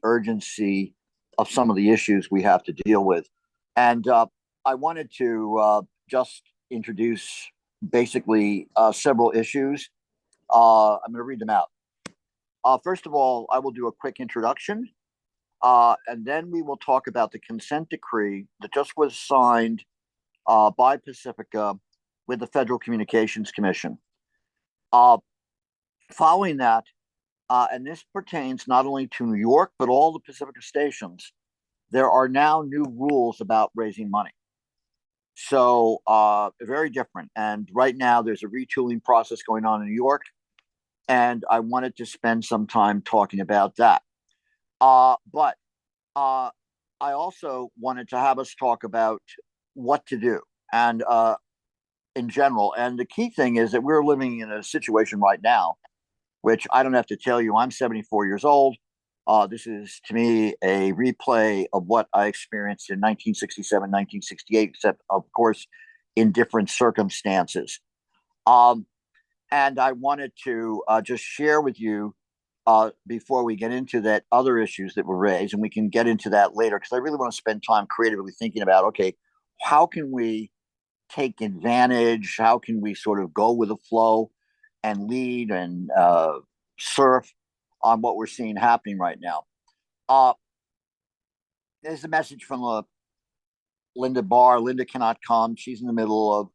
urgency of some of the issues we have to deal with. And I wanted to just introduce basically several issues. I'm going to read them out. First of all, I will do a quick introduction, and then we will talk about the consent decree that just was signed by Pacifica with the Federal Communications Commission. Following that, and this pertains not only to New York, but all the Pacifica stations, there are now new rules about raising money. So very different. And right now there's a retooling process going on in New York. And I wanted to spend some time talking about that. But I also wanted to have us talk about what to do and in general. And the key thing is that we're living in a situation right now, which I don't have to tell you, I'm 74 years old. This is, to me, a replay of what I experienced in 1967, 1968, except, of course, in different circumstances. And I wanted to just share with you before we get into that other issues that were raised, and we can get into that later, because I really want to spend time creatively thinking about, okay, how can we take advantage? How can we sort of go with the flow and lead and surf on what we're seeing happening right now? There's a message from Linda Barr. Linda cannot come. She's in the middle of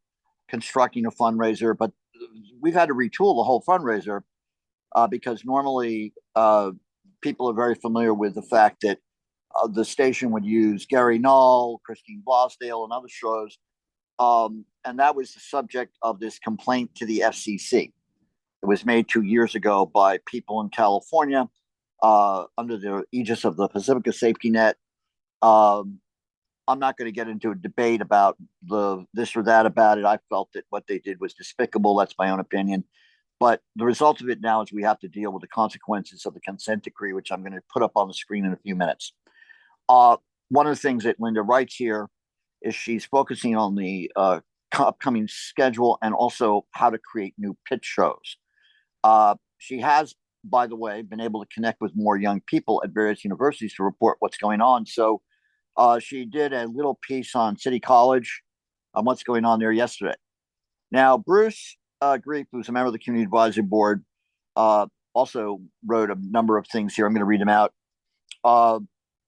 constructing a fundraiser, but we've had to retool the whole fundraiser because normally people are very familiar with the fact that the station would use Gary Null, Christine Blosdale, and other shows. And that was the subject of this complaint to the FCC. It was made 2 years ago by people in California under the aegis of the Pacifica Safety Net. I'm not going to get into a debate about this or that about it. I felt that what they did was despicable. That's my own opinion. But the result of it now is we have to deal with the consequences of the consent decree, which I'm going to put up on the screen in a few minutes. One of the things that Linda writes here is she's focusing on the upcoming schedule and also how to create new pitch shows. She has, by the way, been able to connect with more young people at various universities to report what's going on. So she did a little piece on City College on what's going on there yesterday. Now, Bruce Grief, who's a member of the Community Advisory Board, also wrote a number of things here. I'm going to read them out.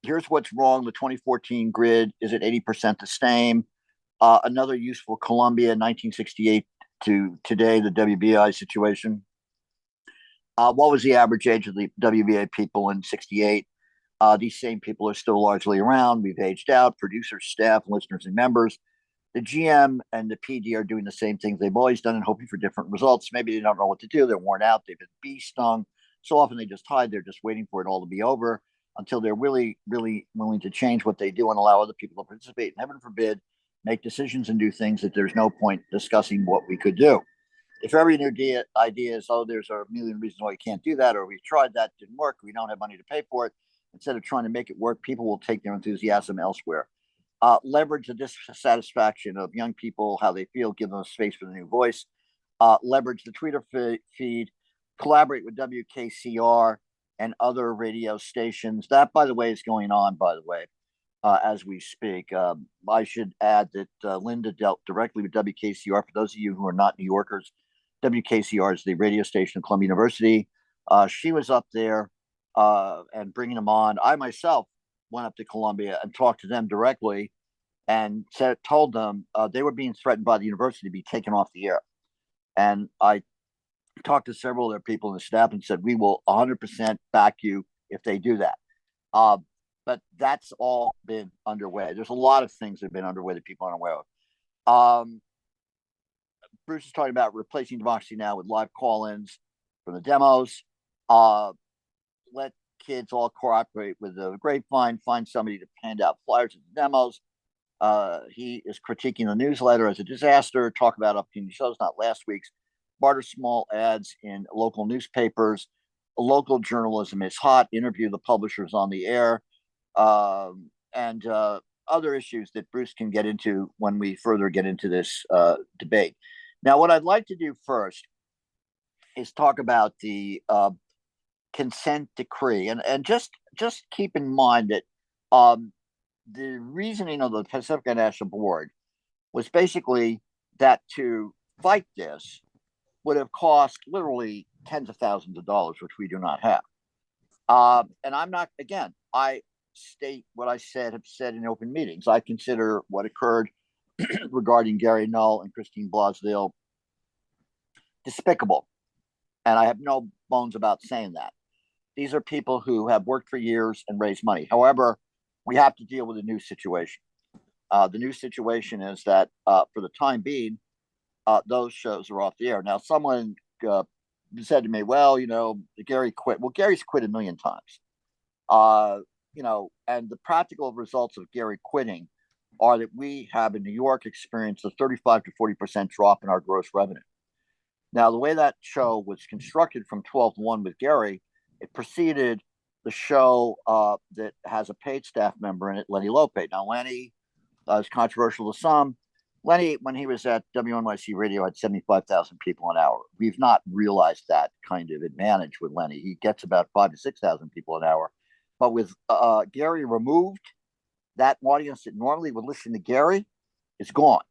Here's what's wrong. The 2014 grid is at 80% the same. Another useful Columbia 1968 to today, the WBI situation. What was the average age of the WBA people in 68? These same people are still largely around. We've aged out. Producers, staff, listeners, and members. The GM and the PD are doing the same things they've always done and hoping for different results. Maybe they don't know what to do. They're worn out. They've been bee stung. So often they just hide. They're just waiting for it all to be over until they're really, really willing to change what they do and allow other people to participate. And heaven forbid, make decisions and do things that there's no point discussing what we could do. If every new idea is, oh, there's a million reasons why you can't do that, or we've tried that, didn't work, we don't have money to pay for it, instead of trying to make it work, people will take their enthusiasm elsewhere. Leverage the dissatisfaction of young people, how they feel, give them a space for the new voice. Leverage the Twitter feed, collaborate with WKCR and other radio stations. That, by the way, is going on, as we speak. I should add that Linda dealt directly with WKCR. For those of you who are not New Yorkers, WKCR is the radio station of Columbia University. She was up there and bringing them on. I myself went up to Columbia and talked to them directly and told them they were being threatened by the university to be taken off the air. And I talked to several of their people in the staff and said, we will 100% back you if they do that. But that's all been underway. There's a lot of things that have been underway that people aren't aware of. Bruce is talking about replacing Democracy Now! With live call-ins from the demos. Let kids all cooperate with the grapevine, find somebody to hand out flyers at the demos. He is critiquing the newsletter as a disaster, talk about upcoming shows, not last week's. Barter small ads in local newspapers. Local journalism is hot. Interview the publishers on the air. And other issues that Bruce can get into when we further get into this debate. Now, what I'd like to do first is talk about the consent decree, and just keep in mind that um, the reasoning of the Pacific National Board was basically that to fight this would have cost literally tens of thousands of dollars, which we do not have. And I'm not, again, I state what I have said in open meetings. I consider what occurred regarding Gary Null and Christine Blasdale despicable. And I have no bones about saying that. These are people who have worked for years and raised money. However, we have to deal with a new situation. The new situation is that for the time being, those shows are off the air. Now, someone said to me, well, Gary quit. Well, Gary's quit a million times. And the practical results of Gary quitting are that we have in New York experienced a 35 to 40% drop in our gross revenue. Now, the way that show was constructed from 12 to 1 with Gary, it preceded the show that has a paid staff member in it, Lenny Lopez. Now, Lenny is controversial to some. Lenny, when he was at WNYC Radio, had 75,000 people an hour. We've not realized that kind of advantage with Lenny. He gets about 5,000 to 6,000 people an hour. But with Gary removed, that audience that normally would listen to Gary is gone.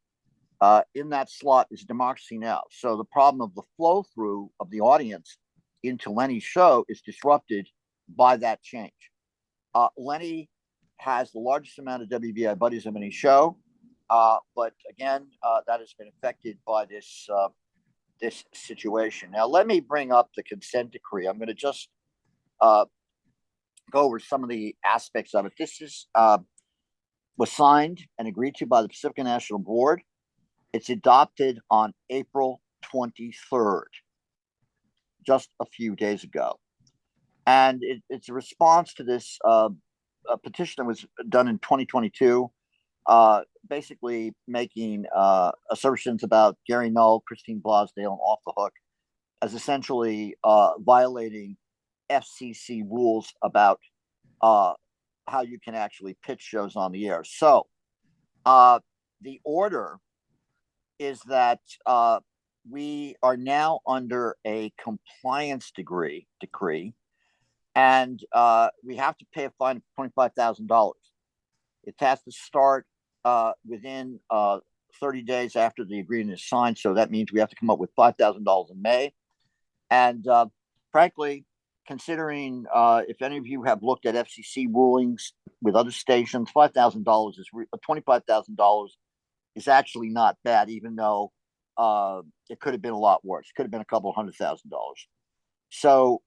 In that slot is Democracy Now! So the problem of the flow through of the audience into Lenny's show is disrupted by that change. Lenny has the largest amount of WBI buddies of any show, but again, that has been affected by this situation. Now, let me bring up the consent decree. I'm going to just go over some of the aspects of it. This was signed and agreed to by the Pacific National Board. It's adopted on April 23rd, just a few days ago. And it's a response to this a petition that was done in 2022, basically making assertions about Gary Null, Christine Blasdale, and Off the Hook as essentially violating FCC rules about how you can actually pitch shows on the air. So the order is that we are now under a compliance decree, and we have to pay a fine of $25,000. It has to start within 30 days after the agreement is signed. So that means we have to come up with $5,000 in May. And frankly, considering if any of you have looked at FCC rulings with other stations, $5,000 is $25,000 is actually not bad, even though it could have been a lot worse. It could have been a couple $100,000. So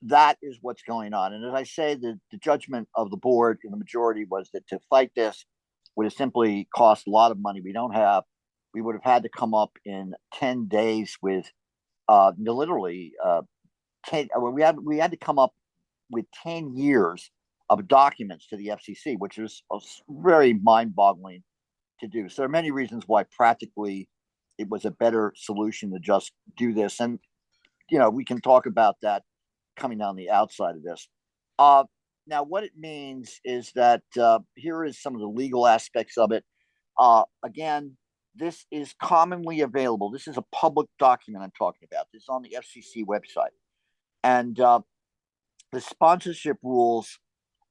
that is what's going on. And as I say, the judgment of the board in the majority was that to fight this would have simply cost a lot of money we don't have. We would have had to come up in 10 days with literally 10. We had to come up with 10 years of documents to the FCC, which is very mind-boggling to do. So there are many reasons why practically it was a better solution to just do this. And, we can talk about that coming down the outside of this. Now, what it means is that here is some of the legal aspects of it. Again, this is commonly available. This is a public document I'm talking about. This is on the FCC website. And the sponsorship rules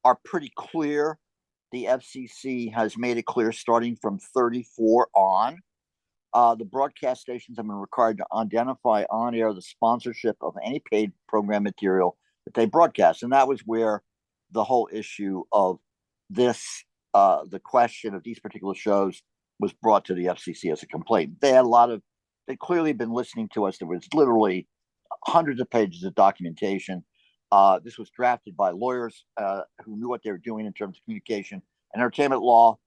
are pretty clear. The FCC has made it clear starting from 34 on. The broadcast stations have been required to identify on air the sponsorship of any paid program material that they broadcast. And that was where the whole issue of this, the question of these particular shows was brought to the FCC as a complaint. They clearly been listening to us. There was literally hundreds of pages of documentation. This was drafted by lawyers who knew what they were doing in terms of communication and entertainment law.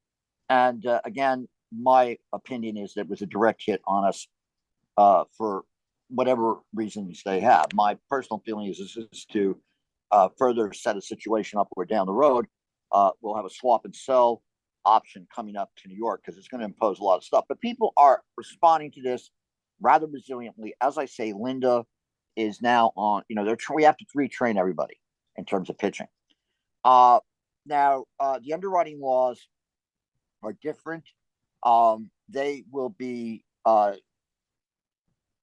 And again, my opinion is that it was a direct hit on us for whatever reasons they have. My personal feeling is this is to further set a situation up where down the road we'll have a swap and sell option coming up to New York because it's going to impose a lot of stuff. But people are responding to this rather resiliently. As I say, Linda is now on, we have to retrain everybody in terms of pitching. Now, the underwriting laws are different. They will be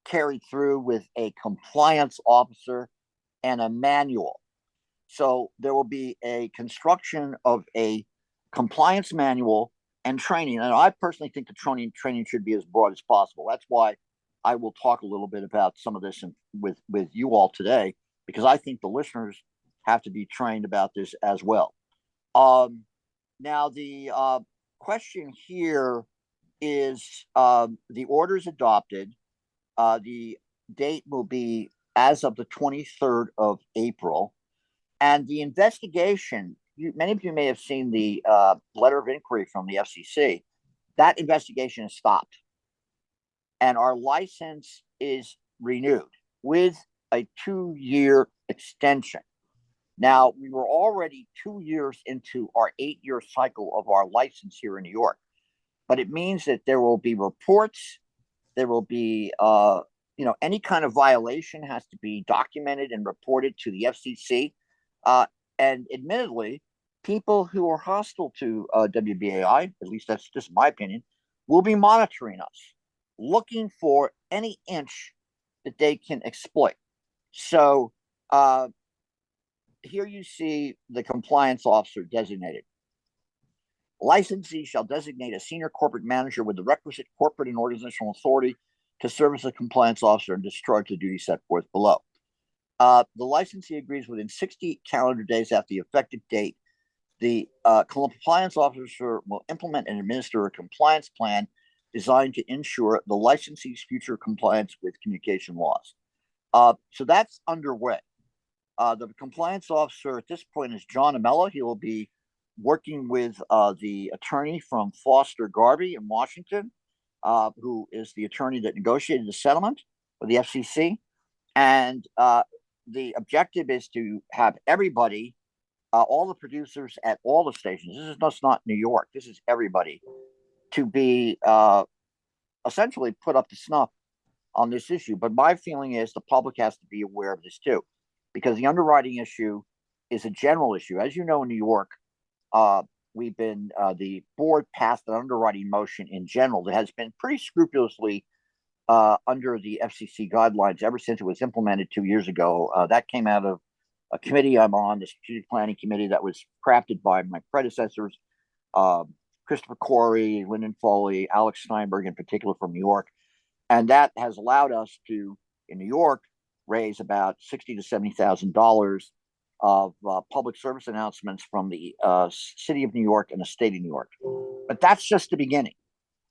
carried through with a compliance officer and a manual. So there will be a construction of a compliance manual and training. And I personally think the training should be as broad as possible. That's why I will talk a little bit about some of this with you all today, because I think the listeners have to be trained about this as well. Um, Now, the question here is the orders adopted. The date will be as of the 23rd of April. And the investigation, many of you may have seen the letter of inquiry from the FCC. That investigation is stopped. And our license is renewed with a 2-year extension. Now, we were already 2 years into our 8-year cycle of our license here in New York, but it means that there will be reports, there will be, any kind of violation has to be documented and reported to the FCC. Uh, and admittedly, people who are hostile to WBAI, at least that's just my opinion, will be monitoring us, looking for any inch that they can exploit. So, here you see the compliance officer designated. Licensee shall designate a senior corporate manager with the requisite corporate and organizational authority to serve as a compliance officer and discharge the duties set forth below. The licensee agrees within 60 calendar days after the effective date. The compliance officer will implement and administer a compliance plan designed to ensure the licensee's future compliance with communication laws. So that's underway. The compliance officer at this point is John Amella. He will be working with the attorney from Foster Garvey in Washington, who is the attorney that negotiated the settlement with the FCC. And the objective is to have everybody, all the producers at all the stations, this is just not New York, this is everybody, to be essentially put up to snuff on this issue. But my feeling is the public has to be aware of this too, because the underwriting issue is a general issue. As you know, in New York, the board passed an underwriting motion in general that has been pretty scrupulously under the FCC guidelines ever since it was implemented 2 years ago. That came out of a committee I'm on, the strategic planning committee that was crafted by my predecessors, Christopher Corey, Lyndon Foley, Alex Steinberg in particular from New York. And that has allowed us to, in New York, raise about $60,000 to $70,000 of public service announcements from the city of New York and the state of New York. But that's just the beginning.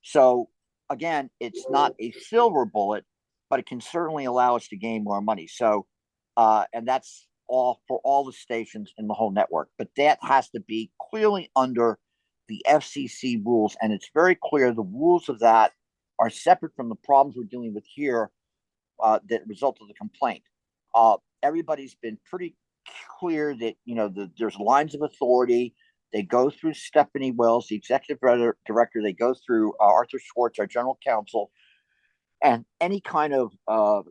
So again, it's not a silver bullet, but it can certainly allow us to gain more money. So, and that's all for all the stations in the whole network. But that has to be clearly under the FCC rules. And it's very clear the rules of that are separate from the problems we're dealing with here that result of the complaint. Everybody's been pretty clear that, there's lines of authority. They go through Stephanie Wells, the executive director. They go through Arthur Schwartz, our general counsel. And any kind of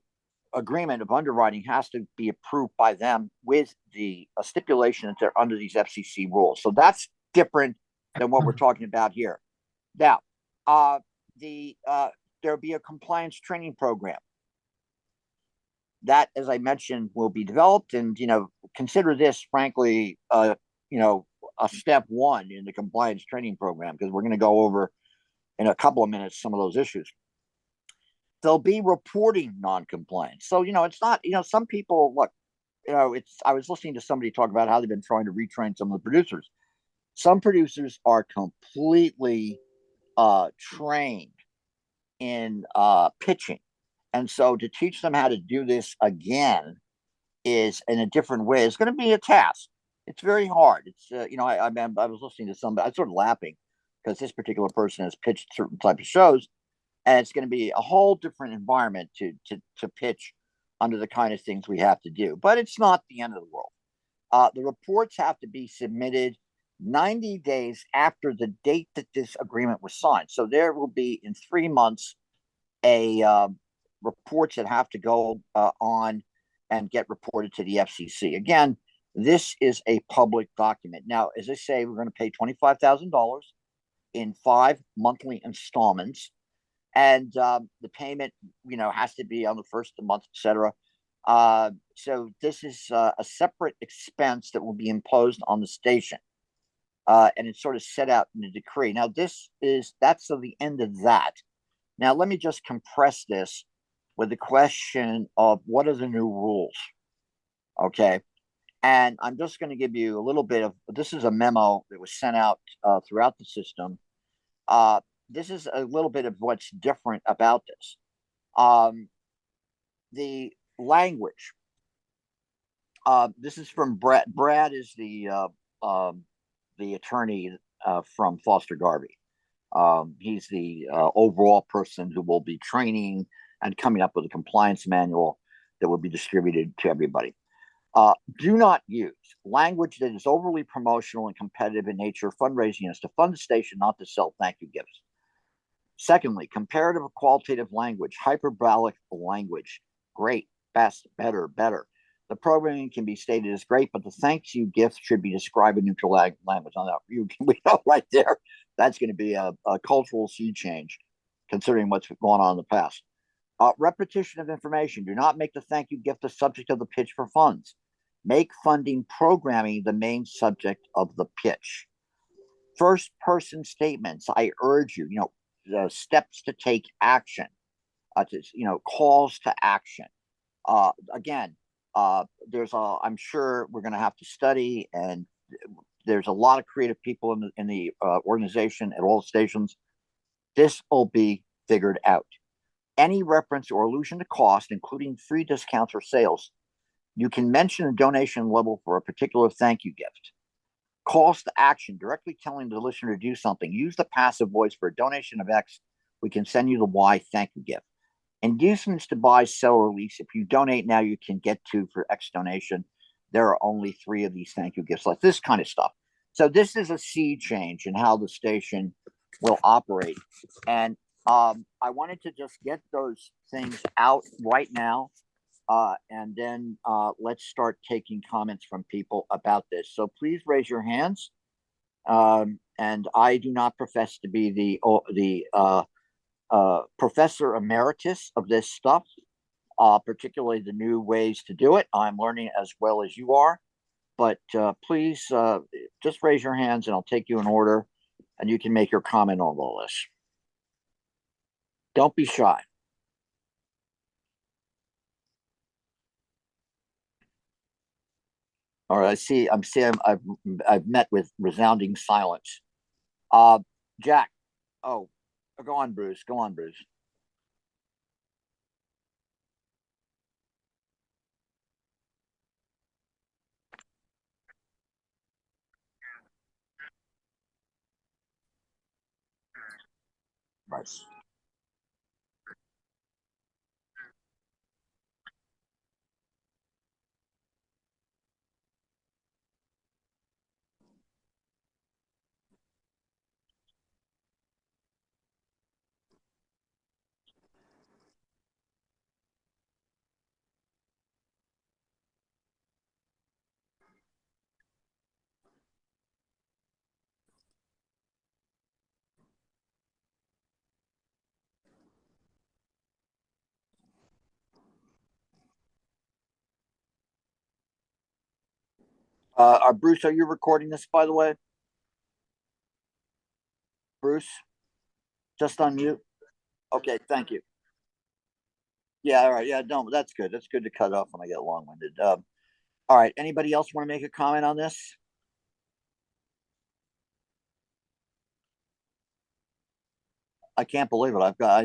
agreement of underwriting has to be approved by them with the stipulation that they're under these FCC rules. So that's different than what we're talking about here. Now, there'll be a compliance training program that, as I mentioned, will be developed. And, consider this, frankly, a step one in the compliance training program, because we're going to go over in a couple of minutes some of those issues. They'll be reporting non-compliance. So, it's not, some people, look, I was listening to somebody talk about how they've been trying to retrain some of the producers. Some producers are completely trained in pitching. And so to teach them how to do this again is in a different way. It's going to be a task. It's very hard. It's, I was listening to somebody, I was sort of laughing because this particular person has pitched certain type of shows, and it's going to be a whole different environment to pitch under the kind of things we have to do. But it's not the end of the world. The reports have to be submitted 90 days after the date that this agreement was signed. So there will be, in 3 months, reports that have to go on and get reported to the FCC. Again, this is a public document. Now, as I say, we're going to pay $25,000 in 5 monthly installments. And the payment, has to be on the first of the month, et cetera. So this is a separate expense that will be imposed on the station. And it's sort of set out in the decree. Now, that's to the end of that. Now, let me just compress this with the question of what are the new rules? Okay. And I'm just going to give you a little bit of this is a memo that was sent out throughout the system. This is a little bit of what's different about this. The language. This is from Brad. Brad is the attorney from Foster Garvey. He's the overall person who will be training and coming up with a compliance manual that will be distributed to everybody. Do not use language that is overly promotional and competitive in nature. Fundraising is to fund the station, not to sell thank you gifts. Secondly, comparative or qualitative language, hyperbolic language, great, best, better, better. The programming can be stated as great, but the thank you gift should be described in neutral language. On that, we know right there that's going to be a cultural sea change, considering what's gone on in the past. Repetition of information. Do not make the thank you gift the subject of the pitch for funds. Make funding programming the main subject of the pitch. First person statements. I urge you, the steps to take action, calls to action. Again, I'm sure we're going to have to study, and there's a lot of creative people in the organization at all stations. This will be figured out. Any reference or allusion to cost, including free discounts or sales, you can mention a donation level for a particular thank you gift. Calls to action, directly telling the listener to do something. Use the passive voice for a donation of X. We can send you the Y thank you gift. Inducements to buy, sell, or lease. If you donate now, you can get 2 for X donation. There are only 3 of these thank you gifts, like this kind of stuff. So this is a sea change in how the station will operate. And I wanted to just get those things out right now. And then let's start taking comments from people about this. So please raise your hands. And I do not profess to be the professor emeritus of this stuff, particularly the new ways to do it. I'm learning as well as you are. But please just raise your hands and I'll take you in order and you can make your comment on all this. Don't be shy. All right, I've met with resounding silence. Jack. Oh, go on, Bruce. Go on, Bruce. Right. Bruce, are you recording this, by the way? Bruce, just on mute. Okay, thank you. Yeah, all right. Yeah, no, that's good. That's good to cut off when I get long winded. All right. Anybody else want to make a comment on this? I can't believe it. I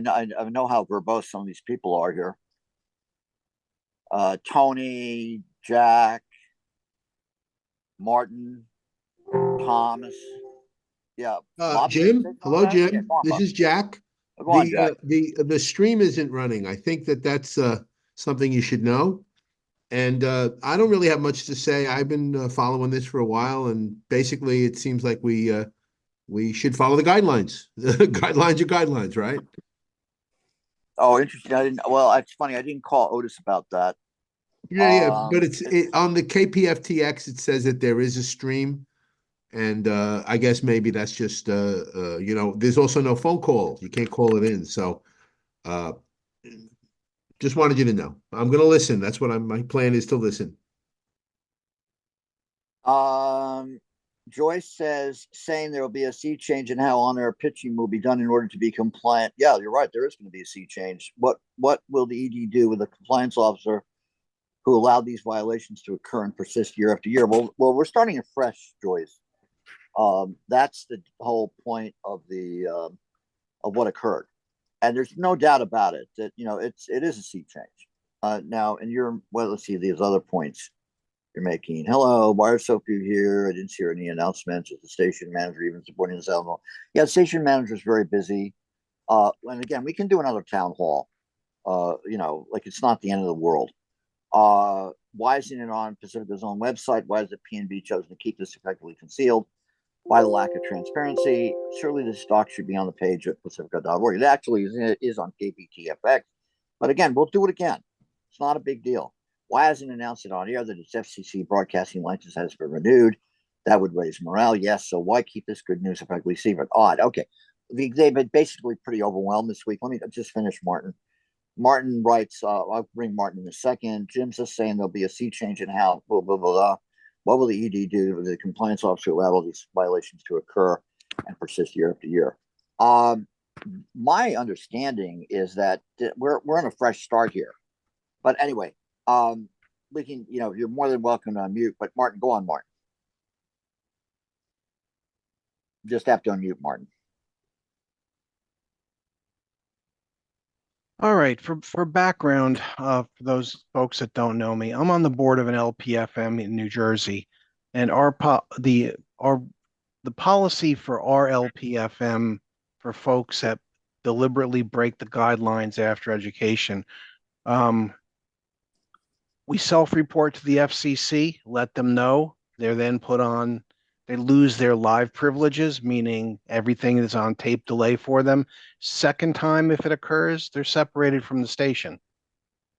know how verbose some of these people are here. Tony, Jack, Martin, Thomas. Yeah, Bobby. Jim, hello, Okay, Jim. go on, This Bob. is Jack. Go on, Jack. The stream isn't running. I think that's something you should know. And I don't really have much to say. I've been following this for a while, and basically, it seems like we should follow the guidelines. The guidelines are guidelines, right? Oh, interesting. I didn't. Well, it's funny. I didn't call Otis about that. Yeah. But It, on the KPFTX. It says that there is a stream, and I guess maybe that's just there's also no phone call. You can't call it in, so. Uh, Just wanted you to know. I'm going to listen. That's what my plan is to listen. Um, Joyce says, saying there will be a sea change in how on-air pitching will be done in order to be compliant. Yeah, you're right. There is going to be a sea change. What will the ED do with a compliance officer who allowed these violations to occur and persist year after year? Well, we're starting afresh, Joyce. That's the whole point of the of what occurred, and there's no doubt about it that it is a sea change. Now, and let's see these other points you're making. Hello, why are so few here? I didn't hear any announcements. Is the station manager even supporting this album? Yeah, the station manager is very busy. And again, we can do another town hall. Like it's not the end of the world. Why isn't it on Pacifica's own website? Why has the PNB chosen to keep this effectively concealed? By the lack of transparency, surely this stock should be on the page at pacifica.org. It actually is on KBTFX. But again, we'll do it again. It's not a big deal. Why hasn't announced it on air that its FCC broadcasting license has been renewed? That would raise morale. Yes. So why keep this good news effectively secret? Odd. Okay. They've been basically pretty overwhelmed this week. Let me just finish, Martin. Martin writes, I'll bring Martin in a second. Jim's just saying there'll be a sea change in how, blah, blah, blah, blah. What will the ED do with the compliance officer allow all these violations to occur and persist year after year? My understanding is that we're on a fresh start here. But anyway, we can, you're more than welcome to unmute. But Martin, go on, Martin. Just have to unmute, Martin. All right, for background, for those folks that don't know me, I'm on the board of an LPFM in New Jersey, and the policy for our LPFM for folks that deliberately break the guidelines after education, we self-report to the FCC, let them know. They're then they lose their live privileges, meaning everything is on tape delay for them. Second time, if it occurs, they're separated from the station.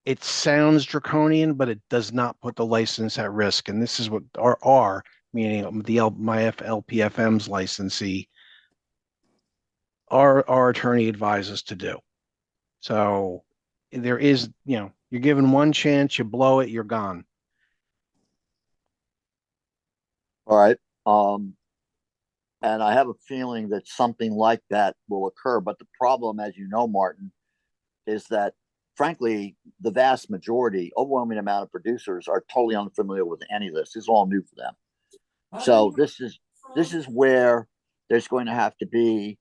It sounds draconian, but it does not put the license at risk. And this is what our meaning my LPFM's licensee, our attorney advises to do. So there is, you're given one chance, you blow it, you're gone. All right. And I have a feeling that something like that will occur. But the problem, as you know, Martin, is that frankly, the vast majority, overwhelming amount of producers are totally unfamiliar with any of this. This is all new for them. So this is where there's going to have to be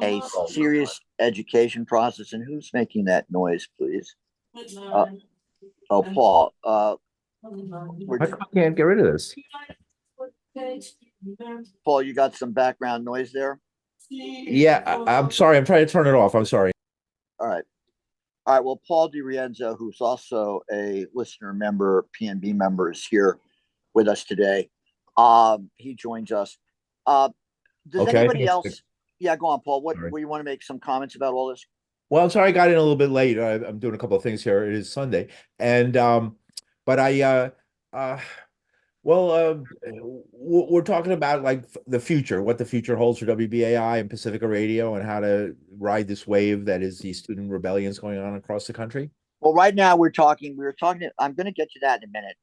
a serious education process. And who's making that noise, please? Paul. I can't get rid of this. Paul, you got some background noise there? Yeah, I'm sorry. I'm trying to turn it off. I'm sorry. All right. Well, Paul DiRienzo, who's also a listener member, PNB member, is here with us today. He joins us. Does anybody else? Yeah, go on, Paul. Where you want to make some comments about all this? Well, I'm sorry I got in a little bit late. I'm doing a couple of things here. It is Sunday, and but we're talking about like the future, what the future holds for WBAI and Pacifica Radio, and how to ride this wave that is these student rebellions going on across the country. Well, right now we were talking. I'm going to get to that in a minute.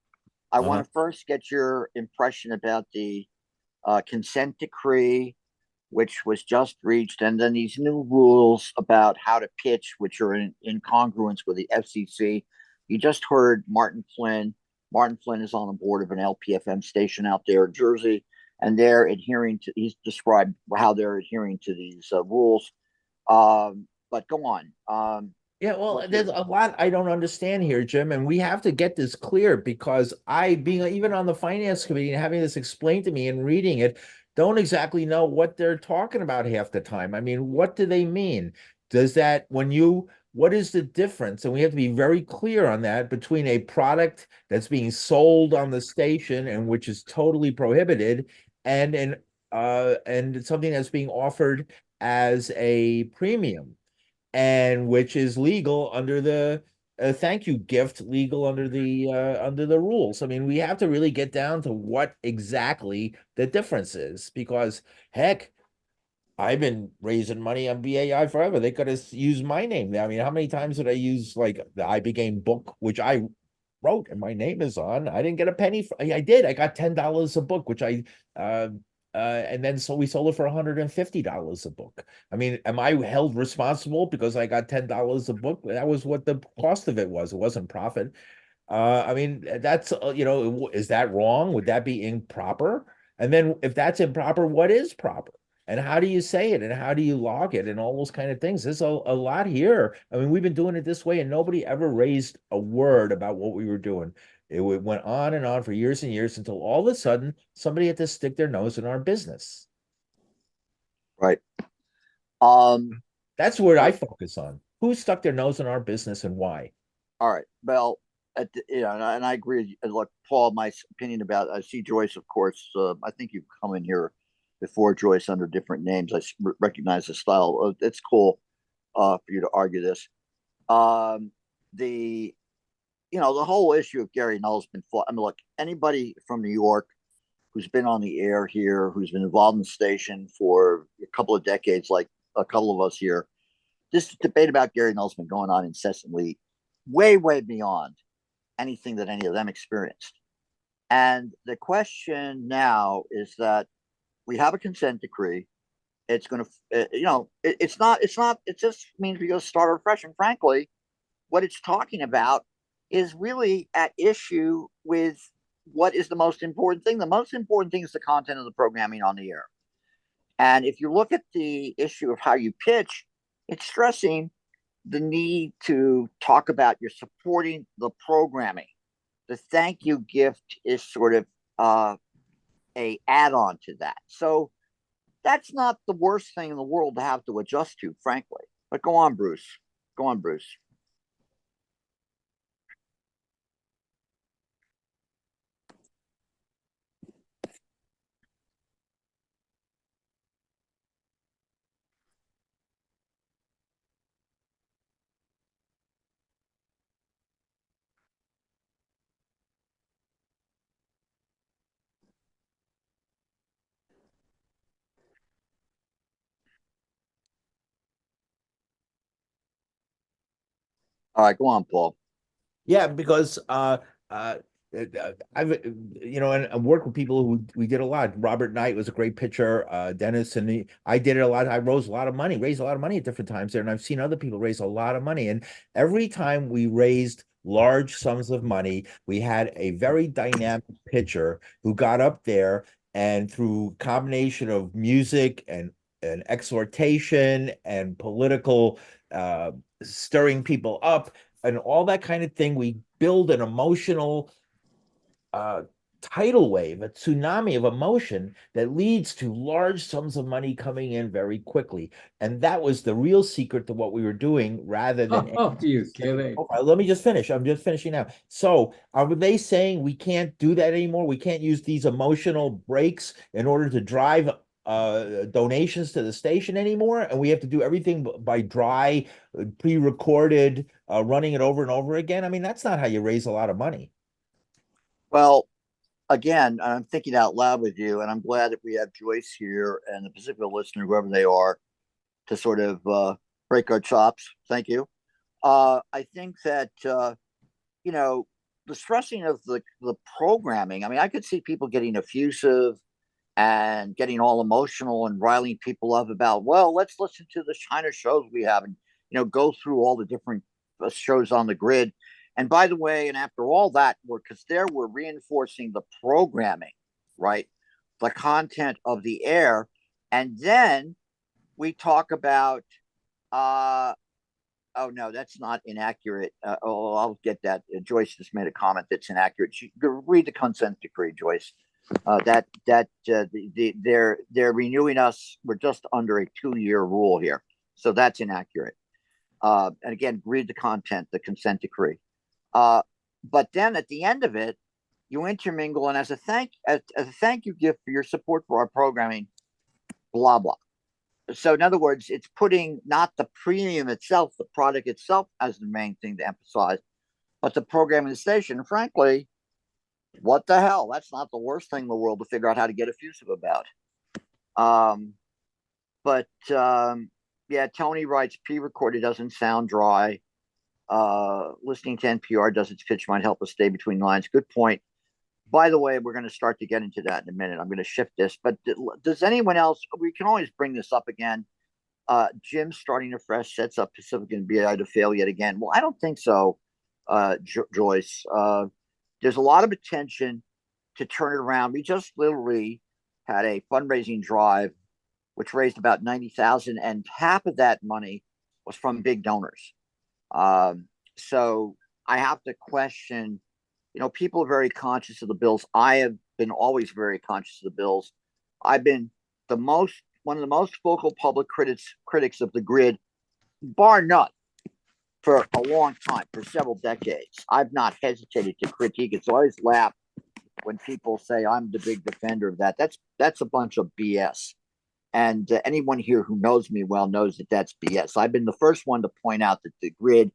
I want to first get your impression about the consent decree, which was just reached, and then these new rules about how to pitch, which are in congruence with the FCC. You just heard Martin Flynn. Martin Flynn is on the board of an LPFM station out there in Jersey, and he's described how they're adhering to these rules. But go on. Yeah, well, there's a lot I don't understand here, Jim, and we have to get this clear because being even on the finance committee and having this explained to me and reading it, don't exactly know what they're talking about half the time. I mean, what do they mean? What is the difference? And we have to be very clear on that between a product that's being sold on the station and which is totally prohibited and something that's being offered as a premium and which is legal under the thank you gift legal under the rules. I mean, we have to really get down to what exactly the difference is because heck, I've been raising money on BAI forever. They could have used my name. I mean, how many times did I use like the I Became book, which I wrote and my name is on? I didn't get a penny. I did. I got $10 a book, which and then so we sold it for $150 a book. I mean, am I held responsible because I got $10 a book? That was what the cost of it was. It wasn't profit. I mean, that's, is that wrong? Would that be improper? And then if that's improper, what is proper? And how do you say it? And how do you log it? And all those kind of things. There's a lot here. I mean, we've been doing it this way and nobody ever raised a word about what we were doing. It went on and on for years and years until all of a sudden somebody had to stick their nose in our business. Right. That's where I focus on. Who stuck their nose in our business and why? All right. Well, and I agree. Look, Paul, my opinion about I see Joyce, of course. I think you've come in here before, Joyce, under different names. I recognize the style. It's cool for you to argue this. The the whole issue of Gary Null's been fought. I mean, look, anybody from New York who's been on the air here, who's been involved in the station for a couple of decades, like a couple of us here, this debate about Gary Null's been going on incessantly, way, way beyond anything that any of them experienced. And the question now is that we have a consent decree. It's going to, it just means we go start afresh. And frankly, what it's talking about is really at issue with what is the most important thing. The most important thing is the content of the programming on the air. And if you look at the issue of how you pitch, it's stressing the need to talk about you're supporting the programming. The thank you gift is sort of a add-on to that. So that's not the worst thing in the world to have to adjust to, frankly. But go on, Bruce. Go on, Bruce. All right, go on, Paul. Yeah, because I've and I work with people who we did a lot. Robert Knight was a great pitcher. Dennis and I did it a lot. I raised a lot of money at different times there, and I've seen other people raise a lot of money. And every time we raised large sums of money, we had a very dynamic pitcher who got up there and through combination of music and exhortation and political stirring people up and all that kind of thing, we build an emotional tidal wave, a tsunami of emotion that leads to large sums of money coming in very quickly. And that was the real secret to what we were doing rather than you kidding? Let me just finish. I'm just finishing now. So are they saying we can't do that anymore? We can't use these emotional breaks in order to drive donations to the station anymore, and we have to do everything by dry, pre-recorded, running it over and over again? I mean, that's not how you raise a lot of money. Well, again, I'm thinking out loud with you, and I'm glad that we have Joyce here and the Pacific listener, whoever they are, to sort of break our chops. Thank you. I think that the stressing of the programming. I mean, I could see people getting effusive and getting all emotional and riling people up about, well, let's listen to the China shows we have and go through all the different shows on the grid. And by the way, and after all that, we're reinforcing the programming, right? The content of the air. And then we talk about oh no, that's not inaccurate. I'll get that. Joyce just made a comment that's inaccurate. Read the consent decree, Joyce. They're renewing us. We're just under a 2-year rule here, so that's inaccurate. And again, read the content, the consent decree. But then at the end of it, you intermingle, and as a thank you gift for your support for our programming, blah blah. So in other words, it's putting not the premium itself, the product itself, as the main thing to emphasize, but the programming the station. And frankly, what the hell? That's not the worst thing in the world to figure out how to get effusive about. But yeah, Tony writes pre-recorded doesn't sound dry. Listening to NPR does its pitch might help us stay between lines. Good point. By the way, we're going to start to get into that in a minute. I'm going to shift this, but does anyone else? We can always bring this up again. Jim starting afresh sets up Pacific and BI to fail yet again. Well, I don't think so, Joyce. There's a lot of attention to turn it around. We just literally had a fundraising drive which raised about 90,000, and half of that money was from big donors. So I have to question. People are very conscious of the bills. I have been always very conscious of the bills. I've been one of the most vocal public critics of the grid, bar none, for a long time, for several decades. I've not hesitated to critique it. So I always laugh when people say I'm the big defender of that. That's a bunch of BS. And anyone here who knows me well knows that that's BS. I've been the first one to point out that the grid,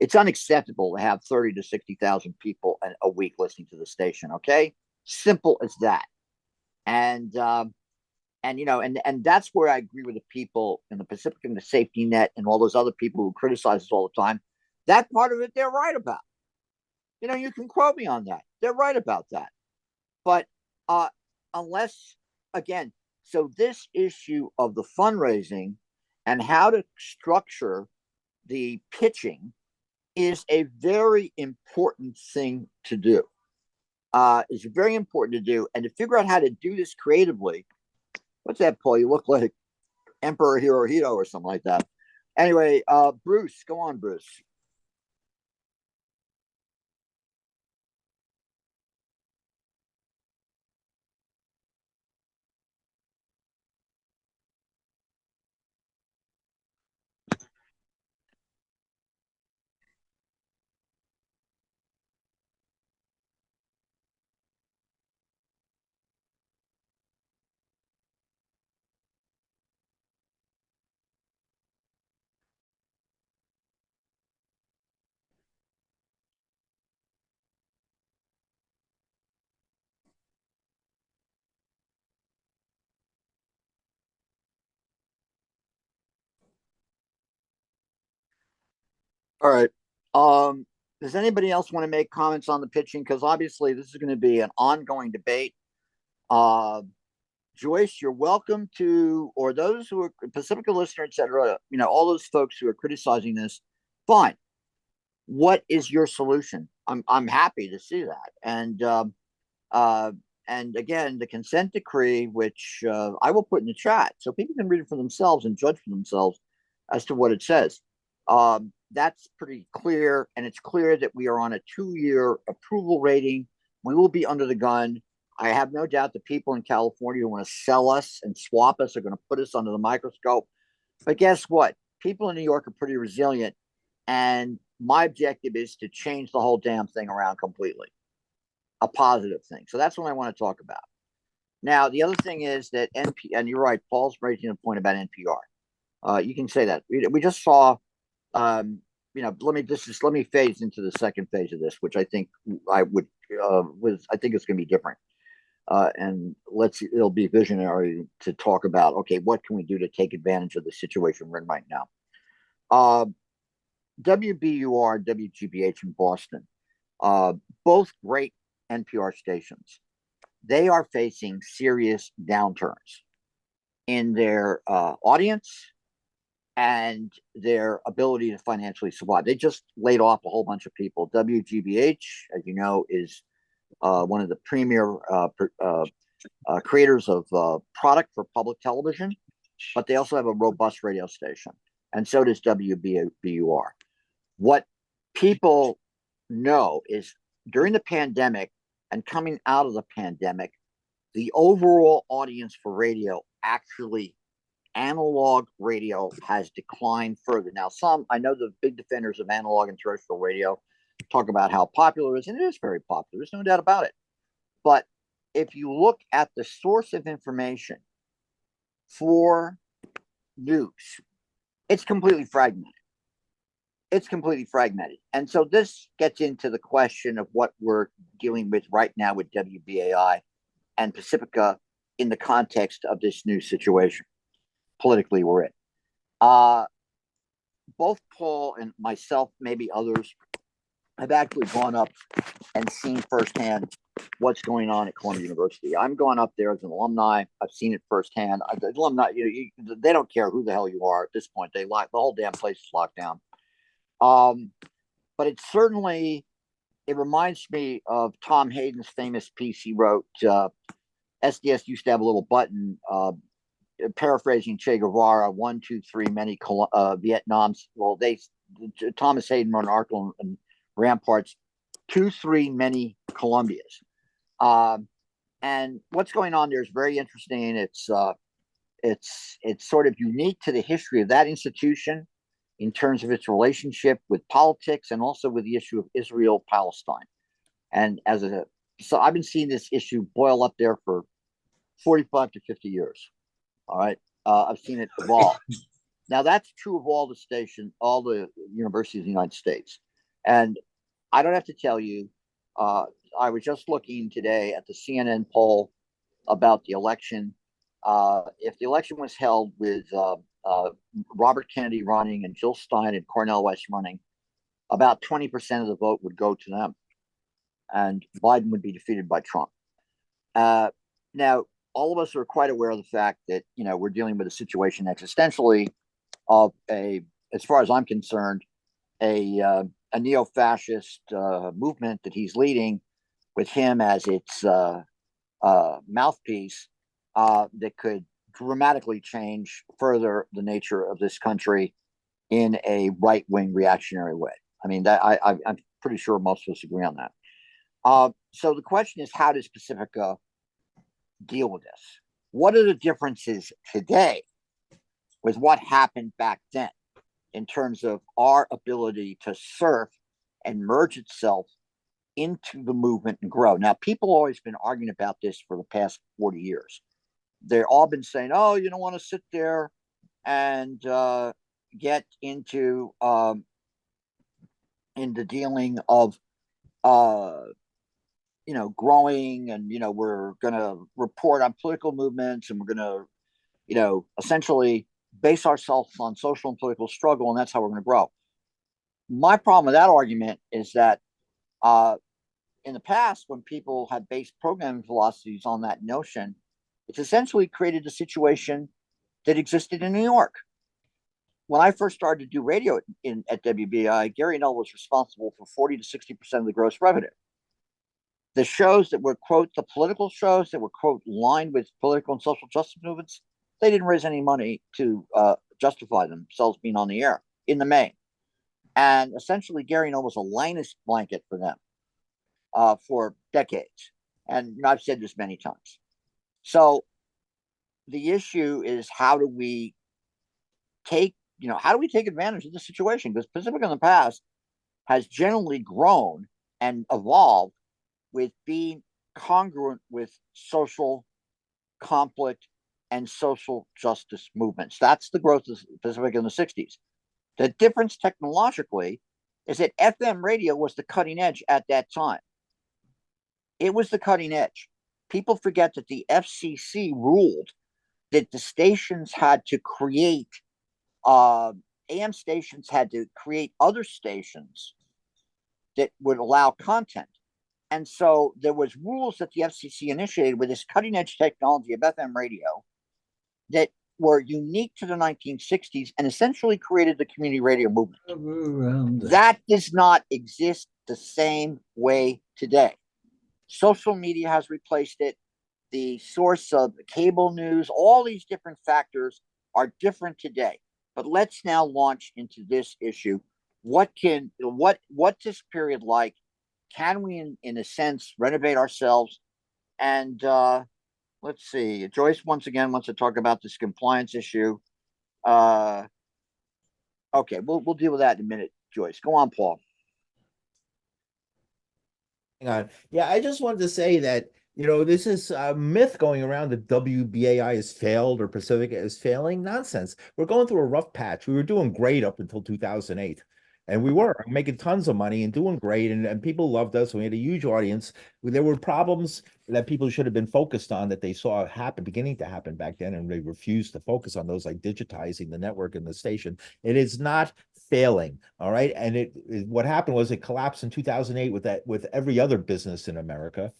it's unacceptable to have 30 to 60,000 people a week listening to the station. Okay, simple as that. And that's where I agree with the people in the Pacific and the safety net and all those other people who criticize us all the time. That part of it, they're right about. You can quote me on that. They're right about that. But unless, again, so this issue of the fundraising and how to structure the pitching is a very important thing to do. It's very important to do, and to figure out how to do this creatively. What's that, Paul? You look like Emperor Hirohito or something like that. Anyway, Bruce, go on, Bruce. All right. Does anybody else want to make comments on the pitching? Because obviously this is going to be an ongoing debate. Joyce, you're welcome to, or those who are Pacifica listeners, etc. All those folks who are criticizing this. Fine. What is your solution? I'm happy to see that. And again, the consent decree, which I will put in the chat, so people can read it for themselves and judge for themselves as to what it says. That's pretty clear, and it's clear that we are on a 2-year approval rating. We will be under the gun. I have no doubt the people in California who want to sell us and swap us are going to put us under the microscope. But guess what? People in New York are pretty resilient, and my objective is to change the whole damn thing around completely, a positive thing. So that's what I want to talk about. Now, the other thing is that and you're right, Paul's raising a point about NPR. You can say that. We just saw, let me phase into the second phase of this, which I think I think it's going to be different. And it'll be visionary to talk about, okay, what can we do to take advantage of the situation we're in right now? WBUR, WGBH in Boston, both great NPR stations. They are facing serious downturns in their audience and their ability to financially survive. They just laid off a whole bunch of people. WGBH, as you know, is one of the premier creators of product for public television, but they also have a robust radio station, and so does WBUR. What people know is during the pandemic and coming out of the pandemic, the overall audience for radio, actually analog radio, has declined further. Now, I know the big defenders of analog and terrestrial radio talk about how popular it is, and it is very popular. There's no doubt about it. But if you look at the source of information for news, it's completely fragmented. And so this gets into the question of what we're dealing with right now with WBAI and Pacifica in the context of this new situation. politically we're in. Both Paul and myself, maybe others, have actually gone up and seen firsthand what's going on at Columbia University. I'm going up there as an alumni. I've seen it firsthand. The alumni, they don't care who the hell you are at this point. They lock the whole damn place is locked down. But it certainly reminds me of Tom Hayden's famous piece he wrote. SDS used to have a little button, paraphrasing Che Guevara, 1, 2, 3, many Vietnams. Well, Thomas Hayden wrote an article in Ramparts, 2, 3, many Columbias. And what's going on there is very interesting. It's sort of unique to the history of that institution in terms of its relationship with politics and also with the issue of Israel-Palestine. And so I've been seeing this issue boil up there for 45 to 50 years. All right. I've seen it evolve. Now that's true of all the universities in the United States. And I don't have to tell you, I was just looking today at the CNN poll about the election. If the election was held with Robert Kennedy running and Jill Stein and Cornel West running, about 20% of the vote would go to them, and Biden would be defeated by Trump. Now, all of us are quite aware of the fact that we're dealing with a situation existentially of as far as I'm concerned, a neo-fascist movement that he's leading, with him as its mouthpiece, that could dramatically change further the nature of this country in a right-wing reactionary way. I mean, I'm pretty sure most of us agree on that. So the question is, how does Pacifica deal with this? What are the differences today with what happened back then in terms of our ability to surf and merge itself into the movement and grow? Now, people have always been arguing about this for the past 40 years. They've all been saying, oh, you don't want to sit there and get into in the dealing of growing, and we're going to report on political movements, and we're going to essentially base ourselves on social and political struggle, and that's how we're going to grow. My problem with that argument is that in the past, when people have based programming philosophies on that notion, it's essentially created a situation that existed in New York. When I first started to do radio at WBI, Gary Null was responsible for 40 to 60% of the gross revenue. The shows that were, quote, the political shows that were, quote, lined with political and social justice movements, they didn't raise any money to justify themselves being on the air in the main. And essentially, Gary Null was a Linus blanket for them for decades. And I've said this many times. So the issue is, how do we take advantage of the situation? Because Pacifica in the past has generally grown and evolved with being congruent with social conflict and social justice movements. That's the growth of Pacifica in the 60s. The difference technologically is that FM radio was the cutting edge at that time. It was the cutting edge. People forget that the FCC ruled that the stations had to create, AM stations had to create other stations that would allow content. And so there was rules that the FCC initiated with this cutting edge technology of FM radio that were unique to the 1960s and essentially created the community radio movement. That does not exist the same way today. Social media has replaced it. The source of cable news, all these different factors are different today. But let's now launch into this issue. What's this period like? Can we, in a sense, renovate ourselves? And let's see. Joyce once again wants to talk about this compliance issue. Okay, we'll deal with that in a minute. Joyce, go on, Paul. Hang on. Yeah, I just wanted to say that this is a myth going around that WBAI has failed or Pacifica is failing. Nonsense. We're going through a rough patch. We were doing great up until 2008. And we were making tons of money and doing great, and people loved us. We had a huge audience. There were problems that people should have been focused on that they saw beginning to happen back then, and they refused to focus on those, like digitizing the network and the station. It is not failing, all right? And what happened was it collapsed in 2008 with every other business in America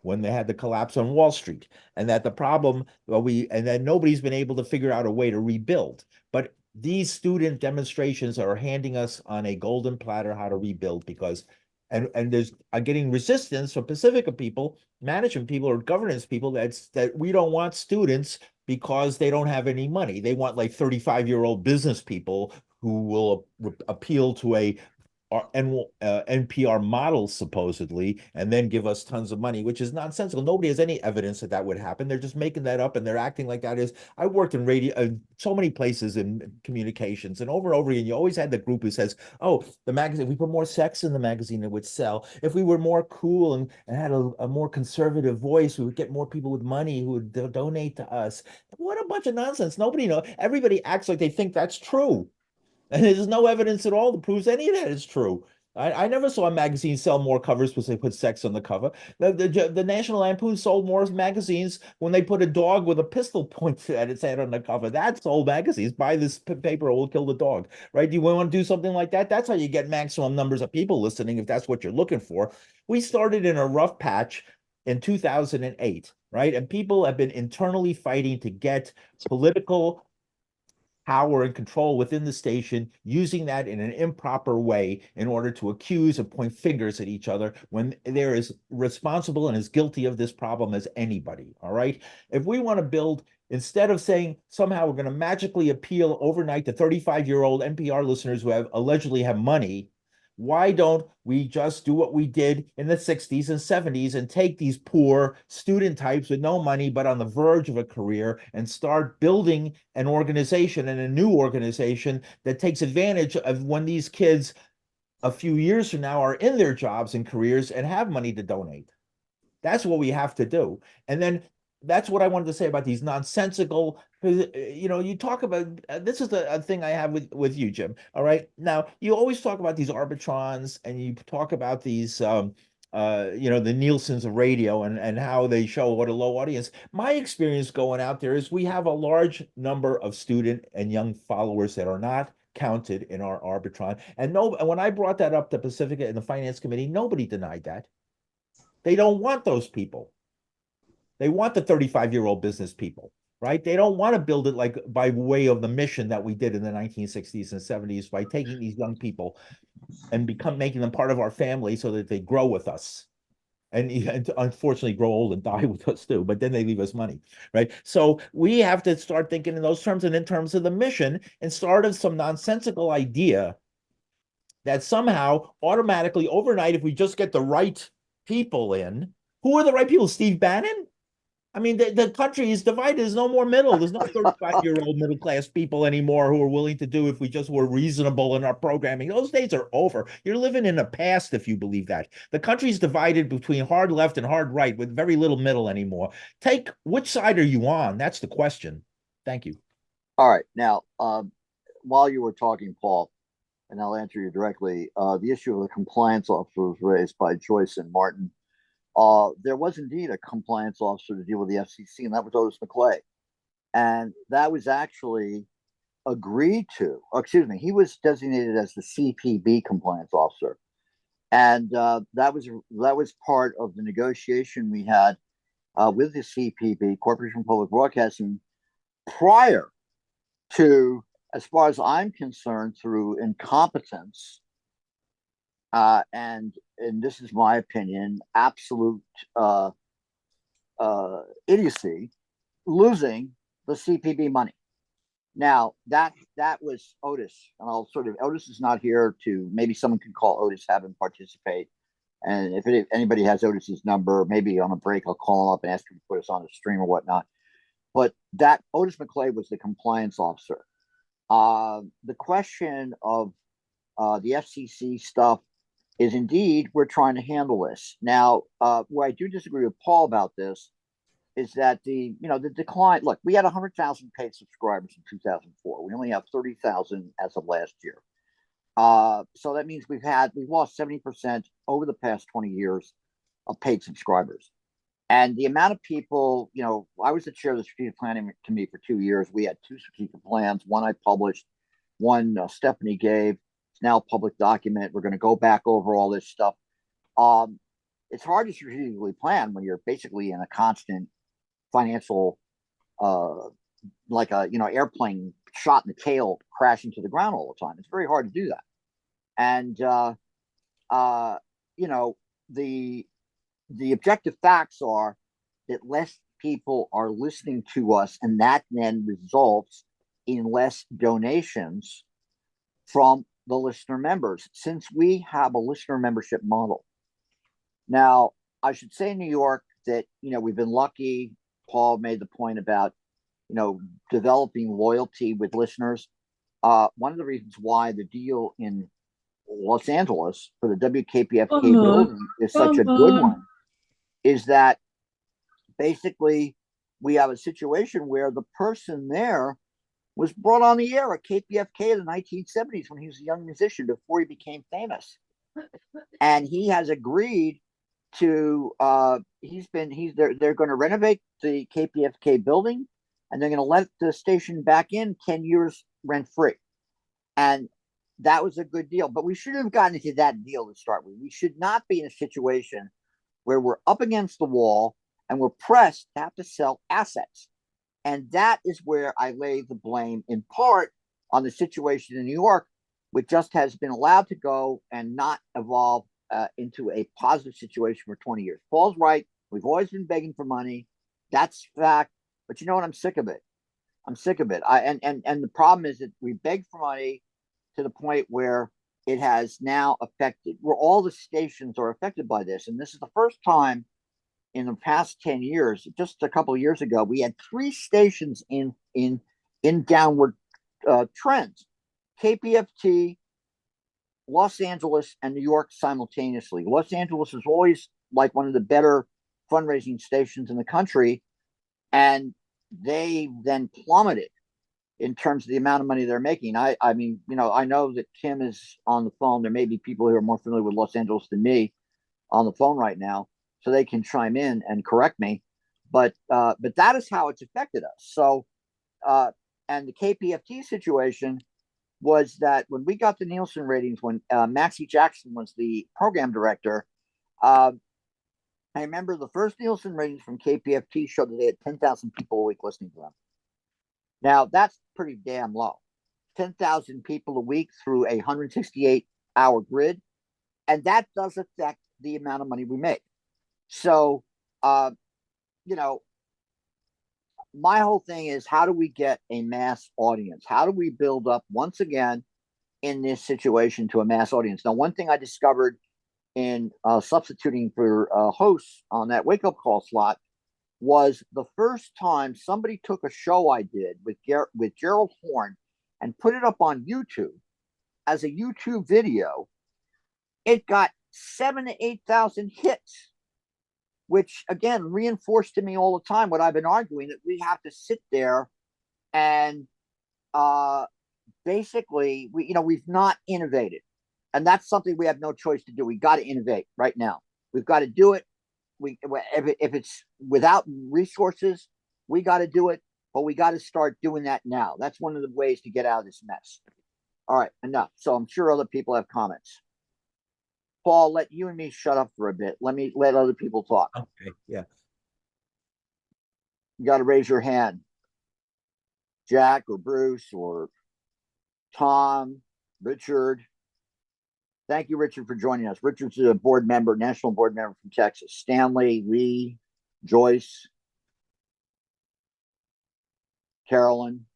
when they had the collapse on Wall Street, and that the problem, and that nobody's been able to figure out a way to rebuild. But these student demonstrations are handing us on a golden platter how to rebuild, because and there's getting resistance from Pacifica people, management people, or governance people that we don't want students because they don't have any money. They want like 35-year-old business people who will appeal to a NPR model supposedly, and then give us tons of money, which is nonsensical. Nobody has any evidence that would happen. They're just making that up, and they're acting like that is. I worked in radio, so many places in communications, and over again, you always had the group who says, "Oh, the magazine. We put more sex in the magazine, it would sell. If we were more cool and had a more conservative voice, we would get more people with money who would donate to us." What a bunch of nonsense! Nobody knows. Everybody acts like they think that's true. And there's no evidence at all that proves any of that is true. I never saw a magazine sell more covers because they put sex on the cover. The National Lampoon sold more magazines when they put a dog with a pistol pointed at its head on the cover. That sold magazines. Buy this paper, it will kill the dog, right? Do you want to do something like that? That's how you get maximum numbers of people listening, if that's what you're looking for. We started in a rough patch in 2008, right? And people have been internally fighting to get political power and control within the station, using that in an improper way in order to accuse and point fingers at each other when they're as responsible and as guilty of this problem as anybody. All right. If we want to build, instead of saying somehow we're going to magically appeal overnight to 35-year-old NPR listeners who allegedly have money, why don't we just do what we did in the 60s and 70s and take these poor student types with no money but on the verge of a career and start building an organization, and a new organization that takes advantage of when these kids a few years from now are in their jobs and careers and have money to donate. That's what we have to do. And then that's what I wanted to say about these nonsensical, you talk about, this is a thing I have with you, Jim. All right. Now, you always talk about these arbitrons, and you talk about these, the Nielsen's of radio, and how they show what a low audience. My experience going out there is we have a large number of student and young followers that are not counted in our arbitron. And when I brought that up to Pacifica and the finance committee, nobody denied that. They don't want those people. They want the 35-year-old business people, right? They don't want to build it like by way of the mission that we did in the 1960s and 70s by taking these young people and making them part of our family so that they grow with us. And unfortunately grow old and die with us too, but then they leave us money, right? So we have to start thinking in those terms, and in terms of the mission, and start of some nonsensical idea that somehow automatically overnight, if we just get the right people in, who are the right people? Steve Bannon? I mean, the country is divided. There's no more middle. There's no 35-year-old middle class people anymore who are willing to do if we just were reasonable in our programming. Those days are over. You're living in the past if you believe that. The country's divided between hard left and hard right with very little middle anymore. Which side are you on? That's the question. Thank you. All right. Now, while you were talking, Paul, and I'll answer you directly, the issue of the compliance officer was raised by Joyce and Martin. There was indeed a compliance officer to deal with the FCC, and that was Otis McClay. And that was actually agreed to. He was designated as the CPB compliance officer. And that was part of the negotiation we had with the CPB, Corporation for Public Broadcasting, prior to, as far as I'm concerned, through incompetence and this is my opinion, absolute idiocy, losing the CPB money. Now that was Otis, and Otis is not here to. Maybe someone can call Otis, have him participate, and if anybody has Otis's number, maybe on a break I'll call him up and ask him to put us on the stream or whatnot. But that Otis McClay was the compliance officer. The question of the FCC stuff is indeed we're trying to handle this. Now, where I do disagree with Paul about this is that the decline. Look, we had 100,000 paid subscribers in 2004. We only have 30,000 as of last year. So that means we've lost 70% over the past 20 years of paid subscribers. And the amount of people, I was the chair of the strategic planning committee for 2 years. We had two strategic plans. One I published, one Stephanie gave. It's now a public document. We're going to go back over all this stuff. It's hard to strategically plan when you're basically in a constant financial, like a airplane shot in the tail, crashing to the ground all the time. It's very hard to do that. And the objective facts are that less people are listening to us, and that then results in less donations from the listener members, since we have a listener membership model. Now, I should say in New York that, we've been lucky. Paul made the point about, developing loyalty with listeners. One of the reasons why the deal in Los Angeles for the WKPFK building is such a good one is that basically we have a situation where the person there was brought on the air at KPFK in the 1970s when he was a young musician before he became famous. And he has agreed to, they're going to renovate the KPFK building, and they're going to let the station back in 10 years rent free. And that was a good deal, but we shouldn't have gotten into that deal to start with. We should not be in a situation where we're up against the wall and we're pressed to have to sell assets. And that is where I lay the blame in part on the situation in New York, which just has been allowed to go and not evolve into a positive situation for 20 years. Paul's right. We've always been begging for money. That's fact. But you know what? I'm sick of it. I'm sick of it. And the problem is that we beg for money to the point where it has now affected, where all the stations are affected by this. And this is the first time in the past 10 years, just a couple of years ago, we had three stations in downward trends: KPFT, Los Angeles, and New York simultaneously. Los Angeles is always like one of the better fundraising stations in the country, and they then plummeted in terms of the amount of money they're making. I mean, I know that Kim is on the phone. There may be people who are more familiar with Los Angeles than me on the phone right now, so they can chime in and correct me. But that is how it's affected us. So, and the KPFT situation was that when we got the Nielsen ratings, when Maxie Jackson was the program director, I remember the first Nielsen ratings from KPFT showed that they had 10,000 people a week listening to them. Now, that's pretty damn low. 10,000 people a week through a 168-hour grid, and that does affect the amount of money we make. So, my whole thing is, how do we get a mass audience? How do we build up, once again, in this situation to a mass audience? Now, one thing I discovered in substituting for hosts on that wake-up call slot was the first time somebody took a show I did with Gerald Horn and put it up on YouTube as a YouTube video. It got 7,000 to 8,000 hits, which again reinforced to me all the time what I've been arguing, that we have to sit there and basically we've not innovated, and that's something we have no choice to do. We got to innovate right now. We've got to do it. If it's without resources, we got to do it, but we got to start doing that now. That's one of the ways to get out of this mess. All right, enough. So I'm sure other people have comments. Paul, let you and me shut up for a bit. Let other people talk. Okay, yeah. You got to raise your hand. Jack or Bruce or Tom, Richard. Thank you, Richard, for joining us. Richard's a board member, national board member from Texas. Stanley, Lee, Joyce, Carolyn.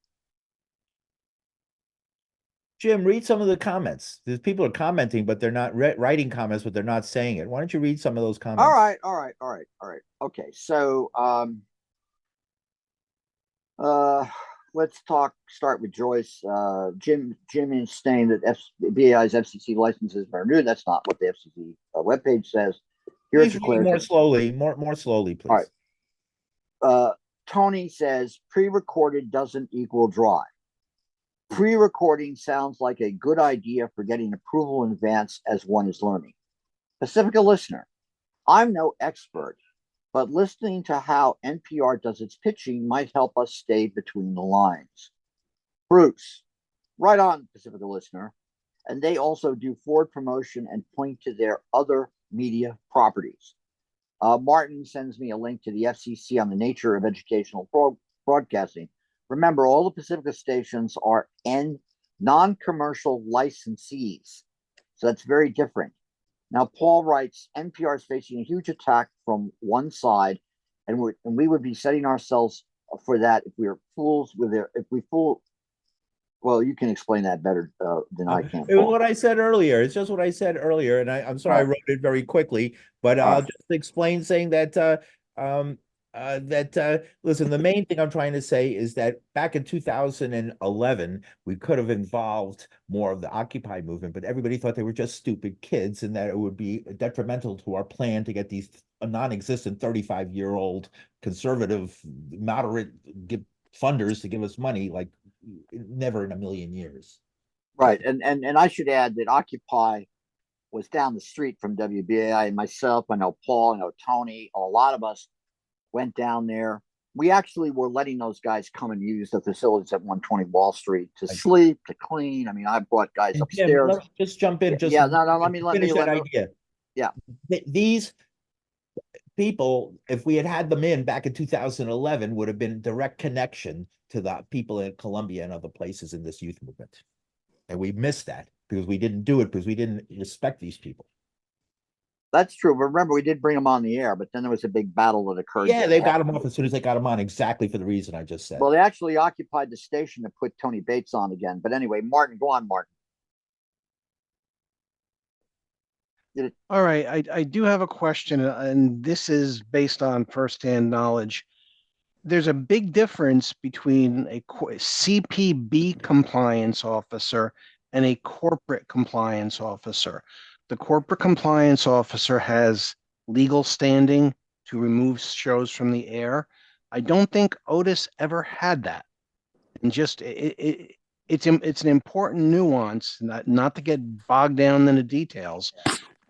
Jim, read some of the comments. There's people are commenting, but they're not writing comments, but they're not saying it. Why don't you read some of those comments? All right. Okay, so let's start with Joyce. Jim is saying that BAI's FCC licenses are new. That's not what the FCC webpage says. Here's Please read more slowly, more slowly, please. All right. Tony says pre-recorded doesn't equal dry. Pre-recording sounds like a good idea for getting approval in advance as one is learning. Pacifica listener, I'm no expert, but listening to how NPR does its pitching might help us stay between the lines. Bruce, right on, Pacifica listener. And they also do forward promotion and point to their other media properties. Martin sends me a link to the FCC on the nature of educational broadcasting. Remember, all the Pacifica stations are non-commercial licensees, so that's very different. Now, Paul writes, NPR is facing a huge attack from one side, and we would be setting ourselves for that if we are fools with it. If we fool, well, you can explain that better than I can. It was what I said earlier. It's just what I said earlier, and I'm sorry I wrote it very quickly, but I'll just explain, saying that listen, the main thing I'm trying to say is that back in 2011, we could have involved more of the Occupy movement, but everybody thought they were just stupid kids, and that it would be detrimental to our plan to get these non-existent 35-year-old conservative moderate funders to give us money, like never in a million years. Right. And I should add that Occupy was down the street from WBAI, and myself, I know Paul, I know Tony, a lot of us went down there. We actually were letting those guys come and use the facilities at 120 Wall Street to sleep, to clean. I mean, I brought guys And upstairs. Jim, let me just jump in. Yeah, no, let me finish that idea. Yeah. These people, if we had had them in back in 2011, would have been direct connection to the people in Colombia and other places in this youth movement. And we missed that because we didn't do it, because we didn't respect these people. That's true. But remember, we did bring them on the air, but then there was a big battle that occurred. Yeah, they got them off as soon as they got them on, exactly for the reason I just said. Well, they actually occupied the station to put Tony Bates on again. But anyway, Martin, go on, Martin. All right, I do have a question, and this is based on firsthand knowledge. There's a big difference between a CPB compliance officer and a corporate compliance officer. The corporate compliance officer has legal standing to remove shows from the air. I don't think Otis ever had that. And just it's an important nuance, not to get bogged down in the details.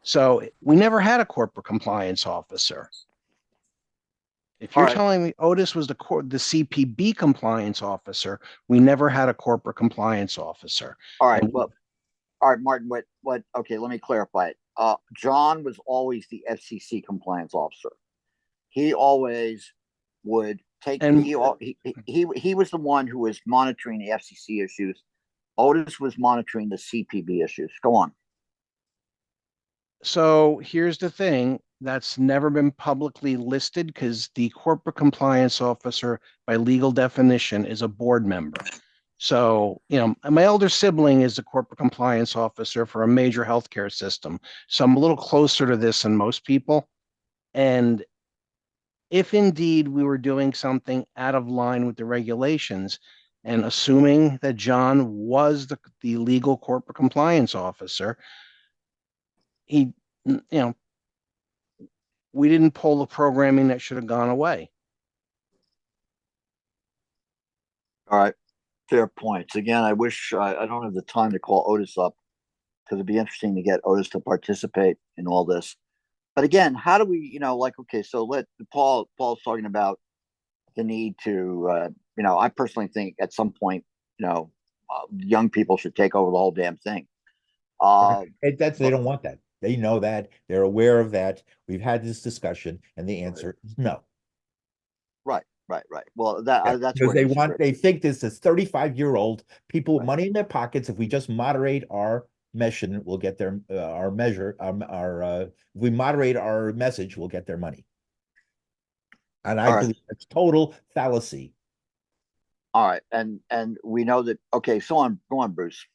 So we never had a corporate compliance officer. If you're telling me Otis was the CPB compliance officer, we never had a corporate compliance officer. All right. Well, all right, Martin, what, okay, let me clarify it. John was always the FCC compliance officer. He always would take, And he was the one who was monitoring the FCC issues. Otis was monitoring the CPB issues. Go on. So here's the thing, that's never been publicly listed because the corporate compliance officer, by legal definition, is a board member. So, my elder sibling is a corporate compliance officer for a major healthcare system. So I'm a little closer to this than most people. And if indeed we were doing something out of line with the regulations, and assuming that John was the legal corporate compliance officer, he, we didn't pull the programming that should have gone away. All right. Fair points. Again, I wish I don't have the time to call Otis up, because it'd be interesting to get Otis to participate in all this. But again, how do we, okay, so Paul's talking about the need to, I personally think at some point, young people should take over the whole damn thing. They don't want that. They know that. They're aware of that. We've had this discussion, and the answer is no. Right. Well, that's because they think this is 35-year-old people with money in their pockets. If we just moderate our mission, we'll get their if we moderate our message, we'll get their money. And I believe it's total fallacy. All right, and we know that. Okay, so go on, Bruce.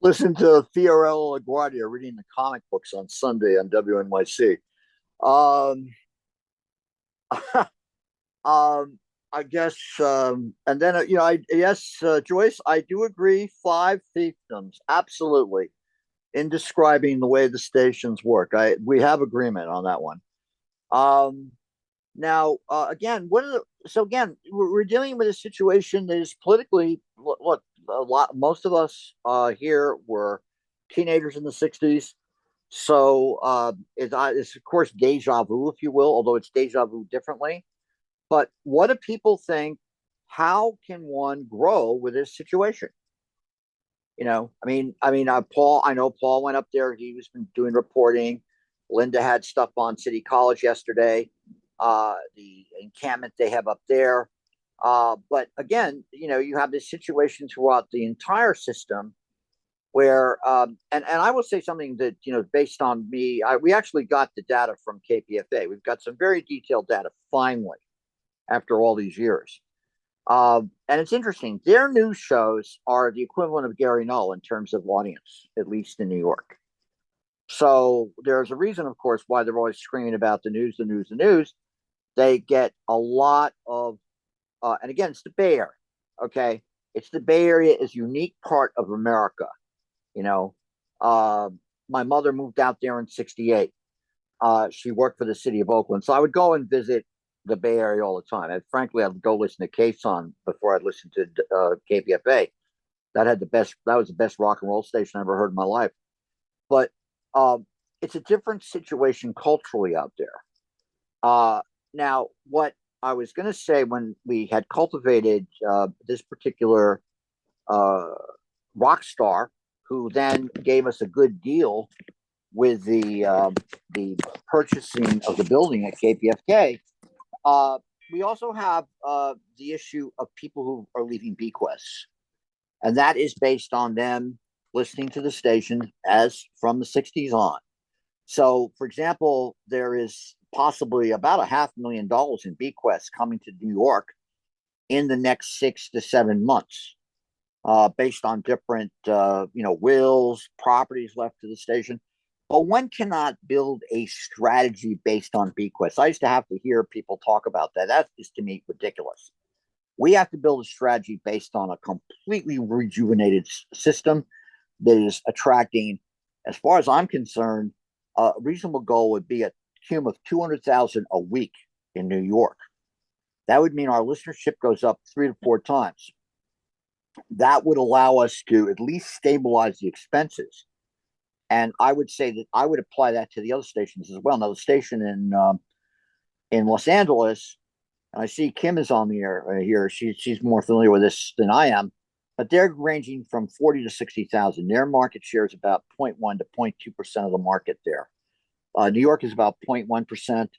Listen to Fiorello LaGuardia reading the comic books on Sunday on WNYC. Um, I guess, and then yes, Joyce, I do agree. 5 fiefdoms, absolutely, in describing the way the stations work. We have agreement on that one. Now, again, again, we're dealing with a situation that is politically, look, most of us here were teenagers in the 60s. So it's of course deja vu, if you will, although it's deja vu differently. But what do people think? How can one grow with this situation? Paul. I know Paul went up there. He was been doing reporting. Linda had stuff on City College yesterday. The encampment they have up there. But again, you have this situation throughout the entire system where, and I will say something that, based on me, we actually got the data from KPFA. We've got some very detailed data finally after all these years. And it's interesting. Their news shows are the equivalent of Gary Null in terms of audience, at least in New York. So there's a reason, of course, why they're always screaming about the news, the news, the news. They get a lot of, and again, it's the Bay Area. Okay, it's the Bay Area is a unique part of America. My mother moved out there in '68. She worked for the city of Oakland, so I would go and visit the Bay Area all the time. And frankly, I'd go listen to K-Son before I'd listen to KPFA. That was the best rock and roll station I ever heard in my life. But it's a different situation culturally out there. Now, what I was going to say when we had cultivated this particular rock star, who then gave us a good deal with the purchasing of the building at KPFK. We also have the issue of people who are leaving bequests, and that is based on them listening to the station as from the 60s on. So, for example, there is possibly about $500,000 in bequests coming to New York in the next 6 to 7 months, based on different, wills, properties left to the station. But one cannot build a strategy based on bequests. I used to have to hear people talk about that. That is, to me, ridiculous. We have to build a strategy based on a completely rejuvenated system that is attracting, as far as I'm concerned, a reasonable goal would be a cum of 200,000 a week in New York. That would mean our listenership goes up 3 to 4 times. That would allow us to at least stabilize the expenses. And I would say that I would apply that to the other stations as well. Now, the station in Los Angeles, and I see Kim is on the air here. She's more familiar with this than I am, but they're ranging from 40 to 60,000. Their market share is about 0.1 to 0.2% of the market there. New York is about 0.1%.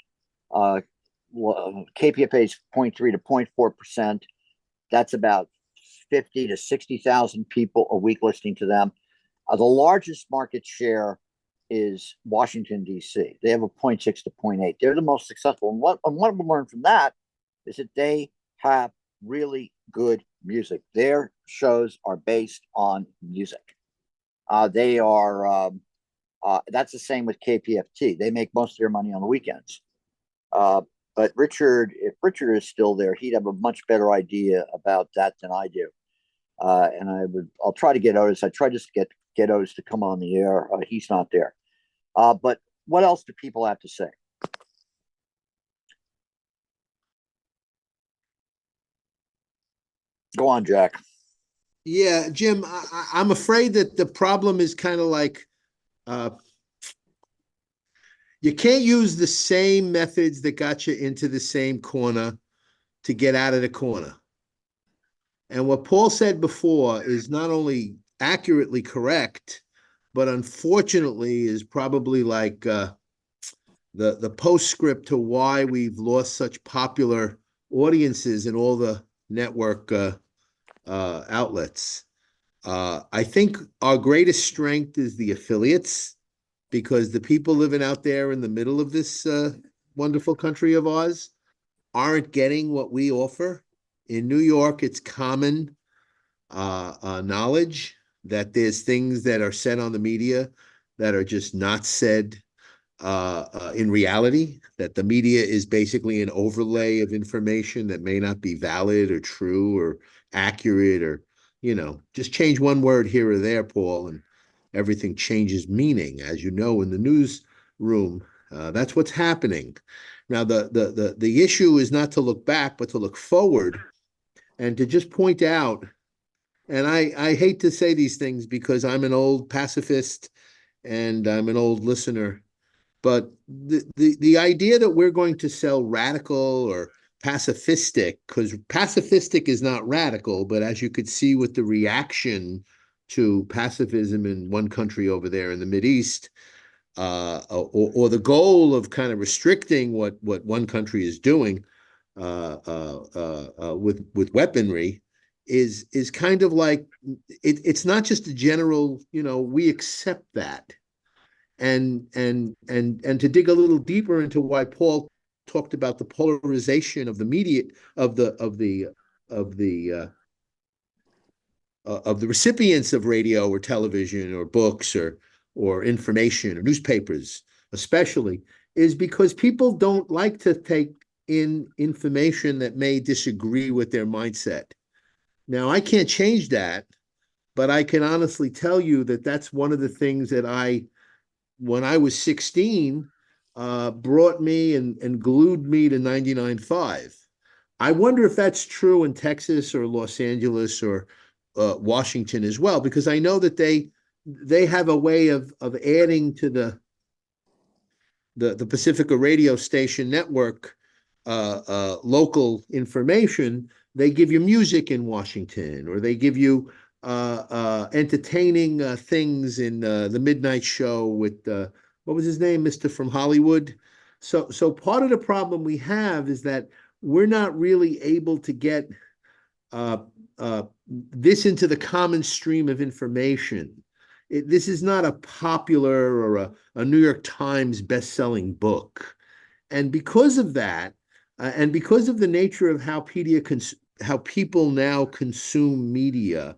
KPFA is 0.3 to 0.4%. That's about 50 to 60,000 people a week listening to them. The largest market share is Washington, D.C. They have a 0.6 to 0.8. They're the most successful. And what we learned from that is that they have really good music. Their shows are based on music. They are, that's the same with KPFT. They make most of their money on the weekends. But if Richard is still there, he'd have a much better idea about that than I do. And I'll try to get Otis. I tried just to get Otis to come on the air. He's not there. But what else do people have to say? Go on, Jack. Yeah, Jim, I'm afraid that the problem is kind of like you can't use the same methods that got you into the same corner to get out of the corner. And what Paul said before is not only accurately correct, but unfortunately is probably like the postscript to why we've lost such popular audiences in all the network outlets. I think our greatest strength is the affiliates, because the people living out there in the middle of this wonderful country of ours aren't getting what we offer. In New York, it's common knowledge that there's things that are said on the media that are just not said in reality, that the media is basically an overlay of information that may not be valid or true or accurate, or, just change one word here or there, Paul, and everything changes meaning, as you know, in the newsroom. That's what's happening. Now, the issue is not to look back, but to look forward and to just point out, and I hate to say these things because I'm an old pacifist and I'm an old listener, but the idea that we're going to sell radical or pacifistic, because pacifistic is not radical, but as you could see with the reaction to pacifism in one country over there in the Mideast, or the goal of kind of restricting what one country is doing with weaponry is kind of like it's not just a general, we accept that. And to dig a little deeper into why Paul talked about the polarization of the media, of the recipients of radio or television or books or information or newspapers, especially, is because people don't like to take in information that may disagree with their mindset. Now, I can't change that, but I can honestly tell you that that's one of the things that when I was 16, brought me and glued me to 99.5. I wonder if that's true in Texas or Los Angeles or Washington as well, because I know that they have a way of adding to the Pacifica radio station network local information. They give you music in Washington, or they give you entertaining things in the midnight show with what was his name, Mr. from Hollywood. So part of the problem we have is that we're not really able to get this into the common stream of information. This is not a popular or a New York Times best-selling book. And because of that, and because of the nature of how people now consume media,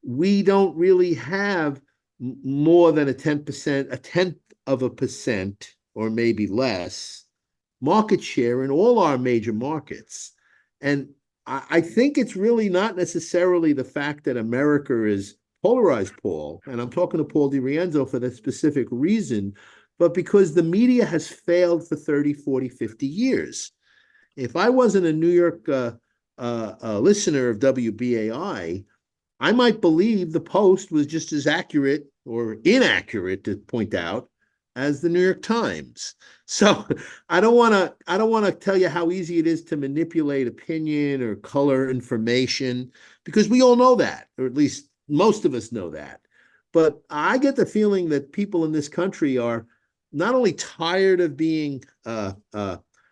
we don't really have more than a 10%, a tenth of a percent, or maybe less, market share in all our major markets. And I think it's really not necessarily the fact that America is polarized, Paul, and I'm talking to Paul DiRienzo for that specific reason, but because the media has failed for 30, 40, 50 years. If I wasn't a New York listener of WBAI, I might believe the Post was just as accurate or inaccurate, to point out, as the New York Times. So I don't want to tell you how easy it is to manipulate opinion or color information, because we all know that, or at least most of us know that. But I get the feeling that people in this country are not only tired of being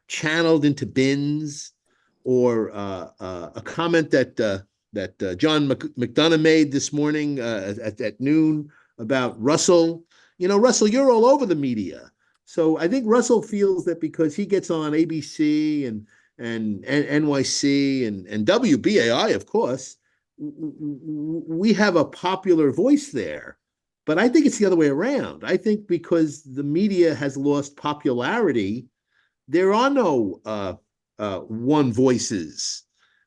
channeled into bins, or a comment that John McDonough made this morning at noon about Russell. Russell, you're all over the media. So I think Russell feels that because he gets on ABC and NYC and WBAI, of course, we have a popular voice there. But I think it's the other way around. I think because the media has lost popularity, there are no one voices.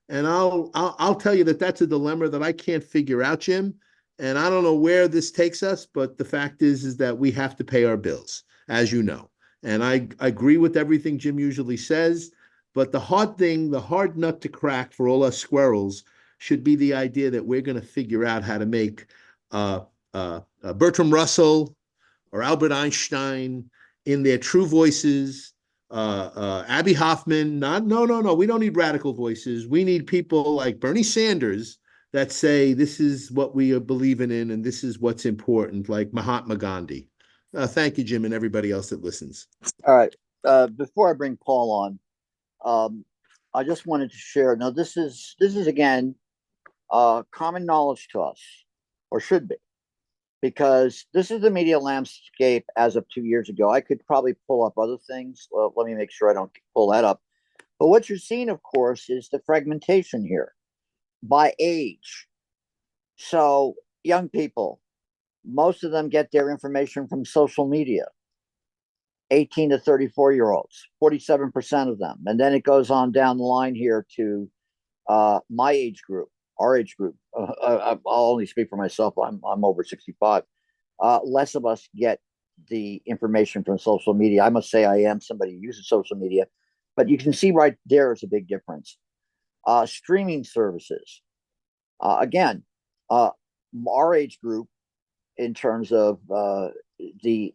And I'll tell you that that's a dilemma that I can't figure out, Jim. And I don't know where this takes us, but the fact is that we have to pay our bills, as you know. And I agree with everything Jim usually says, but the hard nut to crack for all us squirrels should be the idea that we're going to figure out how to make Bertram Russell or Albert Einstein in their true voices, Abby Hoffman. No, we don't need radical voices. We need people like Bernie Sanders that say this is what we are believing in and this is what's important, like Mahatma Gandhi. Thank you, Jim, and everybody else that listens. All right. Before I bring Paul on, I just wanted to share. Now, this is again common knowledge to us, or should be, because this is the media landscape as of 2 years ago. I could probably pull up other things. Well, let me make sure I don't pull that up. But what you're seeing, of course, is the fragmentation here by age. So young people, most of them get their information from social media. 18 to 34-year-olds, 47% of them. And then it goes on down the line here to my age group, our age group. I'll only speak for myself. I'm over 65. Less of us get the information from social media. I must say I am somebody who uses social media, but you can see right there is a big difference. Streaming services. Again, our age group in terms of the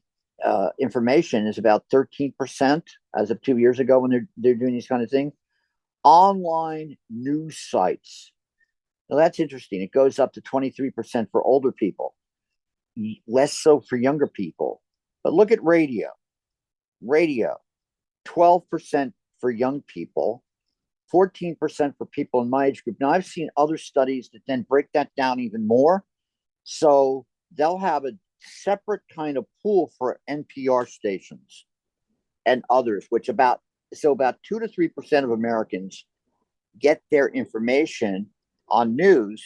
information is about 13% as of 2 years ago when they're doing these kind of things. Online news sites. Now that's interesting. It goes up to 23% for older people, less so for younger people. But look at radio. Radio, 12% for young people, 14% for people in my age group. Now I've seen other studies that then break that down even more. So they'll have a separate kind of pool for NPR stations and others, which about 2 to 3% of Americans get their information on news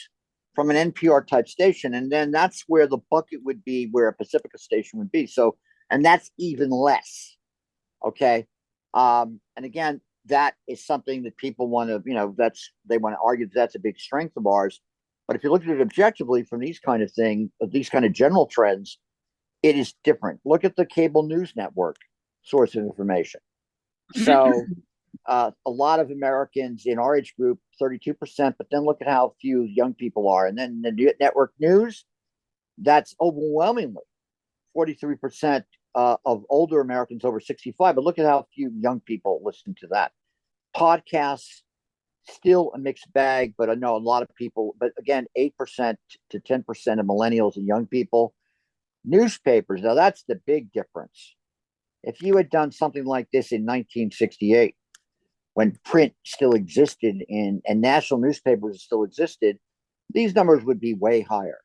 from an NPR type station. And then that's where the bucket would be, where a Pacifica station would be. So, and that's even less. Okay. And again, that is something that people want to, they want to argue that that's a big strength of ours. But if you look at it objectively from these kind of things, these kind of general trends, it is different. Look at the cable news network source of information. So a lot of Americans in our age group, 32%, but then look at how few young people are. And then the network news, that's overwhelmingly 43% of older Americans over 65. But look at how few young people listen to that. Podcasts, still a mixed bag, but I know a lot of people, but again, 8% to 10% of millennials and young people. Newspapers, now that's the big difference. If you had done something like this in 1968, when print still existed and national newspapers still existed, these numbers would be way higher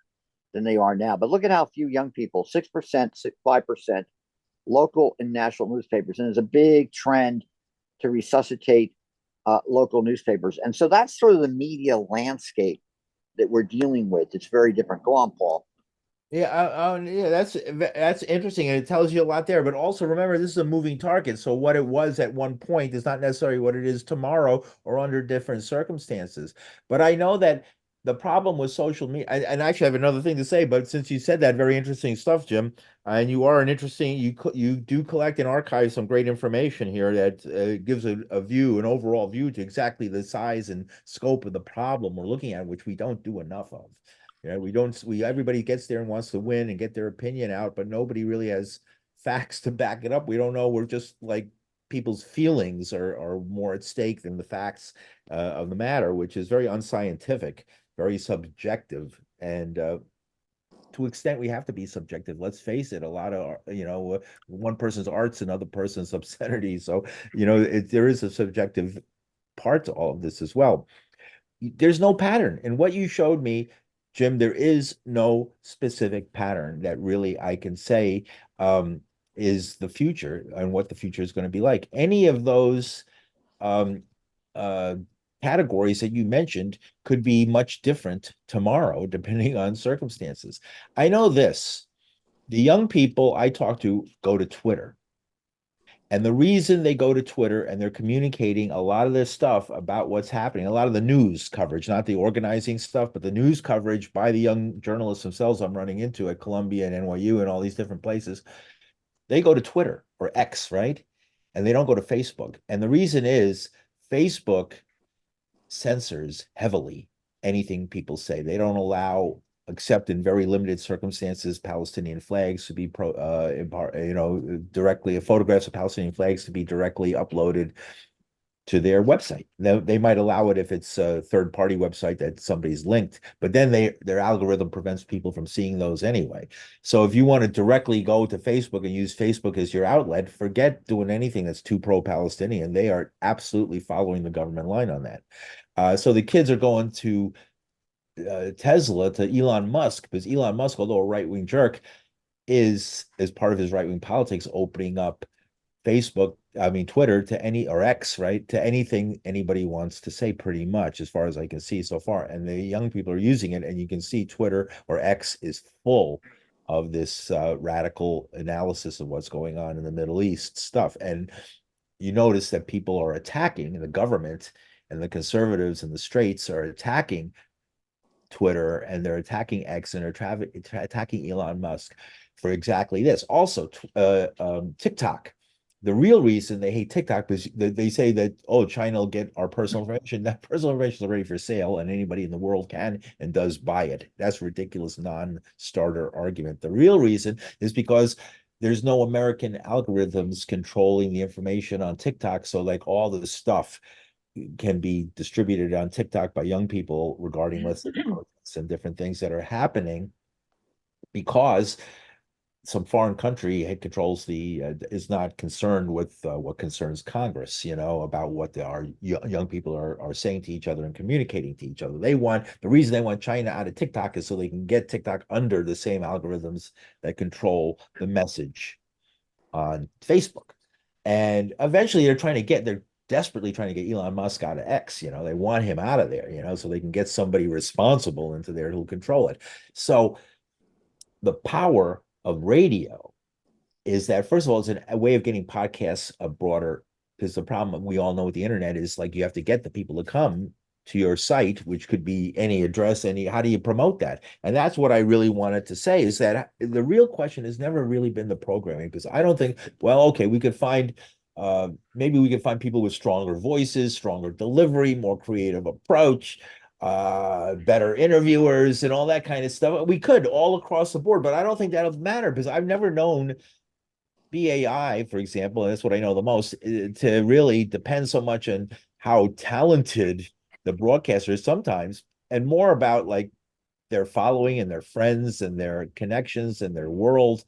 than they are now. But look at how few young people, 6%, 5%, local and national newspapers. And there's a big trend to resuscitate local newspapers. And so that's sort of the media landscape that we're dealing with. It's very different. Go on, Paul. Yeah, that's interesting, and it tells you a lot there. But also remember, this is a moving target. So what it was at one point is not necessarily what it is tomorrow or under different circumstances. But I know that the problem with social media, and actually I have another thing to say, but since you said that, very interesting stuff, Jim, and you are you do collect and archive some great information here that gives an overall view to exactly the size and scope of the problem we're looking at, which we don't do enough of. Yeah, everybody gets there and wants to win and get their opinion out, but nobody really has facts to back it up. We don't know. We're just like people's feelings are more at stake than the facts of the matter, which is very unscientific, very subjective. And to an extent, we have to be subjective. Let's face it. A lot of, one person's art's another person's obscenity. So, there is a subjective part to all of this as well. There's no pattern. And what you showed me, Jim, there is no specific pattern that really I can say is the future and what the future is going to be like. Any of those categories that you mentioned could be much different tomorrow, depending on circumstances. I know this. The young people I talk to go to Twitter. And the reason they go to Twitter and they're communicating a lot of this stuff about what's happening, a lot of the news coverage, not the organizing stuff, but the news coverage by the young journalists themselves I'm running into at Columbia and NYU and all these different places, they go to Twitter or X, right? And they don't go to Facebook. And the reason is Facebook censors heavily anything people say. They don't allow, except in very limited circumstances, Palestinian flags to be directly, photographs of Palestinian flags to be directly uploaded to their website. They might allow it if it's a third-party website that somebody's linked, but then their algorithm prevents people from seeing those anyway. So if you want to directly go to Facebook and use Facebook as your outlet, forget doing anything that's too pro-Palestinian. They are absolutely following the government line on that. So the kids are going to Tesla, to Elon Musk, because Elon Musk, although a right-wing jerk, is, as part of his right-wing politics, opening up Twitter to any or X, right? To anything anybody wants to say, pretty much, as far as I can see so far. And the young people are using it, and you can see Twitter or X is full of this radical analysis of what's going on in the Middle East stuff. And you notice that people are attacking the government, and the conservatives and the straights are attacking Twitter, and they're attacking X, and they're attacking Elon Musk for exactly this. Also, TikTok. The real reason they hate TikTok is they say that, oh, China will get our personal information. That personal information is already for sale, and anybody in the world can and does buy it. That's a ridiculous non-starter argument. The real reason is because there's no American algorithms controlling the information on TikTok. So like all the stuff can be distributed on TikTok by young people regarding protests and different things that are happening, because some foreign country controls is not concerned with what concerns Congress, about what our young people are saying to each other and communicating to each other. The reason they want China out of TikTok is so they can get TikTok under the same algorithms that control the message on Facebook. And eventually they're desperately trying to get Elon Musk out of X. They want him out of there, so they can get somebody responsible into there who'll control it. So the power of radio is that, first of all, it's a way of getting podcasts a broader, because the problem we all know with the internet is, like, you have to get the people to come to your site, which could be any address, how do you promote that? And that's what I really wanted to say, is that the real question has never really been the programming, because I don't think, well, okay, we could find maybe we could find people with stronger voices, stronger delivery, more creative approach, better interviewers and all that kind of stuff. We could all across the board, but I don't think that'll matter, because I've never known BAI, for example, and that's what I know the most, to really depend so much on how talented the broadcaster is sometimes, and more about like their following and their friends and their connections and their world,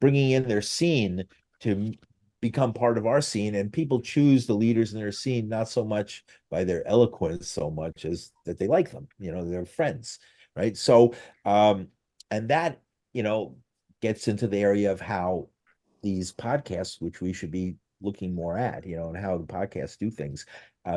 bringing in their scene to become part of our scene. And people choose the leaders in their scene not so much by their eloquence, so much as that they like them, they're friends, right? So and that gets into the area of how these podcasts, which we should be looking more at, and how the podcasts do things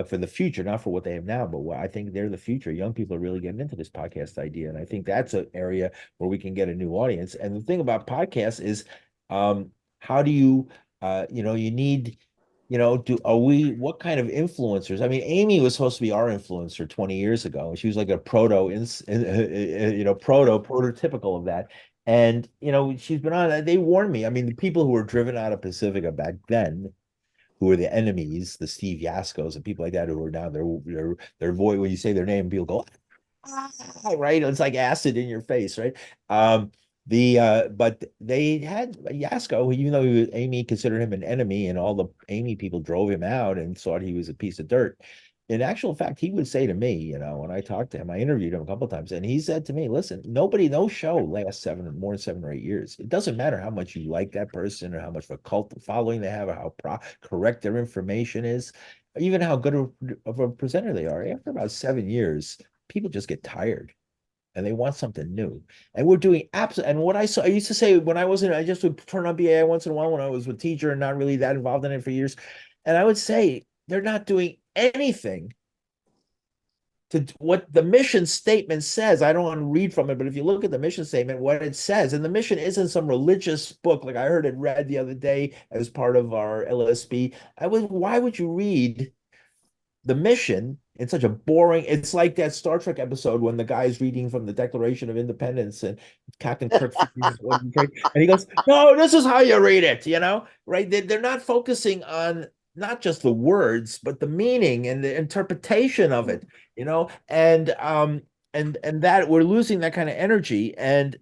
for the future, not for what they have now, but what I think they're the future. Young people are really getting into this podcast idea, and I think that's an area where we can get a new audience. And the thing about podcasts is, how do you, you need, what kind of influencers? I mean, Amy was supposed to be our influencer 20 years ago. She was like a prototypical of that. And, she's been on, they warned me. I mean, the people who were driven out of Pacifica back then, who were the enemies, the Steve Yaskos and people like that, who are now their voice, when you say their name, people go, ah, right? It's like acid in your face, right? But they had Yasko, even though Amy considered him an enemy, and all the Amy people drove him out and thought he was a piece of dirt. In actual fact, he would say to me, when I talked to him, I interviewed him a couple of times, and he said to me, listen, no show lasts more than 7 or 8 years. It doesn't matter how much you like that person, or how much of a cult following they have, or how correct their information is, or even how good of a presenter they are. After about 7 years, people just get tired, and they want something new. And we're doing and what I used to say when I just would turn on BAI once in a while when I was a teacher and not really that involved in it for years. And I would say, they're not doing anything to what the mission statement says. I don't want to read from it, but if you look at the mission statement, what it says, and the mission isn't some religious book like I heard it read the other day as part of our LSB. Why would you read the mission in such a boring? It's like that Star Trek episode when the guy's reading from the Declaration of Independence, and Captain Kirk and he goes, no, this is how you read it, right? They're not focusing on not just the words, but the meaning and the interpretation of it, and that we're losing that kind of energy, and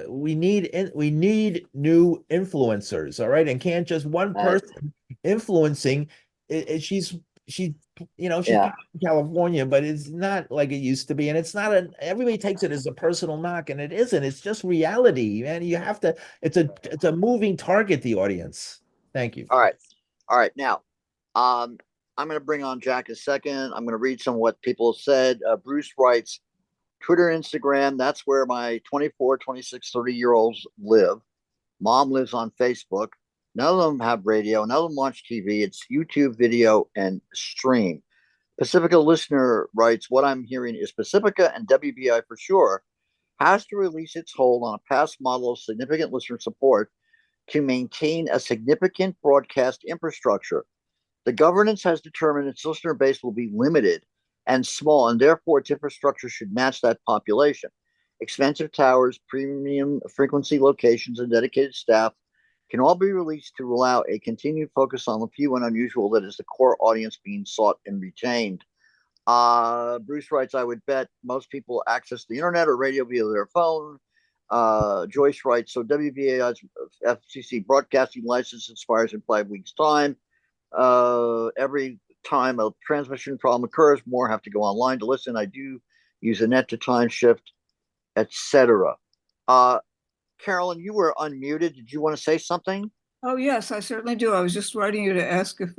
we need new influencers, all right? And can't just one person influencing. She's Yeah. in California, but it's not like it used to be, and it's not everybody takes it as a personal knock, and it isn't. It's just reality, man. You have to. It's a moving target. The audience. Thank you. All right. Now, I'm going to bring on Jack a second. I'm going to read some of what people have said. Bruce writes, Twitter, Instagram, that's where my 24, 26, 30-year-olds live. Mom lives on Facebook. None of them have radio. None of them watch TV. It's YouTube video and stream. Pacifica listener writes, what I'm hearing is Pacifica and WBI for sure has to release its hold on a past model of significant listener support to maintain a significant broadcast infrastructure. The governance has determined its listener base will be limited and small, and therefore its infrastructure should match that population. Expensive towers, premium frequency locations, and dedicated staff can all be released to allow a continued focus on the few and unusual that is the core audience being sought and retained. Bruce writes, I would bet most people access the internet or radio via their phone. Joyce writes, so WBAI's FCC broadcasting license expires in 5 weeks' time. Every time a transmission problem occurs, more have to go online to listen. I do use a net to time shift, etc. Carolyn, you were unmuted. Did you want to say something? Oh, yes, I certainly do. I was just writing you to ask if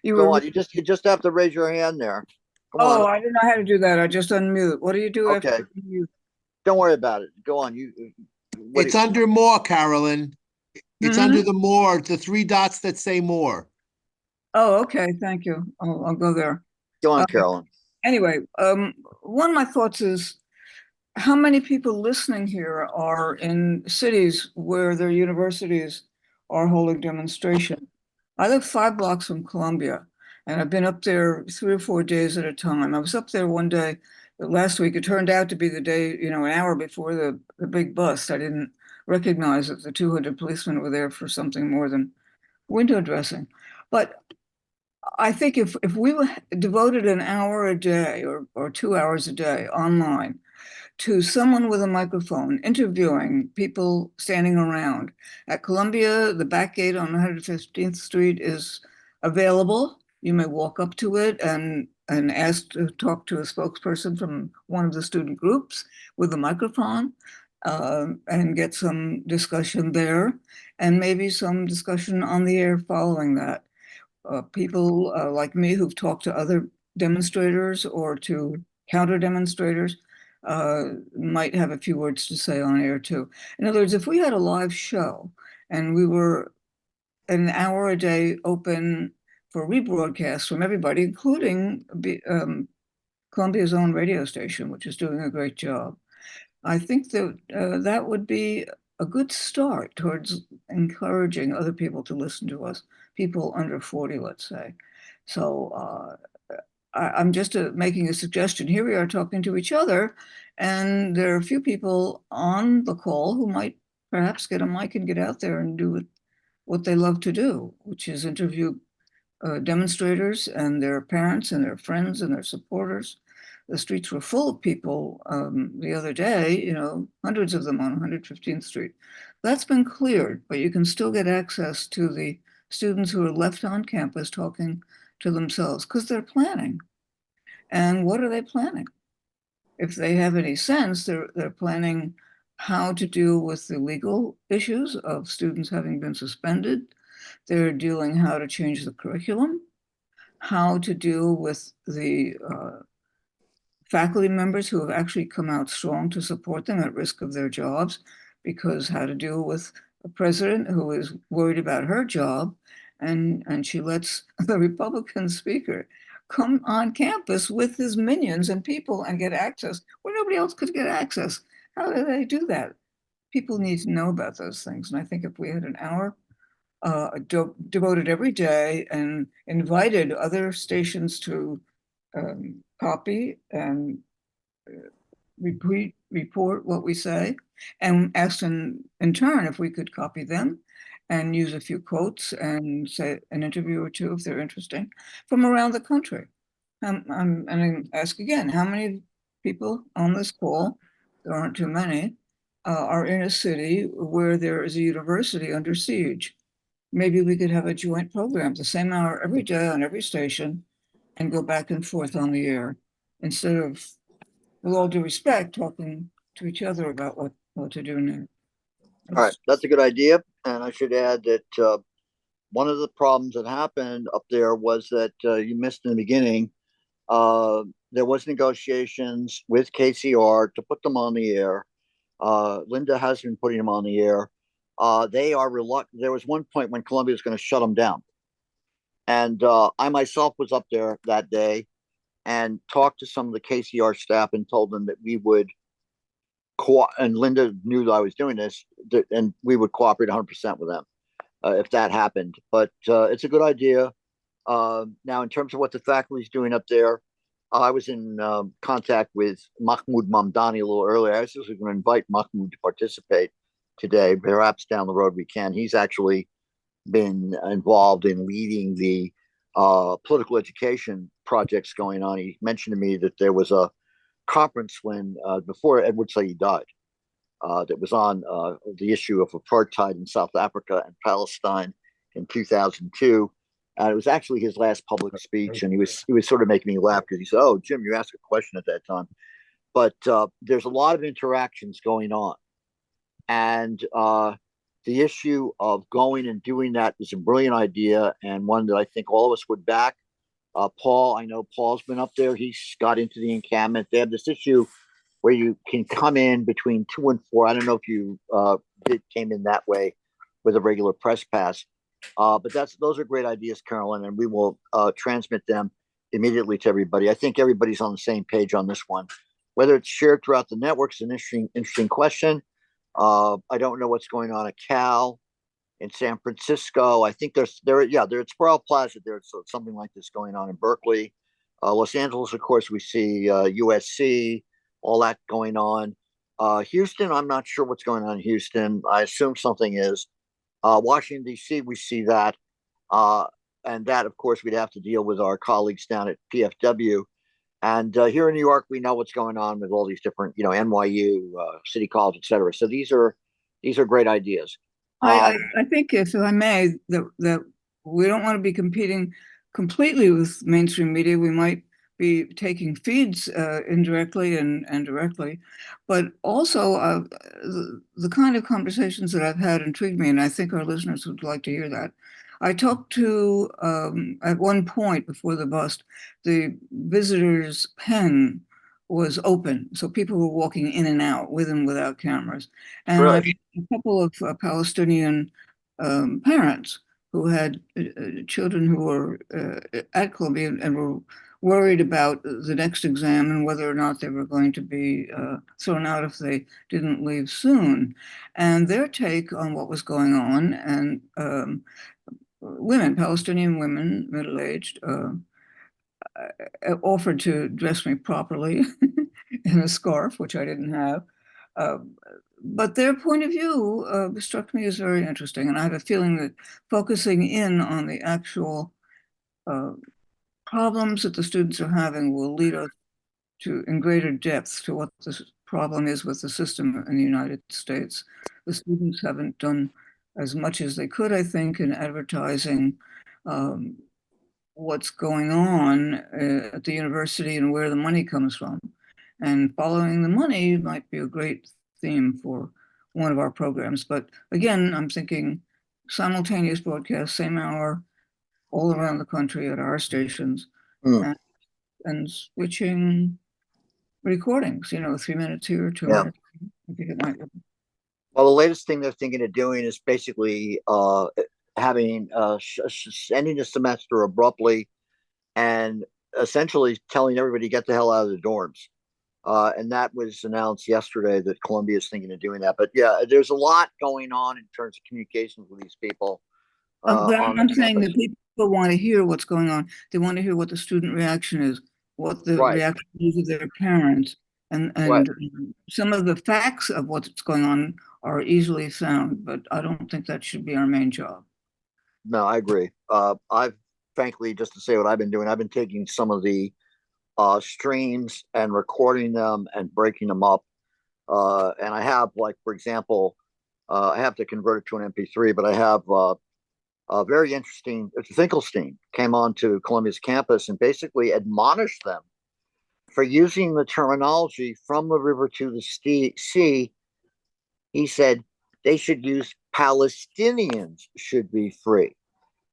you Go were. on. You just have to raise your hand there. Come Oh, on. I didn't know how to do that. I just unmute. What do you do Okay. after you? Don't worry about it. Go on. It's under more, Carolyn. It's Mhm. under the more, the three dots that say more. Oh, okay. Thank you. I'll go there. Go on, Carolyn. Anyway, one of my thoughts is how many people listening here are in cities where their universities are holding demonstrations? I live 5 blocks from Columbia, and I've been up there 3 or 4 days at a time. I was up there one day last week. It turned out to be the day, an hour before the big bust. I didn't recognize that the 200 policemen were there for something more than window dressing. But I think if we devoted an hour a day or 2 hours a day online to someone with a microphone interviewing people standing around. At Columbia, the back gate on 115th Street is available. You may walk up to it and ask to talk to a spokesperson from one of the student groups with a microphone and get some discussion there and maybe some discussion on the air following that. People like me who've talked to other demonstrators or to counter demonstrators might have a few words to say on air too. In other words, if we had a live show and we were an hour a day open for rebroadcast from everybody, including Columbia's own radio station, which is doing a great job, I think that that would be a good start towards encouraging other people to listen to us, people under 40, let's say. So I'm just making a suggestion. Here we are talking to each other, and there are a few people on the call who might perhaps get a mic and get out there and do what they love to do, which is interview demonstrators and their parents and their friends and their supporters. The streets were full of people the other day, hundreds of them on 115th Street. That's been cleared, but you can still get access to the students who are left on campus talking to themselves because they're planning. And what are they planning? If they have any sense, they're planning how to deal with the legal issues of students having been suspended. They're dealing how to change the curriculum, how to deal with the faculty members who have actually come out strong to support them at risk of their jobs, because how to deal with a president who is worried about her job and she lets the Republican speaker come on campus with his minions and people and get access where nobody else could get access. How do they do that? People need to know about those things. And I think if we had an hour devoted every day and invited other stations to copy and report what we say, and asked in turn if we could copy them and use a few quotes and say an interview or two if they're interesting from around the country. And I ask again, how many people on this call, there aren't too many, are in a city where there is a university under siege? Maybe we could have a joint program, the same hour every day on every station, and go back and forth on the air instead of, with all due respect, talking to each other about what to do now. All right, that's a good idea. And I should add that one of the problems that happened up there was that you missed in the beginning. There was negotiations with KCR to put them on the air. Linda has been putting them on the air. They are reluctant. There was one point when Columbia was going to shut them down. And I myself was up there that day and talked to some of the KCR staff and told them that we would and Linda knew that I was doing this, and we would cooperate 100% with them if that happened. But it's a good idea. Now, in terms of what the faculty is doing up there, I was in contact with Mahmoud Mamdani a little earlier. I was just going to invite Mahmoud to participate today. Perhaps down the road we can. He's actually been involved in leading the political education projects going on. He mentioned to me that there was a conference when before Edward Said died that was on the issue of apartheid in South Africa and Palestine in 2002. It was actually his last public speech, and he was sort of making me laugh because he said, "Oh, Jim, you asked a question at that time." But there's a lot of interactions going on, and the issue of going and doing that is a brilliant idea and one that I think all of us would back. Paul, I know Paul's been up there. He's got into the encampment. They have this issue where you can come in between 2 and 4. I don't know if you came in that way with a regular press pass, but those are great ideas, Carolyn, and we will transmit them immediately to everybody. I think everybody's on the same page on this one. Whether it's shared throughout the network is an interesting question. I don't know what's going on at Cal. In San Francisco, I think there's at Sproul Plaza. There's something like this going on in Berkeley, Los Angeles. Of course, we see USC, all that going on. Houston, I'm not sure what's going on in Houston. I assume something is. Washington D.C., we see that, and that, of course, we'd have to deal with our colleagues down at PFW. And here in New York, we know what's going on with all these different, NYU, City College, et cetera. So these are great ideas. I think, if I may, that we don't want to be competing completely with mainstream media. We might be taking feeds indirectly and directly, but also the kind of conversations that I've had intrigued me, and I think our listeners would like to hear that. I talked to, at one point before the bust, the visitors' pen was open, so people were walking in and out with and without cameras. And Really? I've a couple of Palestinian parents who had children who were at Columbia and were worried about the next exam and whether or not they were going to be thrown out if they didn't leave soon. And their take on what was going on, and women, Palestinian women, middle-aged, offered to dress me properly in a scarf, which I didn't have. But their point of view struck me as very interesting. And I have a feeling that focusing in on the actual problems that the students are having will lead us to, in greater depth, to what the problem is with the system in the United States. The students haven't done as much as they could, I think, in advertising what's going on at the university and where the money comes from. And following the money might be a great theme for one of our programs. But again, I'm thinking simultaneous broadcast, same hour, all around the country at our stations, and switching recordings, 3 minutes here, 2 Yeah. minutes. I think it might work. Well, the latest thing they're thinking of doing is basically having ending the semester abruptly and essentially telling everybody to get the hell out of the dorms. And that was announced yesterday that Columbia is thinking of doing that. But yeah, there's a lot going on in terms of communications with these people. But I'm saying that people want to hear what's going on. They want to hear what the student reaction is, what the Right. reaction is of their parents, and Right. some of the facts of what's going on are easily found. But I don't think that should be our main job. No, I agree. I've frankly, just to say what I've been doing, I've been taking some of the streams and recording them and breaking them up. And I have, like, for example, I have to convert it to an MP3, but I have a very interesting. Finkelstein came onto Columbia's campus and basically admonished them for using the terminology from the river to the sea. He said they should use Palestinians should be free.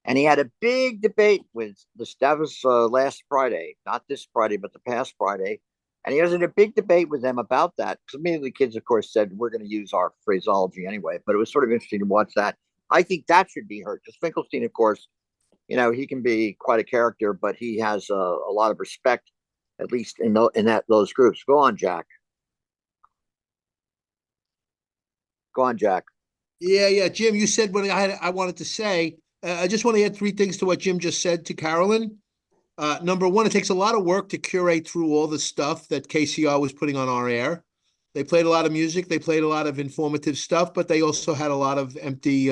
And he had a big debate with that was last Friday, not this Friday, but the past Friday. And he was in a big debate with them about that. So many of the kids, of course, said, we're going to use our phraseology anyway. But it was sort of interesting to watch that. I think that should be heard. Because Finkelstein, of course, he can be quite a character, but he has a lot of respect, at least in those groups. Go on, Jack. Go on, Jack. Yeah, Jim, you said what I wanted to say. I just want to add three things to what Jim just said to Carolyn. Number one, it takes a lot of work to curate through all the stuff that KCR was putting on our air. They played a lot of music, they played a lot of informative stuff, but they also had a lot of empty,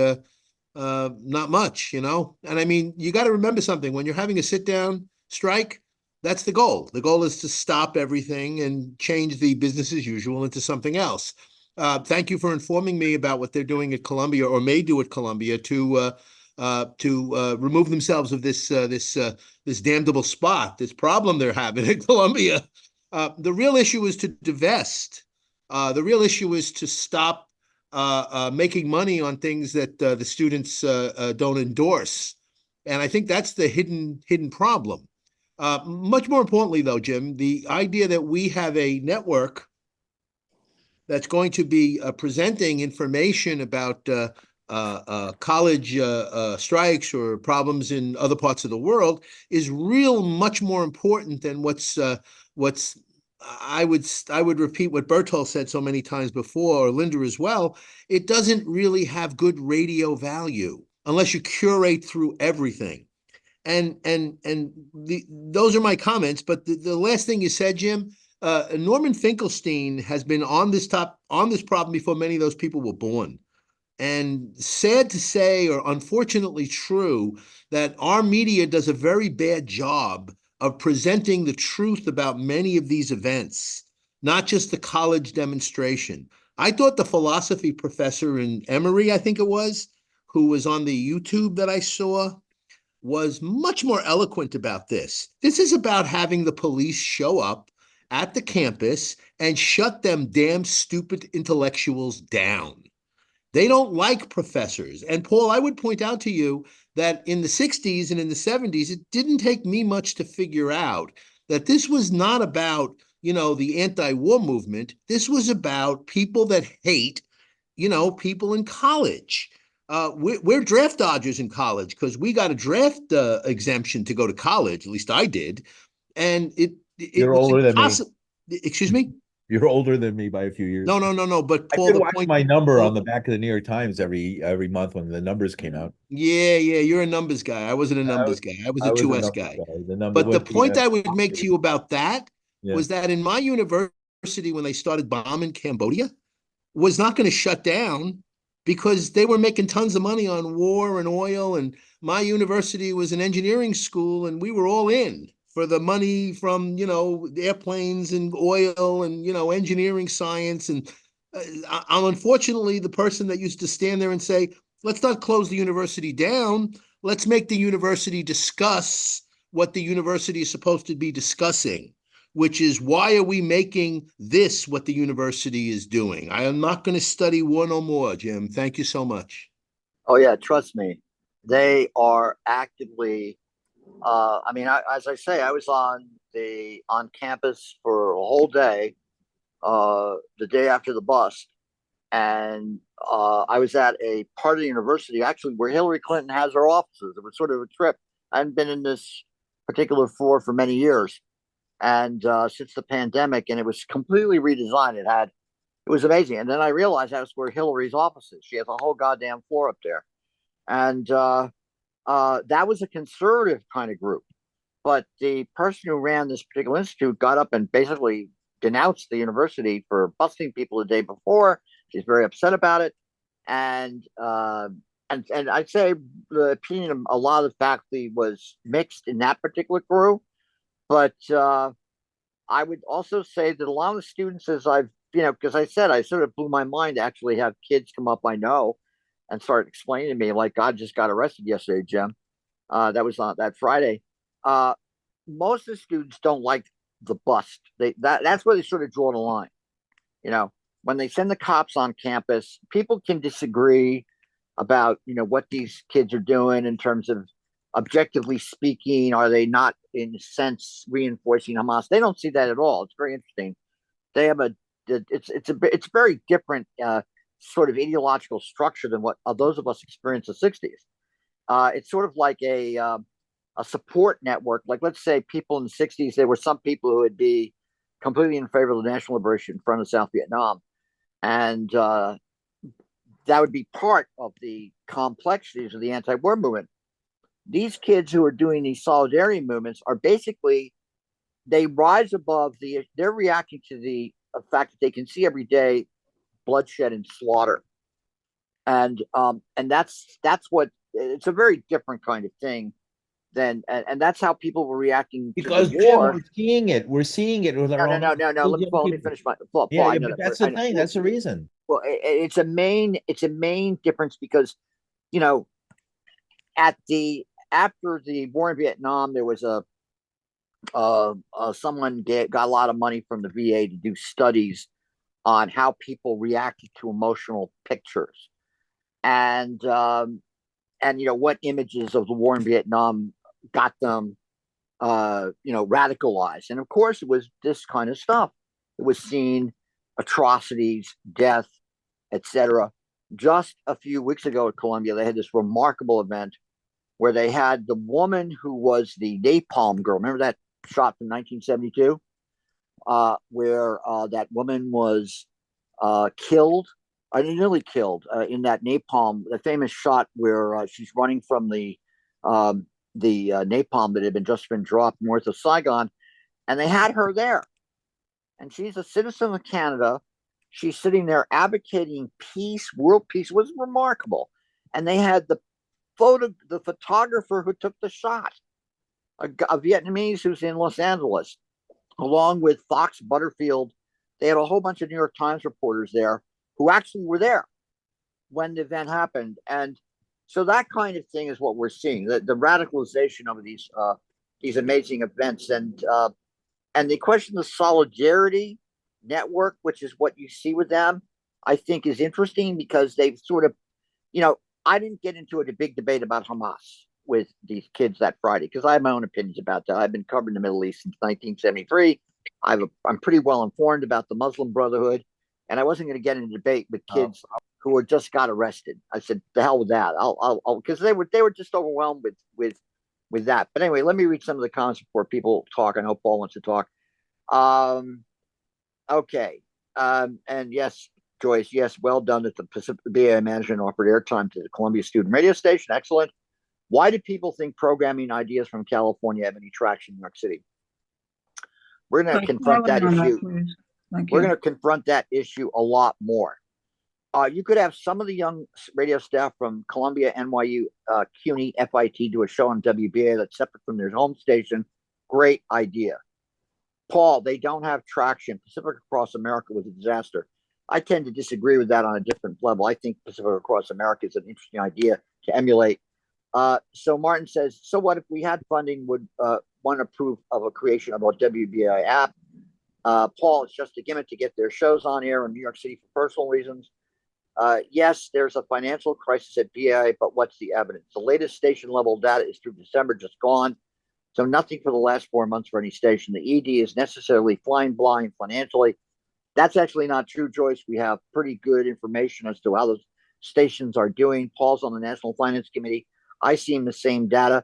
not much, And I mean, you got to remember something. When you're having a sit-down strike, that's the goal. The goal is to stop everything and change the business as usual into something else. Thank you for informing me about what they're doing at Columbia, or may do at Columbia, to remove themselves of this damnable spot, this problem they're having at Columbia. The real issue is to divest. The real issue is to stop making money on things that the students don't endorse. And I think that's the hidden problem. Much more importantly, though, Jim, the idea that we have a network that's going to be presenting information about college strikes or problems in other parts of the world is much more important than what's. I would repeat what Bertolt said so many times before, or Linda as well. It doesn't really have good radio value unless you curate through everything. And those are my comments. But the last thing you said, Jim, Norman Finkelstein has been on this problem before many of those people were born. And sad to say, or unfortunately true, that our media does a very bad job of presenting the truth about many of these events, not just the college demonstration. I thought the philosophy professor in Emory, I think it was, who was on the YouTube that I saw, was much more eloquent about this. This is about having the police show up at the campus and shut them damn stupid intellectuals down. They don't like professors. And Paul, I would point out to you that in the 60s and in the 70s, it didn't take me much to figure out that this was not about, the anti-war movement. This was about people that hate, people in college. We're draft dodgers in college because we got a draft exemption to go to college. At least I did. And it You're was older than me. impossible. Excuse me? You're older than me by a few years. No. But I Paul, did the watch point. my number on the back of the New York Times every month when the numbers came out. Yeah, you're a numbers guy. I wasn't a numbers guy. I was a 2S guy. But the point I would make to you about that was that in my university, when they started bombing Cambodia, was not going to shut down because they were making tons of money on war and oil. And my university was an engineering school, and we were all in for the money from, airplanes and oil and, engineering science. And I'm unfortunately the person that used to stand there and say, let's not close the university down. Let's make the university discuss what the university is supposed to be discussing, which is, why are we making this what the university is doing? I am not going to study war no more, Jim. Thank you so much. Oh yeah, trust me, they are actively. As I say, I was on campus for a whole day, the day after the bust, and I was at a part of the university actually where Hillary Clinton has her offices. It was sort of a trip. I hadn't been in this particular floor for many years, and since the pandemic, and it was completely redesigned. It was amazing. And then I realized that's where Hillary's office is. She has a whole goddamn floor up there, and that was a conservative kind of group. But the person who ran this particular institute got up and basically denounced the university for busting people the day before. She's very upset about it, and I'd say the opinion of a lot of the faculty was mixed in that particular crew. But I would also say that a lot of the students, as I've because I said I sort of blew my mind to actually have kids come up I know and start explaining to me, like, God just got arrested yesterday, Jim. That was on that Friday. Most of the students don't like the bust. That's where they sort of draw the line. When they send the cops on campus, people can disagree about what these kids are doing in terms of objectively speaking, are they not in a sense reinforcing Hamas? They don't see that at all. It's very interesting. They have it's very different sort of ideological structure than what those of us experienced in the 60s. It's sort of like a support network. Like, let's say people in the 60s, there were some people who would be completely in favor of the national liberation front of South Vietnam. And that would be part of the complexities of the anti-war movement. These kids who are doing these solidarity movements are basically, they rise above they're reacting to the fact that they can see every day bloodshed and slaughter. And that's what, it's a very different kind of thing than, and that's how people were reacting Because to the Jim, war. we're seeing it with our own. No. Let me finish my thought. Yeah, Paul, yeah, but that's the thing. That's the reason. Well, it's a main difference because, you know, after the war in Vietnam, there was someone got a lot of money from the VA to do studies on how people reacted to emotional pictures, and you know what images of the war in Vietnam got them radicalized. And of course it was this kind of stuff. It was seeing atrocities, death, etc. Just a few weeks ago at Columbia, they had this remarkable event where they had the woman who was the napalm girl. Remember that shot from 1972, where that woman was killed, nearly killed in that napalm, the famous shot where she's running from the napalm that had just been dropped north of Saigon, and they had her there. And she's a citizen of Canada. She's sitting there advocating peace, world peace. It was remarkable. And they had the photographer who took the shot, a Vietnamese who's in Los Angeles, along with Fox Butterfield. They had a whole bunch of New York Times reporters there who actually were there when the event happened. And so that kind of thing is what we're seeing, the radicalization of these amazing events. And the question of solidarity network, which is what you see with them, I think is interesting because they've sort of, I didn't get into a big debate about Hamas with these kids that Friday because I have my own opinions about that. I've been covering the Middle East since 1973. I'm pretty well informed about the Muslim Brotherhood, and I wasn't going to get into debate with kids who were just got arrested. I said, "The hell with that!" I'll because they were just overwhelmed with that. But anyway, let me read some of the comments before people talk. I know Paul wants to talk. Okay, and yes, Joyce, yes, well done that the Pacific BA management offered airtime to the Columbia Student Radio Station. Excellent. Why do people think programming ideas from California have any traction in New York City? We're going to confront that issue. We're going to confront that issue a lot more. You could have some of the young radio staff from Columbia, NYU, CUNY, FIT do a show on WBA that's separate from their home station. Great idea. Paul, they don't have traction. Pacific Across America was a disaster. I tend to disagree with that on a different level. I think Pacific Across America is an interesting idea to emulate. So Martin says, so what if we had funding, would one approve of a creation of a WBI app? Paul, it's just a gimmick to get their shows on air in New York City for personal reasons. Yes, there's a financial crisis at BI, but what's the evidence? The latest station level data is through December, just gone. So nothing for the last 4 months for any station. The ED is necessarily flying blind financially. That's actually not true, Joyce. We have pretty good information as to how those stations are doing. Paul's on the National Finance Committee. I see the same data.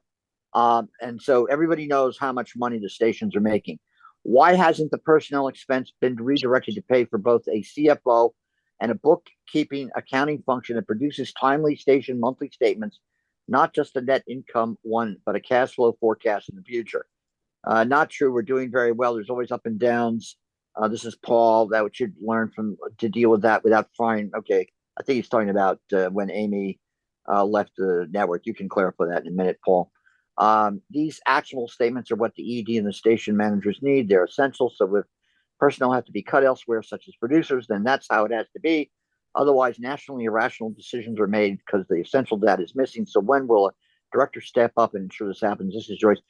And so everybody knows how much money the stations are making. Why hasn't the personnel expense been redirected to pay for both a CFO and a bookkeeping accounting function that produces timely station monthly statements, not just a net income one, but a cash flow forecast in the future? Not true. We're doing very well. There's always up and downs. This is Paul. That we should learn from to deal with that without firing. Okay, I think he's talking about when Amy left the network. You can clarify that in a minute, Paul. These actual statements are what the ED and the station managers need. They're essential. So if personnel have to be cut elsewhere, such as producers, then that's how it has to be. Otherwise, nationally irrational decisions are made because the essential data is missing. So when will a director step up and ensure this happens? This is Joyce.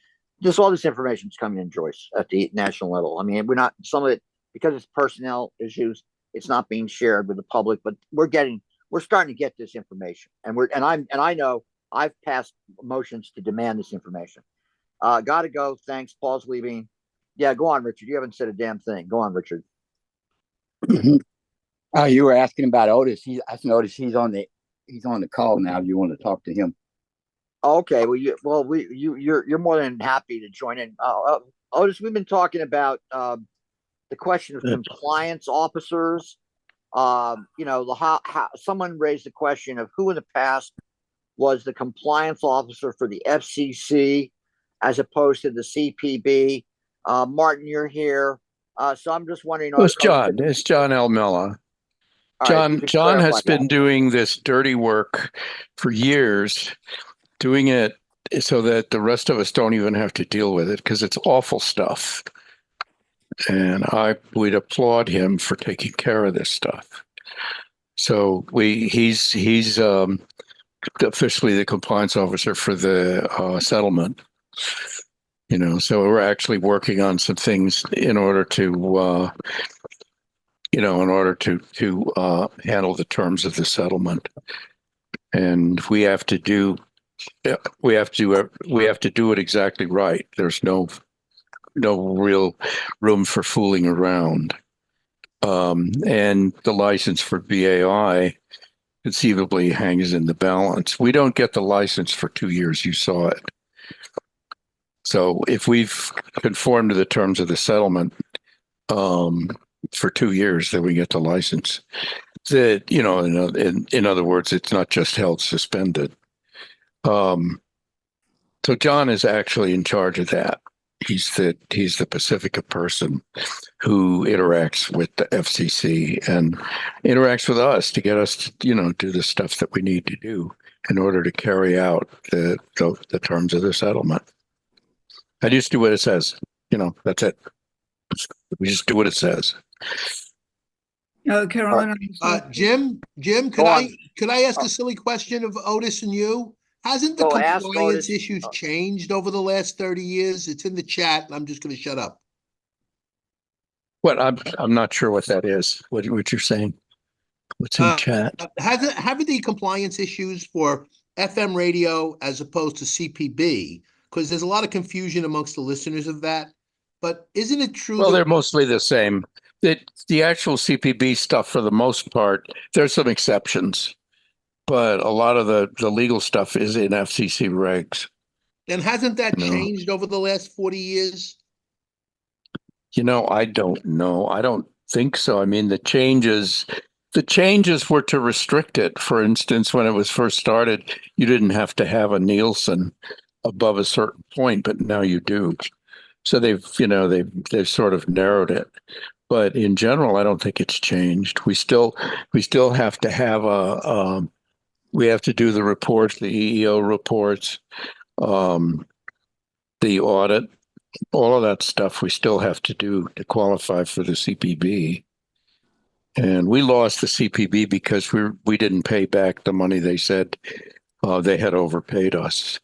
All this information is coming in, Joyce, at the national level. I mean, we're not, some of it, because it's personnel issues, it's not being shared with the public, but we're starting to get this information. And I know I've passed motions to demand this information. Gotta go. Thanks. Paul's leaving. Yeah, go on, Richard. You haven't said a damn thing. Go on, Richard. You were asking about Otis. I noticed he's on the call now. You want to talk to him? Okay. You're more than happy to join in. Otis, we've been talking about the question of compliance officers. How someone raised the question of who in the past was the compliance officer for the FCC as opposed to the CPB. Martin, you're here. So I'm just wondering. It's John. It's John L. Miller. John has been doing this dirty work for years, doing it so that the rest of us don't even have to deal with it because it's awful stuff. And we'd applaud him for taking care of this stuff. So he's officially the compliance officer for the settlement. So we're actually working on some things in order to handle the terms of the settlement. And we have to do it exactly right. There's no real room for fooling around. And the license for BAI conceivably hangs in the balance. We don't get the license for 2 years. You saw it. So if we've conformed to the terms of the settlement for 2 years, then we get the license. In other words, it's not just held suspended. So John is actually in charge of that. He's the Pacifica person who interacts with the FCC and interacts with us to get us to do the stuff that we need to do in order to carry out the terms of the settlement. I just do what it says. That's it. We just do what it says. Carolyn. Jim, could I ask a silly question of Otis and you? Hasn't the compliance issues changed over the last 30 years? It's in the chat. I'm just going to shut up. What? I'm not sure what that is. What you're saying? What's in chat? Have the compliance issues for FM radio as opposed to CPB? Because there's a lot of confusion amongst the listeners of that. But isn't it true? Well, they're mostly the same. The actual CPB stuff, for the most part, there's some exceptions, but a lot of the legal stuff is in FCC regs. And hasn't that changed over the last 40 years? I don't know. I don't think so. I mean, the changes were to restrict it. For instance, when it was first started, you didn't have to have a Nielsen above a certain point, but now you do. So they've sort of narrowed it. But in general, I don't think it's changed. We still have to have we have to do the reports, the EEO reports, the audit, all of that stuff we still have to do to qualify for the CPB. And we lost the CPB because we didn't pay back the money they said they had overpaid us.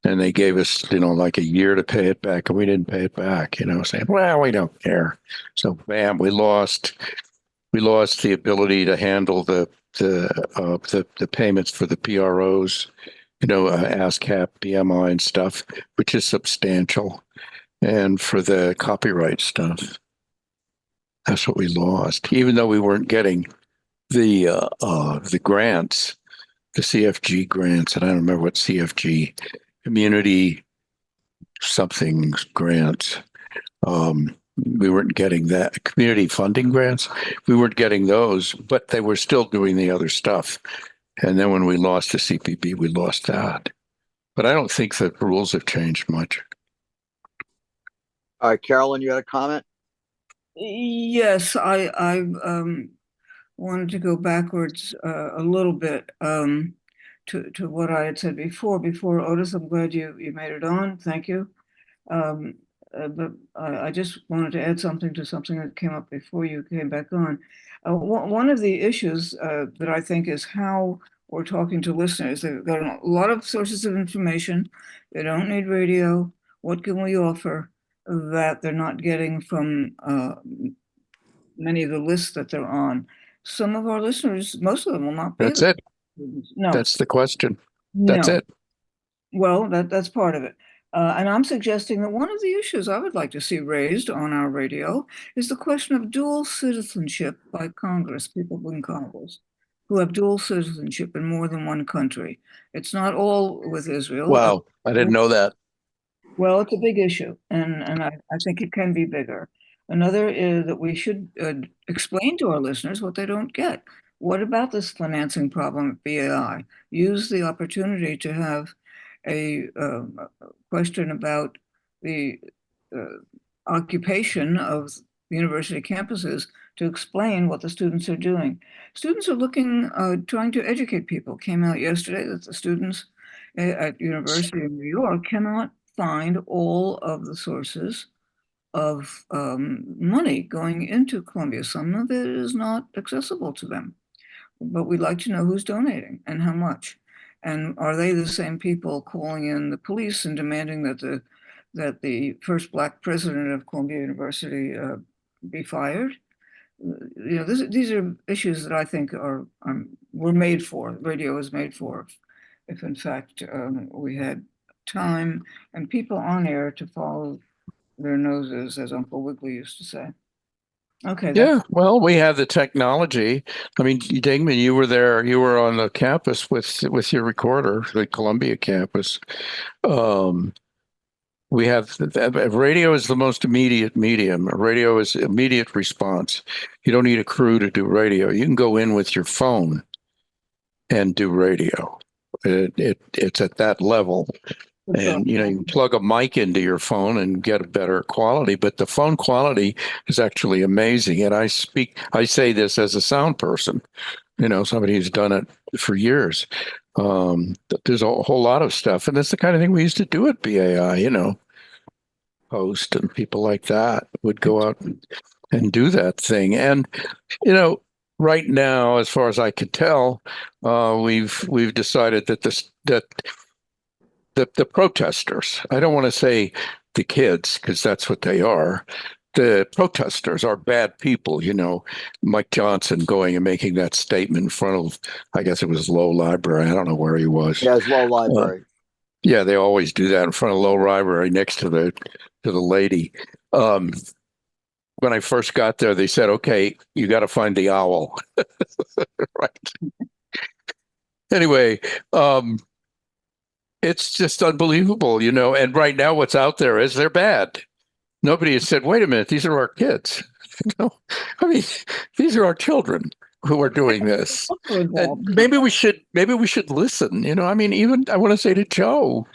And they gave us, like a year to pay it back, and we didn't pay it back, saying, well, we don't care. So bam, we lost the ability to handle the payments for the PROs, ASCAP, BMI and stuff, which is substantial. And for the copyright stuff, that's what we lost, even though we weren't getting the grants, the CFG grants, and I don't remember what CFG, community something grants. We weren't getting that. Community funding grants, we weren't getting those, but they were still doing the other stuff. And then when we lost the CPB, we lost that. But I don't think the rules have changed much. All right, Carolyn, you had a comment? Yes, I wanted to go backwards a little bit to what I had said before. Otis, I'm glad you made it on. Thank you. But I just wanted to add something to something that came up before you came back on. One of the issues that I think is how we're talking to listeners. They've got a lot of sources of information. They don't need radio. What can we offer that they're not getting from many of the lists that they're on? Some of our listeners, most of them will not be. That's it. No. That's the question. That's No. it. Well, that's part of it. And I'm suggesting that one of the issues I would like to see raised on our radio is the question of dual citizenship by Congress, people in Congress who have dual citizenship in more than one country. It's not all with Israel. Wow, I didn't know that. Well, it's a big issue, and I think it can be bigger. Another is that we should explain to our listeners what they don't get. What about this financing problem at BAI? Use the opportunity to have a question about the uh, occupation of university campuses to explain what the students are doing. Students are looking, trying to educate people. Came out yesterday that the students at University of New York cannot find all of the sources of money going into Columbia. Some of it is not accessible to them, but we'd like to know who's donating and how much. And are they the same people calling in the police and demanding that the first Black president of Columbia University be fired? These are issues that I think were made for. Radio is made for. If in fact we had time and people on air to follow their noses, as Uncle Wiggily used to say. Okay. Yeah, well, we have the technology. I mean, Dingman, you were there. You were on the campus with your recorder, the Columbia campus. We have radio is the most immediate medium. Radio is immediate response. You don't need a crew to do radio. You can go in with your phone and do radio. It's at that level. And you can plug a mic into your phone and get a better quality, but the phone quality is actually amazing. And I say this as a sound person, somebody who's done it for years. There's a whole lot of stuff, and that's the kind of thing we used to do at BAI. Host and people like that would go out and do that thing. And right now, as far as I can tell, we've decided that the protesters, I don't want to say the kids, because that's what they are. The protesters are bad people, Mike Johnson going and making that statement in front of, I guess it was Low Library. I don't know where he was. Yeah, it's Low Library. Yeah, they always do that in front of Low Library next to the lady. When I first got there, they said, okay, you got to find the owl. Right. Anyway, it's just unbelievable, and right now what's out there is they're bad. Nobody has said, wait a minute, these are our kids. I mean, these are our children who are doing this. And maybe we should listen, I mean, even I want to say to Joe,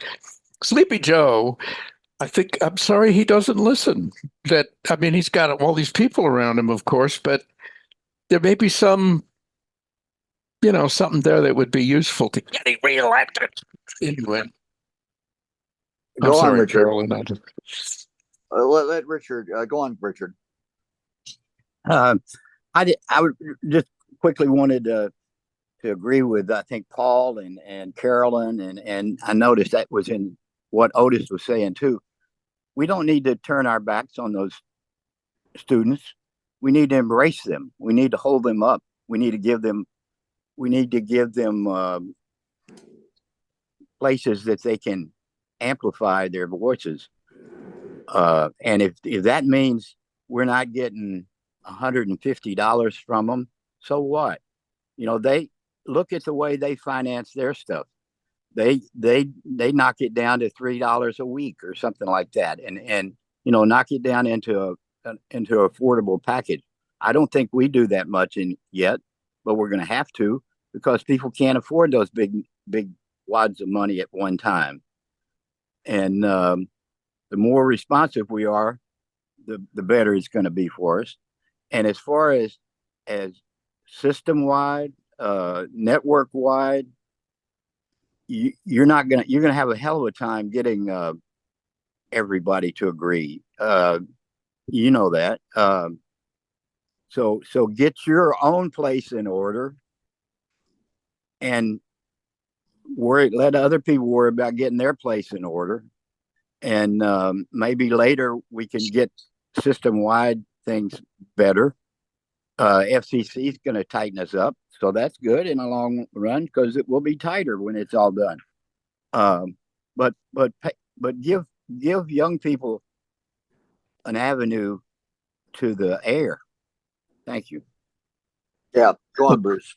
Sleepy Joe, I'm sorry he doesn't listen. He's got all these people around him, of course, but there may be some, something there that would be useful to getting reelected. Anyway, Go on, Richard. Carolyn. Let Richard go on, Richard. I would just quickly wanted to agree with, I think, Paul and Carolyn, and I noticed that was in what Otis was saying too. We don't need to turn our backs on those students. We need to embrace them. We need to hold them up. We need to give them places that they can amplify their voices. And if that means we're not getting $150 from them, so what? They look at the way they finance their stuff. They knock it down to $3 a week or something like that, and knock it down into affordable package. I don't think we do that much yet, but we're going to have to, because people can't afford those big wads of money at one time. And the more responsive we are, the better it's going to be for us. And as far as system wide, network wide, you're going to have a hell of a time getting everybody to agree. That. So get your own place in order, and let other people worry about getting their place in order. And maybe later we can get system-wide things better. FCC is going to tighten us up, so that's good in the long run because it will be tighter when it's all done. But give young people an avenue to the air. Thank you. Yeah, go on, Bruce.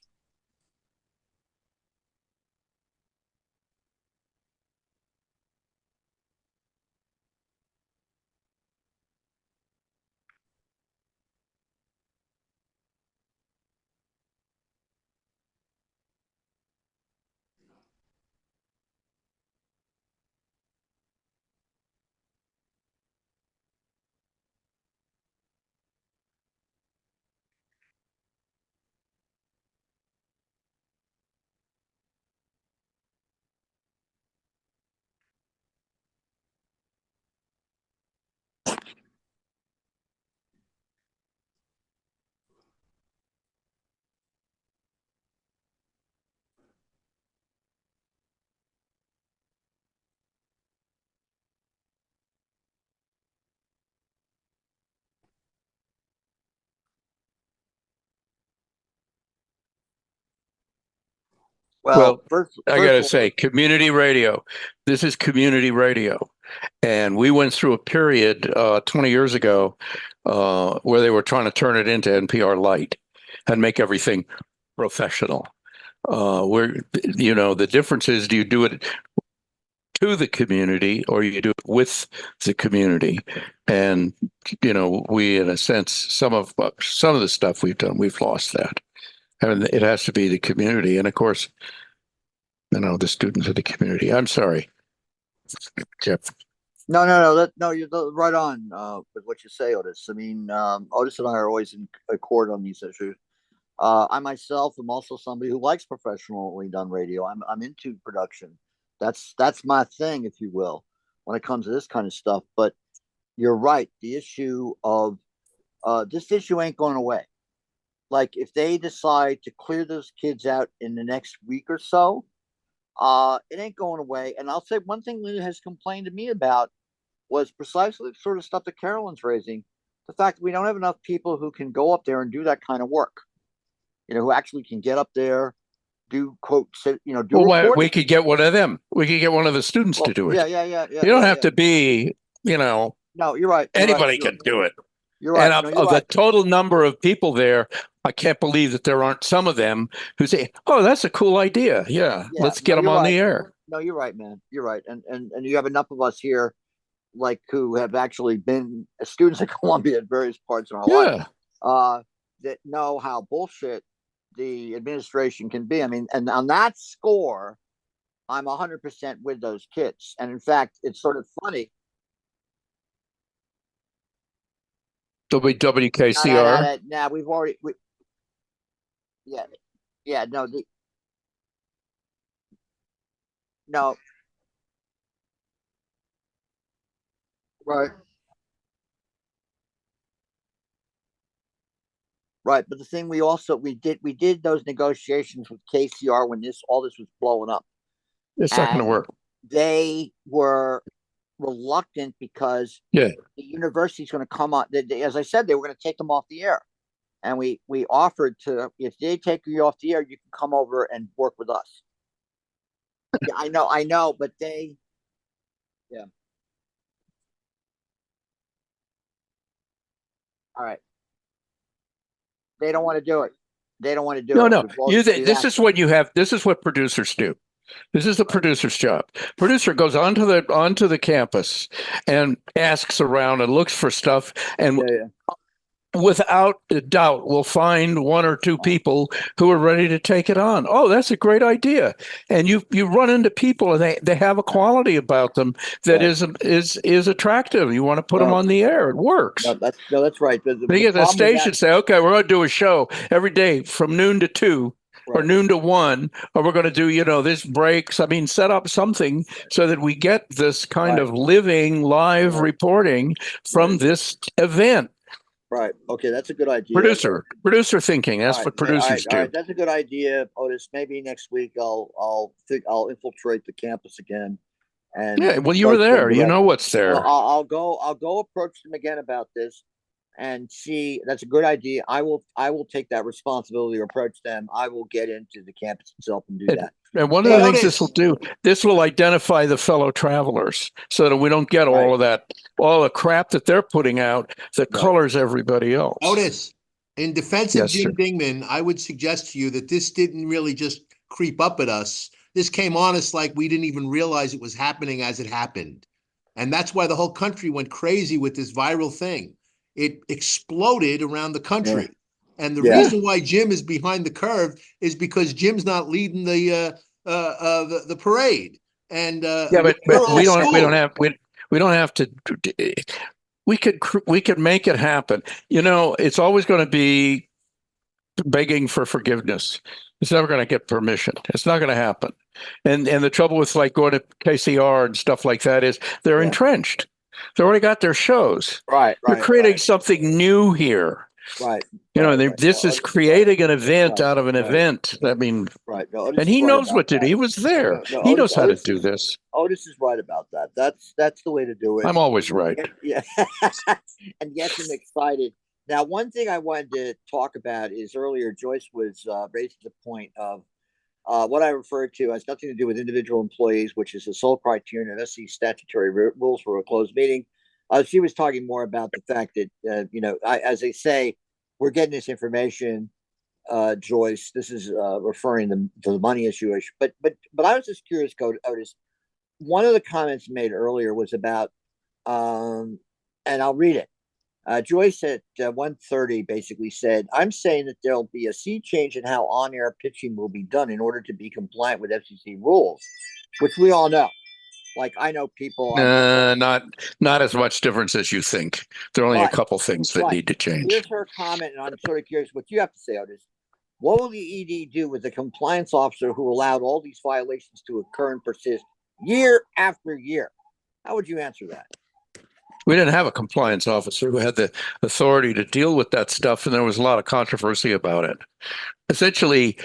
Well, first I of gotta all, say, community radio. This is community radio. And we went through a period 20 years ago where they were trying to turn it into NPR Light and make everything professional. Where, you know, the difference is, do you do it to the community or you do it with the community? And, you know, we, in a sense, some of the stuff we've done, we've lost that. And it has to be the community. And of course, you know, the students of the community. I'm sorry, Jeff. no, you're right on with what you say, Otis. I mean, Otis and I are always in accord on these issues. I myself am also somebody who likes professionally done radio. I'm into production. That's my thing, if you will, when it comes to this kind of stuff. But you're right. The issue of this issue ain't going away. Like if they decide to clear those kids out in the next week or so, it ain't going away. And I'll say one thing Lou has complained to me about was precisely the sort of stuff that Carolyn's raising. The fact that we don't have enough people who can go up there and do that kind of work. You know, who actually can get up there, do quote, you know, do Well, reporting. we could get one of them. We could get one of the students to do it. Yeah. You don't have to be, you know, No, you're right. anybody can do it. You're right. And No, of the total number of people there, I can't believe that there aren't some of them who say, "Oh, that's a cool idea. Yeah, let's get them on the air." No, you're right, man. You're right. And you have enough of us here, like who have actually been students at Columbia at various parts of our life, that know how bullshit the administration can be. I mean, and on that score, I'm 100% with those kids. And in fact, it's sort of funny. WKCR. Now we've already, yeah, no, no, right, right. But the thing we did those negotiations with KCR when all this was blowing up. It's not going to work. They were reluctant because the university's going to come on. As I said, they were going to take them off the air, and we offered to, if they take you off the air, you can come over and work with us. Yeah, I know, but they, yeah. All right. They don't want to do it. They don't want to do it. No. This is what you have. This is what producers do. This is the producer's job. Producer goes onto the campus and asks around and looks for stuff, and without a doubt will find one or two people who are ready to take it on. Oh, that's a great idea. And you run into people and they have a quality about them that is attractive. You want to put them on the air. It works. That's right. They get the station say, okay, we're going to do a show every day from noon to 2. Or noon to 1, or we're going to do, you know, this breaks. I mean, set up something so that we get this kind of living live reporting from this event. Right. Okay, that's a good idea. Producer thinking. That's what producers do. All right, that's a good idea, Otis. Maybe next week I'll infiltrate the campus again. And well, you were there. You know what's there. I'll go approach them again about this, and see. That's a good idea. I will take that responsibility or approach them. I will get into the campus itself and do that. And one of Hey, the things this will Otis. do, this will identify the fellow travelers so that we don't get all Right. of that, all the crap that they're putting out that Right. colors everybody else. Otis, in defense of Yes, Jim sir. Dingman, I would suggest to you that this didn't really just creep up at us. This came on us like we didn't even realize it was happening as it happened. And that's why the whole country went crazy with this viral thing. It exploded around the country. And the Yeah. reason why Jim is behind the curve is because Jim's not leading the parade. And Yeah, but we're all we don't fooled. have to. We could make it happen. You know, it's always going to be begging for forgiveness. It's never going to get permission. It's not going to happen. And the trouble with like going to KCR and stuff like that is they're Yeah. entrenched. They already got their shows. Right. We're Right. creating right, something new here. right. You know, right, right. this No, is Otis- creating an event right, out of an right. event. I mean, Right. No, Otis and is he right knows about what to do. that. He was there. No, He Otis, knows how to Otis do is, this. Otis is right about that. That's the way to do it. I'm always right. Yeah. And yes, I'm excited. Now, one thing I wanted to talk about is earlier Joyce was raising the point of what I referred to has nothing to do with individual employees, which is the sole criterion of SC statutory rules for a closed meeting. She was talking more about the fact that, as they say, we're getting this information, Joyce. This is referring to the money issue. But I was just curious, Otis. One of the comments made earlier was about, and I'll read it. Joyce at 1:30 basically said, I'm saying that there'll be a sea change in how on-air pitching will be done in order to be compliant with FCC rules, which we all know. Like I know people. Not as much difference as you think. There are only a Right. couple things that Right. need to change. Here's her comment, and I'm sort of curious what you have to say, Otis. What will the ED do with the compliance officer who allowed all these violations to occur and persist year after year? How would you answer that? We didn't have a compliance officer who had the authority to deal with that stuff, and there was a lot of controversy about it. Essentially,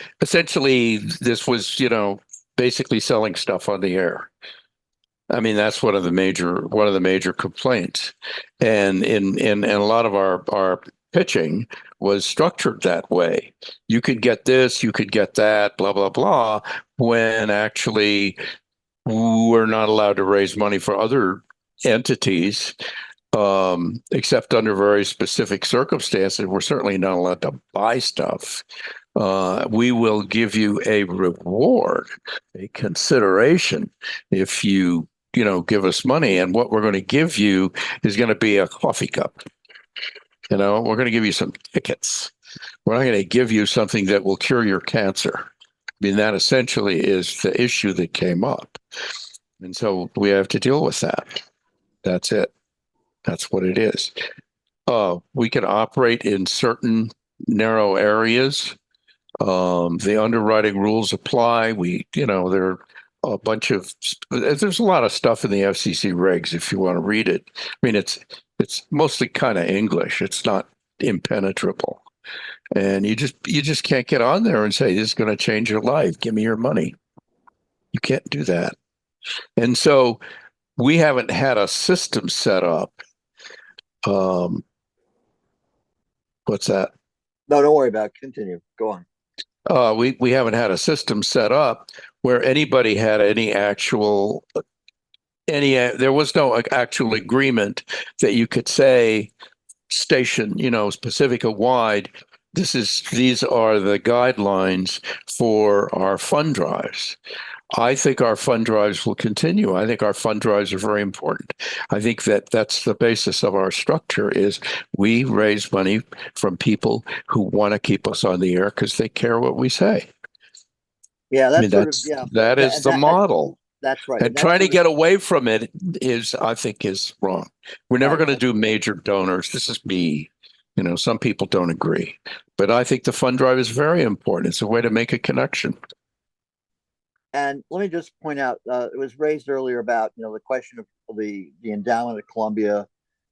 this was, basically selling stuff on the air. I mean, that's one of the major complaints, and in a lot of our pitching was structured that way. You could get this, you could get that, blah blah blah, when actually we're not allowed to raise money for other entities, except under very specific circumstances. We're certainly not allowed to buy stuff. We will give you a reward, a consideration, if you give us money, and what we're going to give you is going to be a coffee cup. We're going to give you some tickets. We're not going to give you something that will cure your cancer. I mean, that essentially is the issue that came up. And so we have to deal with that. That's it. That's what it is. We can operate in certain narrow areas. The underwriting rules apply. There are a bunch of, there's a lot of stuff in the FCC regs if you want to read it. I mean, it's mostly kind of English. It's not impenetrable. And you just can't get on there and say, this is going to change your life. Give me your money. You can't do that. And so we haven't had a system set up. What's that? No, don't worry about it. Continue. Go on. We haven't had a system set up where anybody had there was no actual agreement that you could say station, Pacifica wide, these are the guidelines for our fund drives. I think our fund drives will continue. I think our fund drives are very important. I think that's the basis of our structure is we raise money from people who want to keep us on the air because they care what we say. Yeah, I mean, yeah. that is the model. That's right. And trying to get away from it I think is wrong. We're never Right. going to do major donors. This is me. Some people don't agree, but I think the fund drive is very important. It's a way to make a connection. And let me just point out, it was raised earlier about, the question of the endowment of Columbia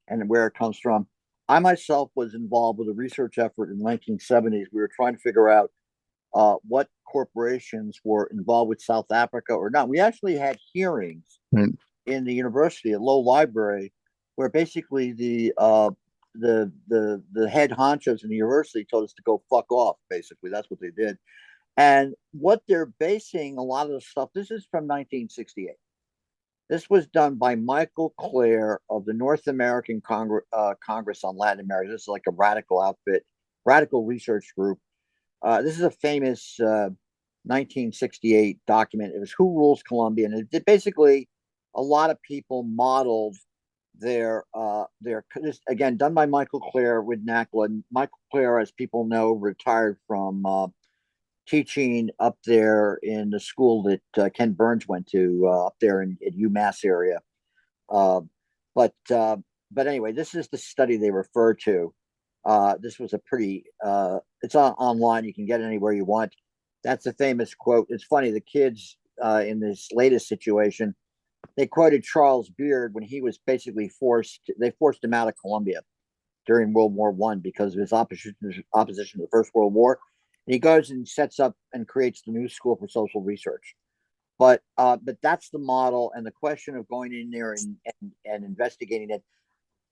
and where it comes from. I myself was involved with a research effort in the 1970s. We were trying to figure out what corporations were involved with South Africa or not. We actually had hearings in the university at Low Library where basically the the head honchos in the university told us to go fuck off. Basically, that's what they did. And what they're basing a lot of the stuff. This is from 1968. This was done by Michael Clare of the North American Congress on Latin America. This is like a radical outfit, radical research group. This is a famous 1968 document. It was Who Rules Colombia, and it did basically a lot of people modeled their this, again, done by Michael Clare with NACLA. And Michael Clare, as people know, retired from teaching up there in the school that Ken Burns went to up there in UMass area. But anyway, this is the study they refer to. This was a pretty, it's online. You can get it anywhere you want. That's a famous quote. It's funny. The kids in this latest situation, they quoted Charles Beard when he was basically they forced him out of Colombia during World War I because of his opposition to the First World War. And he goes and sets up and creates the New School for Social Research. But that's the model, and the question of going in there and investigating it.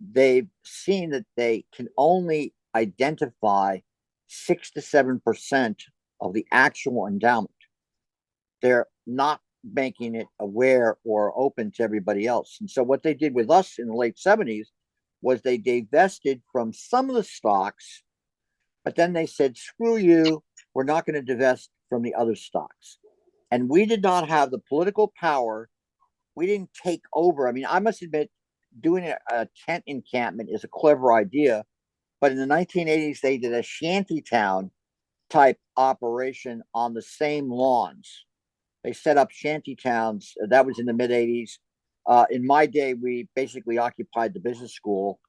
They've seen that they can only identify 6 to 7% of the actual endowment. They're not making it aware or open to everybody else. And so what they did with us in the late 70s was they divested from some of the stocks, but then they said, screw you, we're not going to divest from the other stocks. And we did not have the political power. We didn't take over. I mean, I must admit, doing a tent encampment is a clever idea. But in the 1980s, they did a shantytown type operation on the same lawns. They set up shanty towns. That was in the mid 80s. In my day, we basically occupied the business school.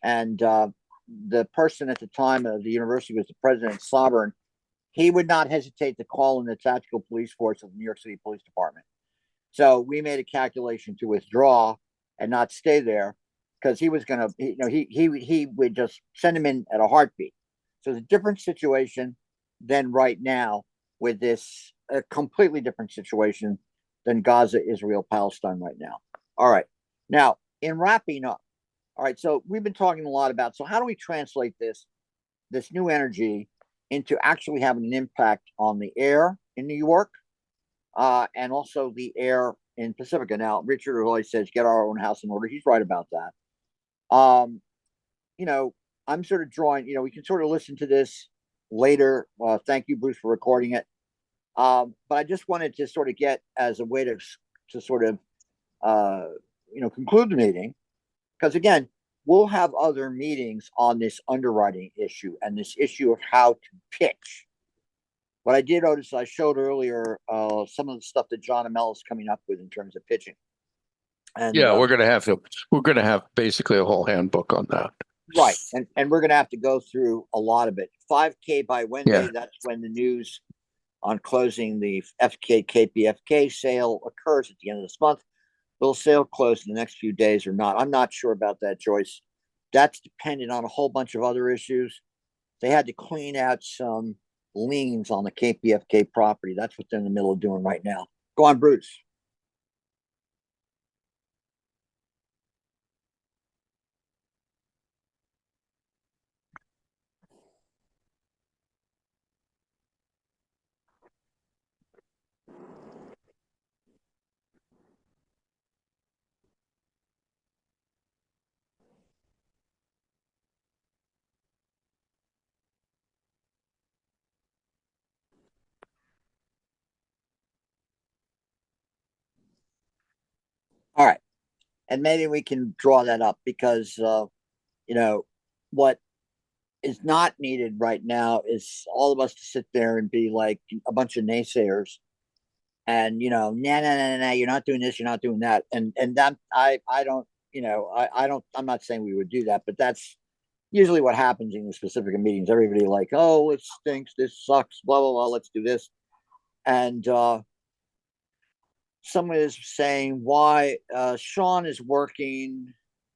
And the person at the time of the university was the president, Sovereign. He would not hesitate to call in the tactical police force of the New York City Police Department. So we made a calculation to withdraw and not stay there because he was going to, he would just send him in at a heartbeat. So it's a different situation than right now with this, a completely different situation than Gaza, Israel, Palestine right now. All right. Now, in wrapping up, all right, so we've been talking a lot about, so how do we translate this new energy into actually having an impact on the air in New York and also the air in Pacifica? Now, Richard always says, get our own house in order. He's right about that. I'm sort of drawing, we can sort of listen to this later. Thank you, Bruce, for recording it. But I just wanted to sort of get as a way to sort of, conclude the meeting. Because again, we'll have other meetings on this underwriting issue and this issue of how to pitch. What I did notice, I showed earlier some of the stuff that John Amell is coming up with in terms of pitching. And yeah, we're gonna have basically a whole handbook on that. Right, and we're gonna have to go through a lot of it. 5K by Wednesday. Yeah. That's when the news on closing the KPFK sale occurs at the end of this month. Will sale close in the next few days or not? I'm not sure about that, Joyce. That's dependent on a whole bunch of other issues. They had to clean out some liens on the KPFK property. That's what they're in the middle of doing right now. Go on, Bruce. All right. And maybe we can draw that up because, what is not needed right now is all of us to sit there and be like a bunch of naysayers and, nah, you're not doing this, you're not doing that. And that I don't, I'm not saying we would do that, but that's usually what happens in the specific meetings. Everybody like, oh, it stinks, this sucks, blah, blah, blah, let's do this. And, someone is saying why Sean is working,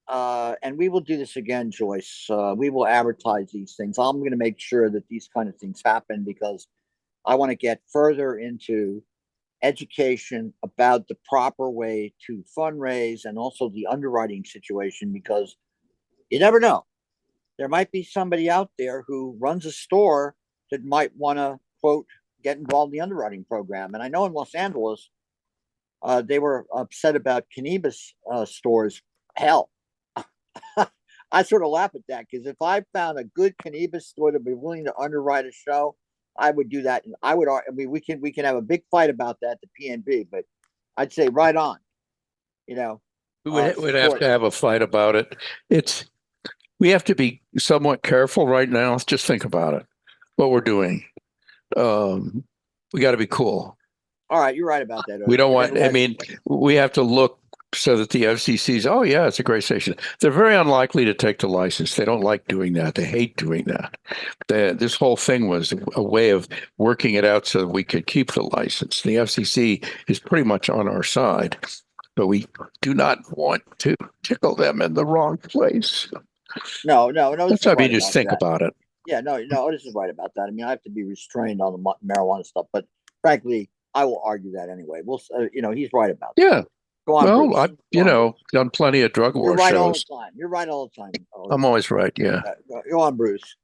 and we will do this again, Joyce. We will advertise these things. I'm going to make sure that these kind of things happen because I want to get further into education about the proper way to fundraise and also the underwriting situation because you never know. there might be somebody out there who runs a store that might want to, quote, get involved in the underwriting program. And I know in Los Angeles, they were upset about cannabis stores. Hell, I sort of laugh at that because if I found a good cannabis store to be willing to underwrite a show, I would do that. And I would, I mean, we can have a big fight about that, the PNB, but I'd say right on, you know. We'd have support. to have a fight about it. We have to be somewhat careful right now. Let's just think about it, what we're doing. We got to be cool. All right, you're right about that. We don't want, I mean, we have to look so that the FCC's, oh yeah, it's a great station. They're very unlikely to take the license. They don't like doing that. They hate doing that. This whole thing was a way of working it out so that we could keep the license. The FCC is pretty much on our side, but we do not want to tickle them in the wrong place. No. That's how you just think about it. Yeah, no, Otis is right about that. I mean, I have to be restrained on the marijuana stuff, but frankly, I will argue that anyway. We'll, he's right about that. Yeah. Go on, well, Bruce. I've done plenty of drug war You're right all shows. the time. You're right all the time. I'm always right. Yeah. Go on, Bruce.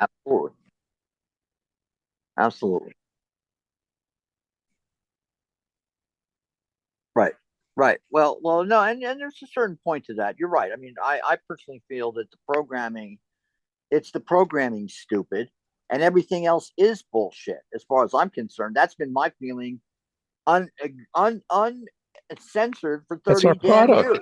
Absolutely. Absolutely. Right. Well, no, and there's a certain point to that. You're right. I mean, I personally feel that it's the programming stupid and everything else is bullshit. As far as I'm concerned, that's been my feeling uncensored for 30 That's our damn product. years.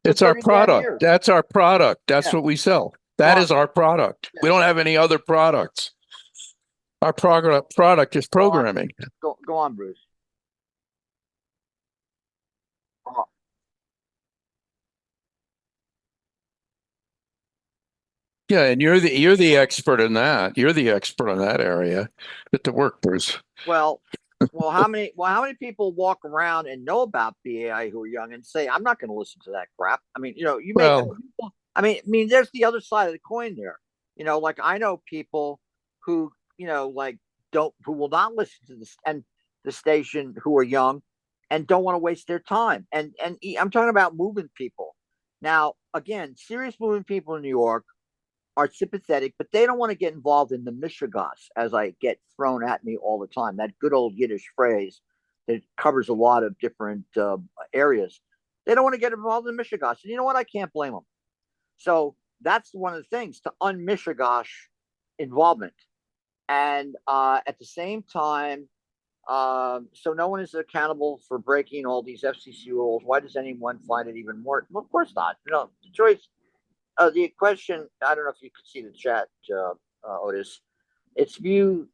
It's our product. That's our product. That's what we sell. That is our product. We don't have any other products. Our product is programming. Go on, Bruce. Yeah, and you're the expert in that. You're the expert in that area. Get to work, Bruce. Well, how many people walk around and know about BAI who are young and say, "I'm not going to listen to that crap"? I mean, you may. Well, I mean, there's the other side of the coin there. Like I know people who, who will not listen to this and the station who are young and don't want to waste their time. And I'm talking about moving people. Now, again, serious moving people in New York are sympathetic, but they don't want to get involved in the mishigas, as I get thrown at me all the time. That good old Yiddish phrase that covers a lot of different areas. They don't want to get involved in the mishigas. And you know what? I can't blame them. So that's one of the things, to unmishigash involvement. And at the same time, so no one is accountable for breaking all these FCC rules. Why does anyone find it even more? Well, of course not. The choice. The question, I don't know if you could see the chat, Otis. It's a view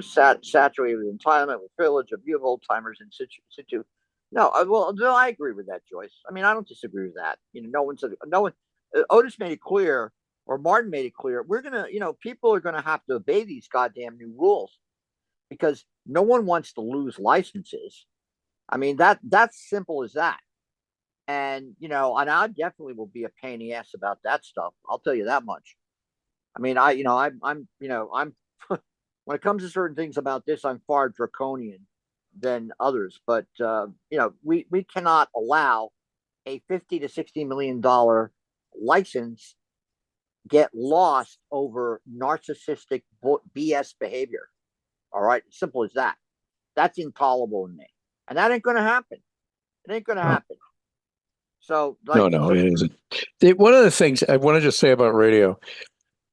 saturated with entitlement, with privilege, a view of old timers in situ. No, I agree with that, Joyce. I mean, I don't disagree with that. No one. Otis made it clear, or Martin made it clear. We're gonna, people are gonna have to obey these goddamn new rules because no one wants to lose licenses. I mean, that's simple as that. And, and I definitely will be a pain in the ass about that stuff. I'll tell you that much. I mean, I'm when it comes to certain things about this, I'm far draconian than others. But, we cannot allow a $50 to $60 million license get lost over narcissistic BS behavior. All right. Simple as that. That's intolerable in me. And that ain't going to happen. It ain't going to happen. So no, it isn't. One of the things I want to just say about radio,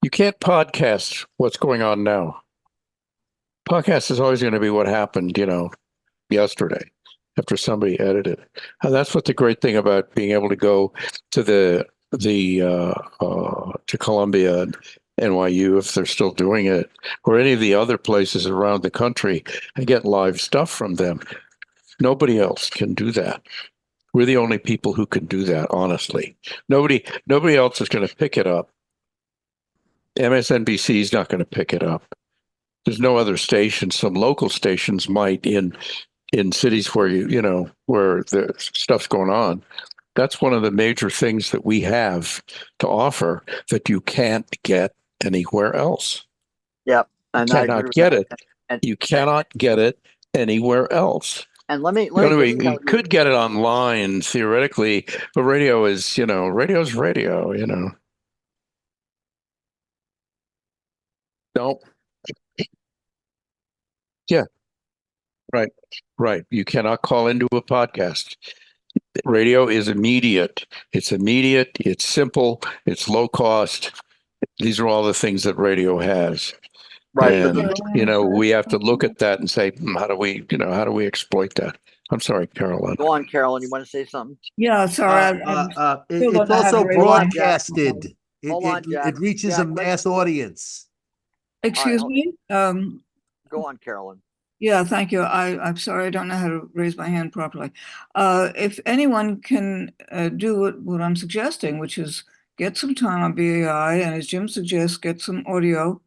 you can't podcast what's going on now. Podcast is always going to be what happened, yesterday after somebody edited. And that's what the great thing about being able to go to to Columbia and NYU, if they're still doing it, or any of the other places around the country and get live stuff from them. Nobody else can do that. We're the only people who can do that, honestly. Nobody else is going to pick it up. MSNBC is not going to pick it up. There's no other station. Some local stations might in cities where where the stuff's going on, That's one of the major things that we have to offer that you can't get anywhere else. Yep. And I agree Cannot with get that. it. And You cannot get it anywhere else. and let me The only way just you tell you, could get it online theoretically, but radio is, radio's radio, Don't. Yeah, right. Right. You cannot call into a podcast. Radio is immediate. It's immediate. It's simple. It's low cost. These are all the things that radio has. right? But And, we have to look at that and say, how do we exploit that? I'm sorry, Caroline. go on, Carolyn. You want to say something? Yeah, sorry, I still It's don't know how to also raise my hand. broadcasted. Hold on, Jack. It reaches a Jack, let's- mass audience. Excuse hold- me? Go on, Carolyn. Yeah, thank you. I'm sorry, I don't know how to raise my hand properly. If anyone can do what I'm suggesting, which is get some time on BAI, and as Jim suggests, get some audio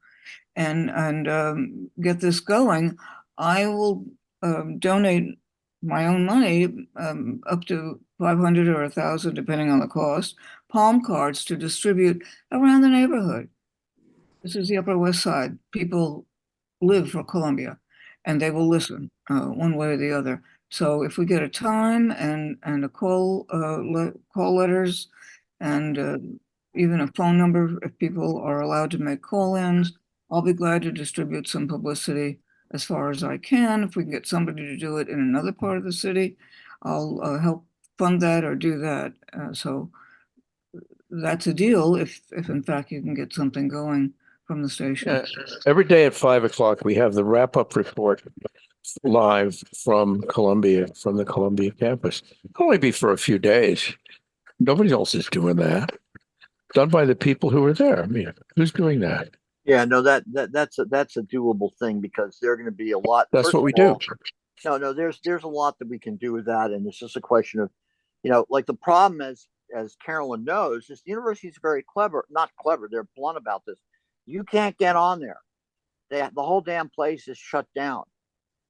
and get this going, I will donate my own money, up to 500 or 1,000, depending on the cost, palm cards to distribute around the neighborhood. This is the Upper West Side. People live for Columbia, and they will listen one way or the other. So if we get a time and a call letters and even a phone number, if people are allowed to make call-ins, I'll be glad to distribute some publicity as far as I can. If we can get somebody to do it in another part of the city, I'll help fund that or do that. So that's a deal if in fact you can get something going from the station. Every day at 5:00, we have the wrap-up report live from the Columbia campus. It'll only be for a few days. Nobody else is doing that. Done by the people who are there. I mean, who's doing that? Yeah, no, that's a doable thing because there are going to be a lot. That's First what of we do. all, no, there's a lot that we can do with that, and it's just a question of, like the problem as Carolyn knows is the university is very clever, not clever. They're blunt about this. You can't get on there. The whole damn place is shut down.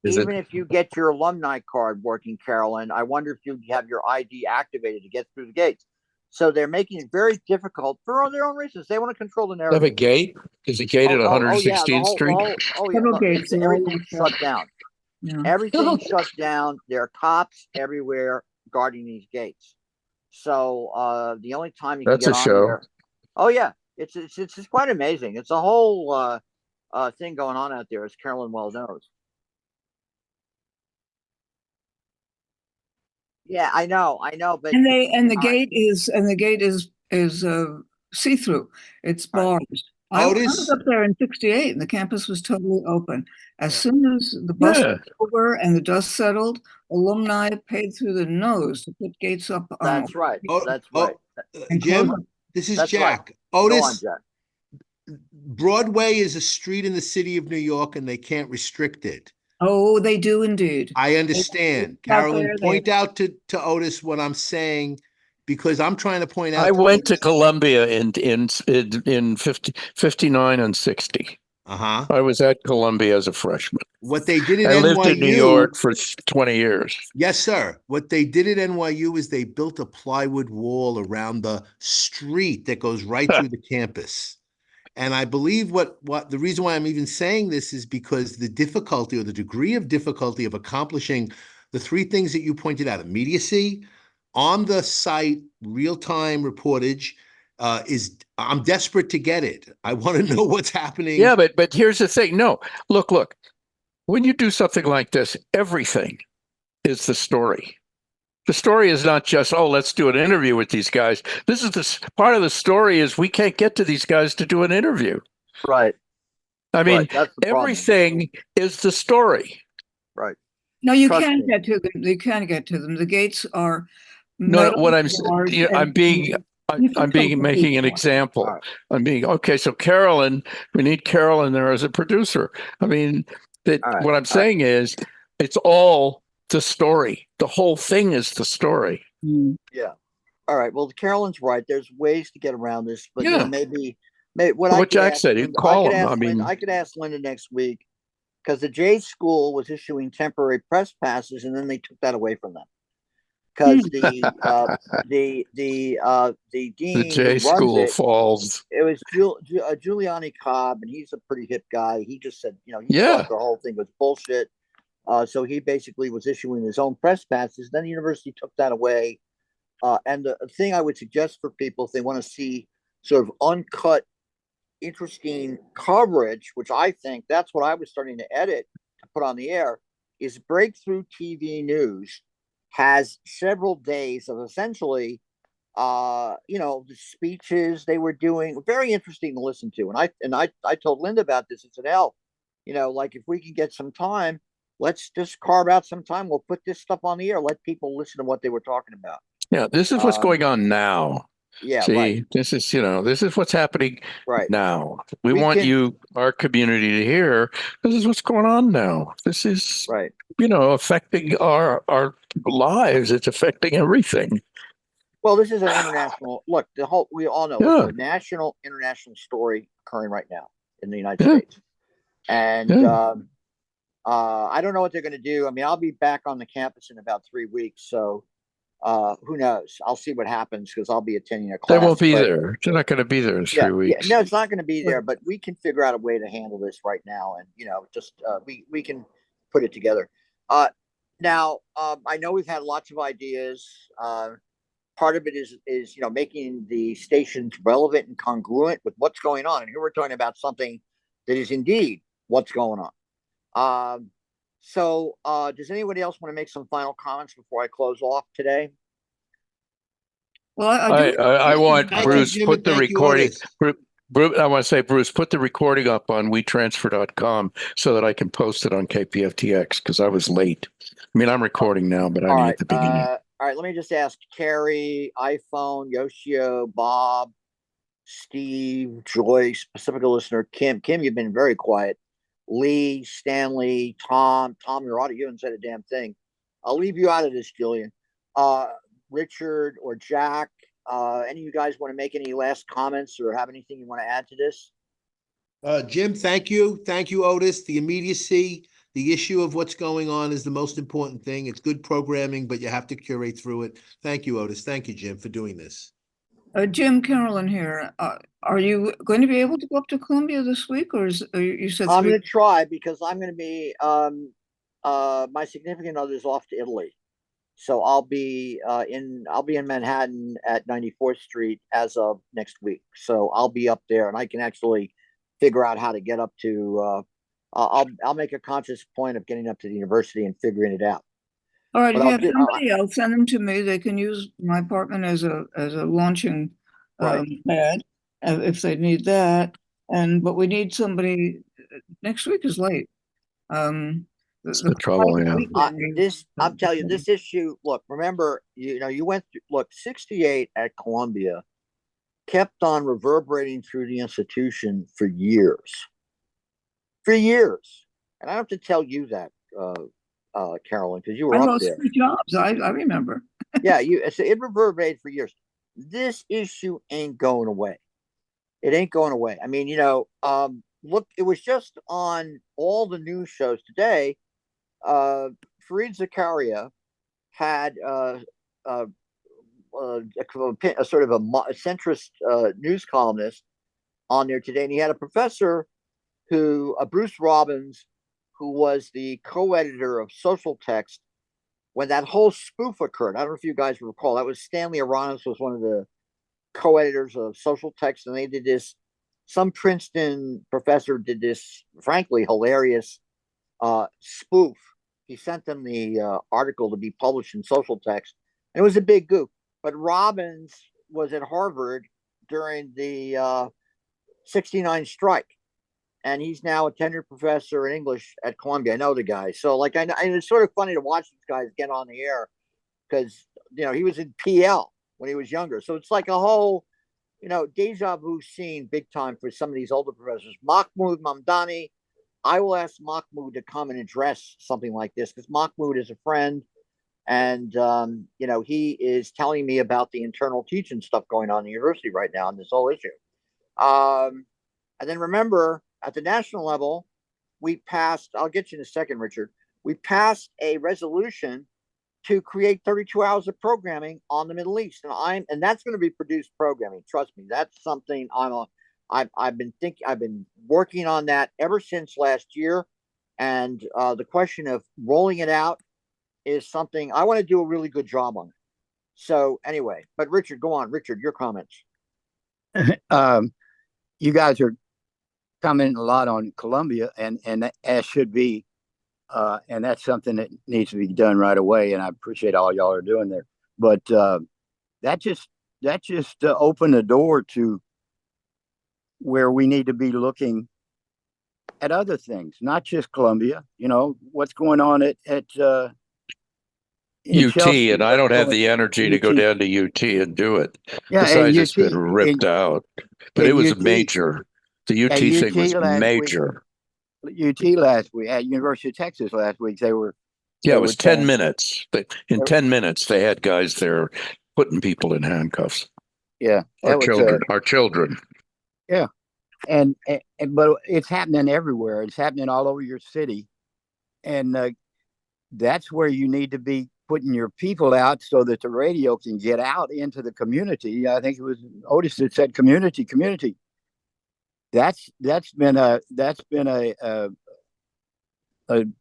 Even if you get your alumni card working, Carolyn, I wonder if you have your ID activated to get through the gates. So they're making it very difficult for their own reasons. They want to control the They have a narrative. gate? Is a gate at 116th Street? Several gates, they're all everything's locked shut down. Yeah. Everything's shut down. There are cops everywhere guarding these gates. So the only time you That's can a get on show. there, oh yeah, it's quite amazing. It's a whole thing going on out there, as Carolyn well knows. Yeah, I know, but And the all gate is see-through. It's Right. bars. I was Otis? up there in '68 and the campus was totally open. As soon as the bus Yeah. was over and the dust settled, alumni paid through the nose to put gates up on. that's right. Oh, That's oh, right. And Jim, close up. this is That's right. Jack. Go on, Otis, Jack. Broadway is a street in the city of New York and they can't restrict it. Oh, they do indeed. I understand. It's out Carolyn, there, point out to Otis what I'm saying, because I'm trying to point out. I went to Columbia in 59 and 60. Uh-huh. I was at Columbia as a freshman. What they did at I NYU. lived in New York for 20 years. Yes, sir. What they did at NYU is they built a plywood wall around the street that goes right through the campus. And I believe what the reason why I'm even saying this is because the difficulty or the degree of difficulty of accomplishing the three things that you pointed out: immediacy, on the site, real-time reportage, I'm desperate to get it. I want to know what's happening. Yeah, but here's the thing. No, look. When you do something like this, everything is the story. The story is not just, let's do an interview with these guys. This is part of the story is we can't get to these guys to do an interview. Right. I mean, Right, that's the problem. everything is the story. Right. No, you Trust can't me. get to them. You can't get to them. The gates are. No, metal what bars and- I'm making an example. All right. Okay. So Carolyn, we need Carolyn there as a producer. I mean, All right, what I'm saying is, it's all the story. The whole thing is the story. Yeah. All right. Well, Carolyn's right. There's ways to get around this, but Yeah. maybe what I What could Jack ask said, you Linda- call I could him. ask I mean- Linda- I could ask Linda next week because the J School was issuing temporary press passes, and then they took that away from them because the The dean J who runs School it, falls. it was Giuliani Cobb, and he's a pretty hip guy. He just said, he Yeah. thought the whole thing was bullshit. So he basically was issuing his own press passes. Then the university took that away. And the thing I would suggest for people, if they want to see sort of uncut, interesting coverage, which I think that's what I was starting to edit to put on the air, is Breakthrough TV News has several days of essentially the speeches they were doing, very interesting to listen to. And I told Linda about this. I said, hell, like if we can get some time, let's just carve out some time. We'll put this stuff on the air. Let people listen to what they were talking about. Yeah, this is what's going on now. Yeah, See, right. this is what's happening Right. now. We We want can- our community to hear this is what's going on now. This is, Right. affecting our lives. It's affecting everything. Well, this is an international look. We all know Yeah. it's a national, international story occurring right now in the United Yeah. States. And Yeah. I don't know what they're going to do. I mean, I'll be back on the campus in about 3 weeks, so who knows? I'll see what happens because I'll be attending a class. They won't be but- there. They're not going to be there in Yeah, 3 weeks. no, it's not going to be there, but we can figure out a way to handle this right now, and just we can put it together. Now, I know we've had lots of ideas. Part of it is making the stations relevant and congruent with what's going on, and here we're talking about something that is indeed what's going on. So, does anybody else want to make some final comments before I close off today? Well, I want Thank you, Bruce Jim, put and the thank you, recording. Otis. Bruce, I want to say, Bruce, put the recording up on WeTransfer.com so that I can post it on KPFTX because I was late. I mean, I'm recording now, but I All mean right. at the beginning. All right. Let me just ask Carrie, iPhone, Yoshio, Bob, Steve, Joyce, Pacifica listener, Kim. Kim, you've been very quiet. Lee, Stanley, Tom, you're out. You haven't said a damn thing. I'll leave you out of this, Julian. Richard or Jack, any of you guys want to make any last comments or have anything you want to add to this? Jim, thank you. Thank you, Otis. The immediacy, the issue of what's going on is the most important thing. It's good programming, but you have to curate through it. Thank you, Otis. Thank you, Jim, for doing this. Jim, Carolyn here. Are you going to be able to go up to Columbia this week, or you said I'm 3? going to try because I'm going to be my significant other's off to Italy. So I'll be in Manhattan at 94th Street as of next week. So I'll be up there and I can actually figure out how to get up to I'll make a conscious point of getting up to the university and figuring it out. All right, But if you I'll have somebody else, send them to me. They can use my apartment as a launching Right. pad if they need that. But we need somebody. Next week is late. That's the trouble, yeah. I'm telling you, this issue, look, remember, you went through, look, 68 at Columbia kept on reverberating through the institution for years. For years. And I don't have to tell you that, Carolyn, because you were I up lost there. 3 jobs. I remember. Yeah, it reverberated for years. This issue ain't going away. It ain't going away. I mean, look, it was just on all the news shows today. Fareed Zakaria had a sort of a centrist news columnist on there today, and he had a professor Bruce Robbins, who was the co-editor of Social Text when that whole spoof occurred. I don't know if you guys recall. That was Stanley Aranis was one of the co-editors of Social Text, and they did this. Some Princeton professor did this, frankly, hilarious spoof. He sent them the article to be published in Social Text, and it was a big goof. But Robbins was at Harvard during the 69 strike, and he's now a tenured professor in English at Columbia. I know the guy. So, like, I know, and it's sort of funny to watch these guys get on the air because, he was in PL when he was younger. So it's like a whole, deja vu scene big time for some of these older professors. Mahmoud Mamdani, I will ask Mahmoud to come and address something like this because Mahmoud is a friend. And, he is telling me about the internal teaching stuff going on in the university right now on this whole issue. And then remember, at the national level, we passed, I'll get you in a second, Richard. We passed a resolution to create 32 hours of programming on the Middle East, and that's going to be produced programming. Trust me, that's something I've been working on that ever since last year, and the question of rolling it out is something I want to do a really good job on. So anyway, but Richard, go on. Richard, your comments. You guys are commenting a lot on Colombia, and as should be, and that's something that needs to be done right away. And I appreciate all y'all are doing there. But that just opened the door to where we need to be looking at other things, not just Colombia. You know what's going on at in UT, Chelsea, and I don't have the energy to go UT. down to UT and do it. Yeah, Besides, and it's been ripped out. But it was UT major. The UT at thing was UT last week. major. UT last week at University of Texas last week. Yeah, it was 10 telling- minutes. In 10 minutes, they had guys there putting people in handcuffs. Yeah, Our that was children. Our children. yeah, and but it's happening everywhere. It's happening all over your city, and that's where you need to be putting your people out so that the radio can get out into the community. I think it was Otis that said community. That's been a an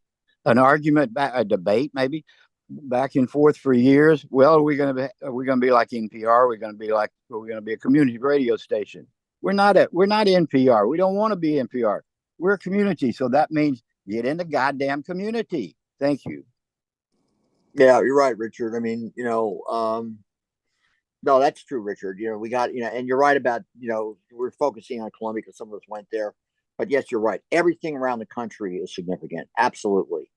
argument, a debate maybe back and forth for years. Well, are we going to be like NPR? We're going to be a community radio station. We're not NPR. We don't want to be NPR. We're a community, so that means get in the goddamn community. Thank you. Yeah, you're right, Richard. I mean, no, that's true, Richard. We got, and you're right about, we're focusing on Colombia because some of us went there. But yes, you're right. Everything around the country is significant. Absolutely.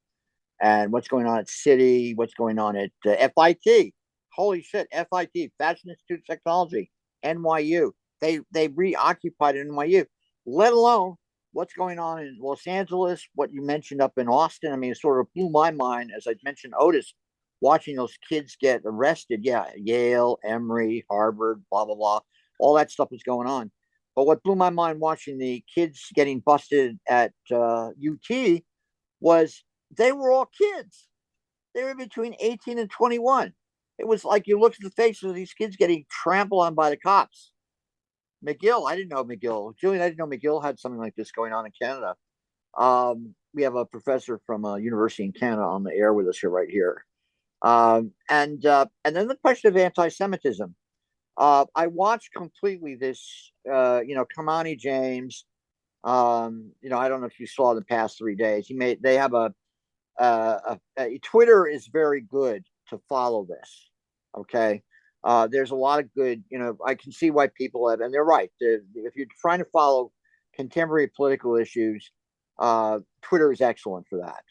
And what's going on at City, what's going on at FIT. Holy shit, FIT, Fashion Institute of Technology, NYU. They reoccupied NYU, let alone what's going on in Los Angeles, what you mentioned up in Austin. I mean, it sort of blew my mind, as I mentioned, Otis, watching those kids get arrested. Yeah, Yale, Emory, Harvard, blah, blah, blah. All that stuff is going on. But what blew my mind watching the kids getting busted at UT was they were all kids. They were between 18 and 21. It was like you looked at the faces of these kids getting trampled on by the cops. McGill, I didn't know McGill. Julian, I didn't know McGill had something like this going on in Canada. We have a professor from a university in Canada on the air with us here, right here. And then the question of anti-Semitism. I watched completely this, Kamani James. I don't know if you saw the past 3 days. They have a Twitter is very good to follow this. Okay. There's a lot of good, I can see why people have, and they're right. If you're trying to follow contemporary political issues, Twitter is excellent for that.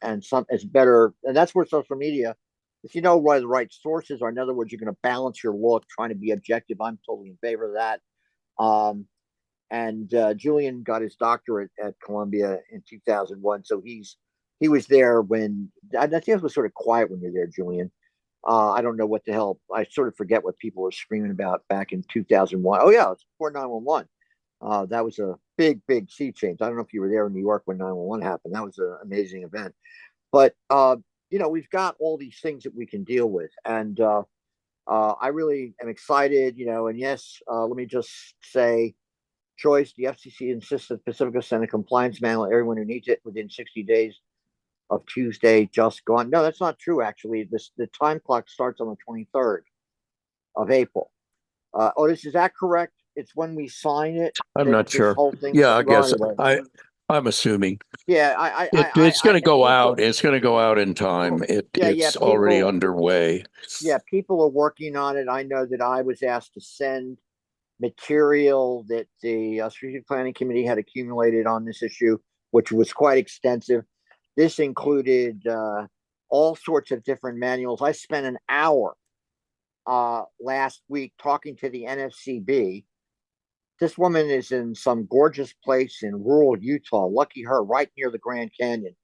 And it's better. And that's where social media, if you know where the right sources are, in other words, you're going to balance your look, trying to be objective. I'm totally in favor of that. And Julian got his doctorate at Columbia in 2001. So he was there when, I think it was sort of quiet when you're there, Julian. I don't know what the hell. I sort of forget what people were screaming about back in 2001. Oh yeah, it's before 911. That was a big sea change. I don't know if you were there in New York when 911 happened. That was an amazing event. But we've got all these things that we can deal with, and I really am excited. And yes, let me just say, Joyce, the FCC insists that Pacifica send a compliance manual to everyone who needs it within 60 days of Tuesday just gone. No, that's not true. Actually, the time clock starts on the 23rd of April. Otis, is that correct? It's when we sign it. I'm not sure. Yeah, I guess I'm assuming. Yeah, it's going to go out. It's going to go out in time. It's already underway. Yeah, people are working on it. I know that I was asked to send material that the Strategic Planning Committee had accumulated on this issue, which was quite extensive. This included all sorts of different manuals. I spent an hour last week talking to the NFCB. This woman is in some gorgeous place in rural Utah. Lucky her, right near the Grand Canyon.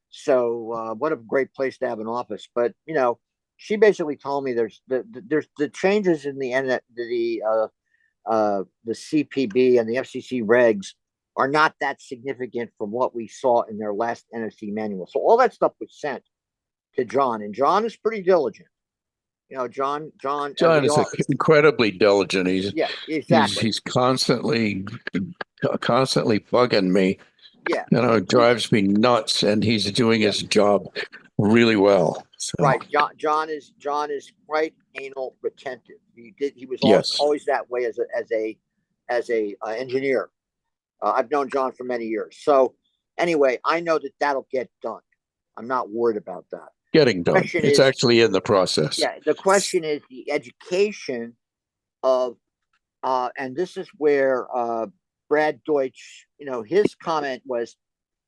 So what a great place to have an office. But she basically told me there's the changes in the CPB and the FCC regs are not that significant from what we saw in their last NFC manual. So all that stuff was sent. to John, and John is pretty diligent. John, and John we is all, incredibly diligent. He's yeah, he's exactly. he's constantly bugging me. Yeah, It drives me nuts, and he's doing his job really well. So, right. John is quite anal retentive. He was yes. always that way as a engineer. I've known John for many years. So anyway, I know that'll get done. I'm not worried about that. Getting done. It's actually in the process. Yeah. The question is the education of, and this is where Brad Deutsch, his comment was,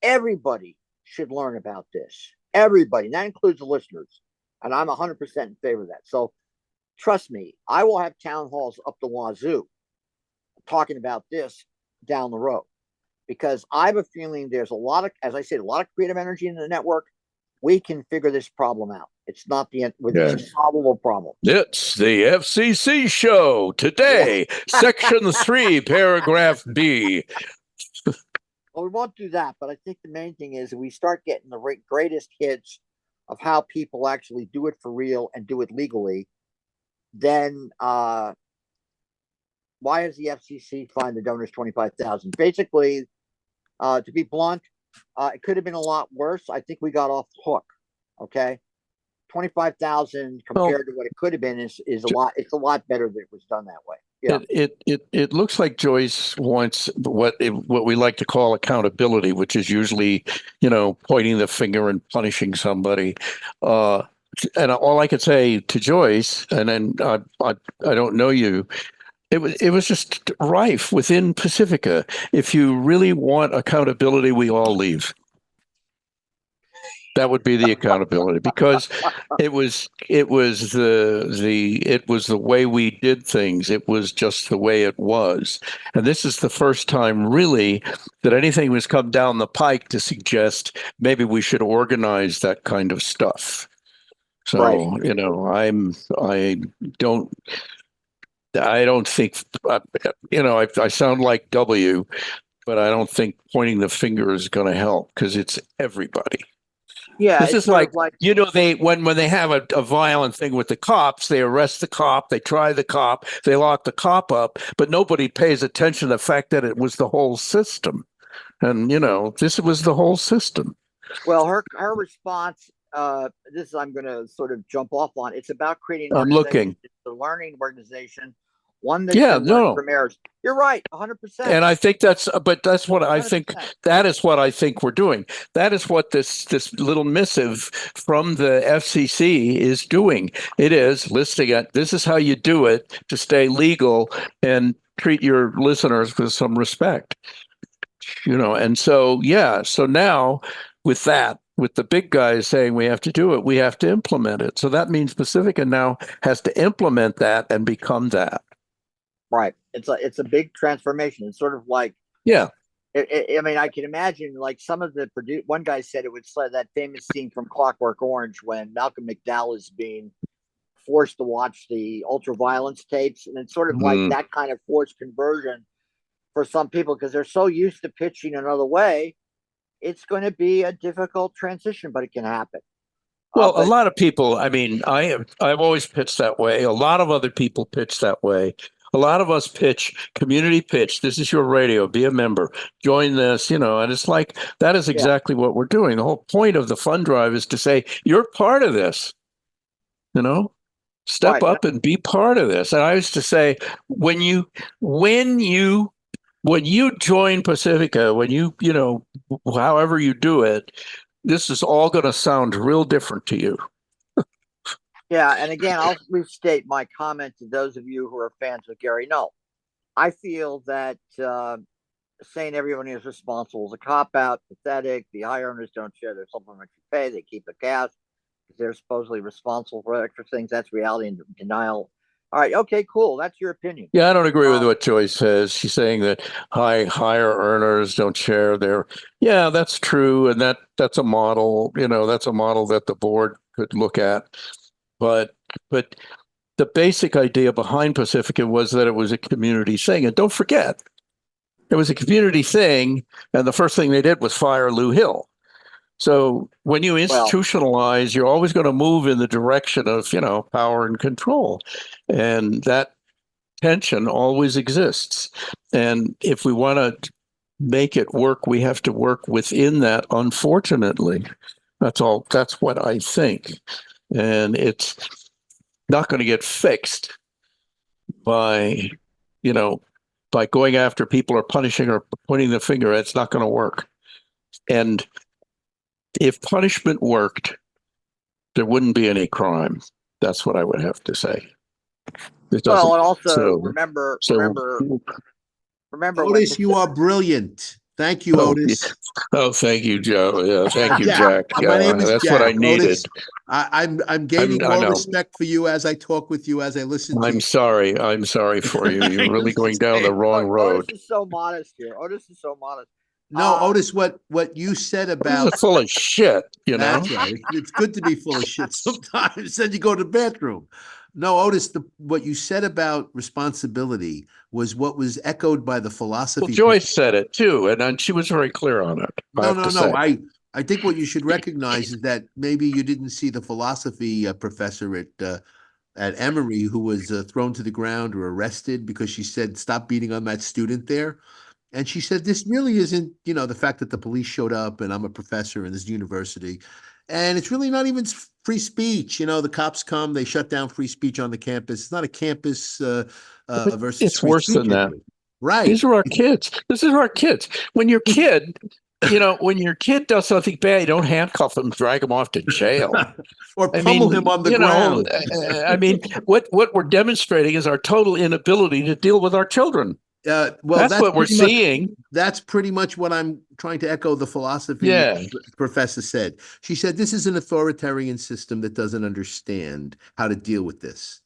everybody should learn about this. Everybody, and that includes the listeners. And I'm 100% in favor of that. So trust me, I will have town halls up the wazoo talking about this down the road, because I have a feeling there's a lot of, as I said, a lot of creative energy in the network. We can figure this problem out. It's not it's a solvable problem. It's the FCC show today, Section 3, Paragraph B. Well, we won't do that, but I think the main thing is we start getting the greatest hits of how people actually do it for real and do it legally. Then why has the FCC fined the donors $25,000? Basically, to be blunt, it could have been a lot worse. I think we got off the hook. Okay, 25,000 compared to what it could have been is a lot. It's a lot better that it was done that way. Yeah. It looks like Joyce wants what we like to call accountability, which is usually, pointing the finger and punishing somebody. And all I could say to Joyce, and then I don't know you, it was just rife within Pacifica. If you really want accountability, we all leave. That would be the accountability, because it was the way we did things. It was just the way it was. And this is the first time really that anything was come down the pike to suggest maybe we should organize that kind of stuff. So, I don't think, I sound like W, but I don't think pointing the finger is going to help, because it's everybody. Yeah, this is like they when they have a violent thing with the cops, they arrest the cop, they try the cop, they lock the cop up, but nobody pays attention to the fact that it was the whole system, and this was the whole system. Well, her response, this I'm going to sort of jump off on. It's about creating. I'm looking. It's a learning organization. One that can learn from errors. You're right, 100%. And I think that's what I think. That is what I think we're doing. That is what this little missive from the FCC is doing. It is listing it. This is how you do it to stay legal and treat your listeners with some respect. And so so now with that, with the big guys saying we have to do it, we have to implement it. So that means Pacifica now has to implement that and become that. Right. It's a big transformation. It's sort of like, I mean, I can imagine like some of the one guy said it would like that famous scene from Clockwork Orange when Malcolm McDowell is being forced to watch the ultraviolence tapes. And it's sort of like that kind of forced conversion for some people, because they're so used to pitching another way. It's going to be a difficult transition, but it can happen. Well, a lot of people, I mean, I've always pitched that way. A lot of other people pitch that way. A lot of us pitch, community pitch. This is your radio. Be a member. Join this, and it's like that is exactly what we're doing. The whole point of the fund drive is to say you're part of this. Step up and be part of this. And I used to say when you join Pacifica, when you however you do it, this is all going to sound real different to you. Yeah, and again, I'll restate my comment to those of you who are fans of Gary Null. I feel that saying everyone is responsible is a cop-out, pathetic. The high earners don't share their supplementary pay. They keep the cash because they're supposedly responsible for extra things. That's reality and denial. All right, okay, cool. That's your opinion. Yeah, I don't agree with what Joyce says. She's saying that higher earners don't share their. Yeah, that's true, and that's a model. That's a model that the board could look at. But the basic idea behind Pacifica was that it was a community thing. And don't forget, it was a community thing. And the first thing they did was fire Lou Hill. So when you Well, institutionalize, you're always going to move in the direction of, power and control. And that tension always exists. And if we want to make it work, we have to work within that, unfortunately. That's all. That's what I think. And it's not going to get fixed by, you know, by going after people or punishing or pointing the finger. It's not going to work. And if punishment worked, there wouldn't be any crime. That's what I would have to say. It doesn't. well, and also So, remember so when Otis, you are brilliant. Thank you, Oh, Otis. oh, thank you, Joe. Yeah, thank you, Jack. Jack. My name is That's Jack. what I needed. Otis, I'm gaining I more know. respect for you as I talk with you, as I listen to I'm you. sorry. I'm sorry for you. You're really going down the wrong road. Otis is so modest here. Otis is so modest. No, Otis, what you said This about is full of shit, that's right. It's good to be full of shit sometimes. Then you go to the bathroom. No, Otis, what you said about responsibility was what was echoed by the Well, philosophy. Joyce said it too, and she was very clear on it. I No, have no, to no. say. I think what you should recognize is that maybe you didn't see the philosophy professor at Emory who was thrown to the ground or arrested because she said, "Stop beating on that student there." And she said, this really isn't, the fact that the police showed up and I'm a professor in this university. And it's really not even free speech. The cops come, they shut down free speech on the campus. It's not a campus But versus it's free worse speech than that. issue. Right. These are our kids. This is our kids. When your kid, when your kid does something bad, you don't handcuff them, drag them off to jail. Or I pummel mean, him on the ground. I mean, what we're demonstrating is our total inability to deal with our children. Well, that's what we're seeing. That's pretty much what I'm trying to echo the philosophy Yeah. professor said. She said, this is an authoritarian system that doesn't understand how to deal with this.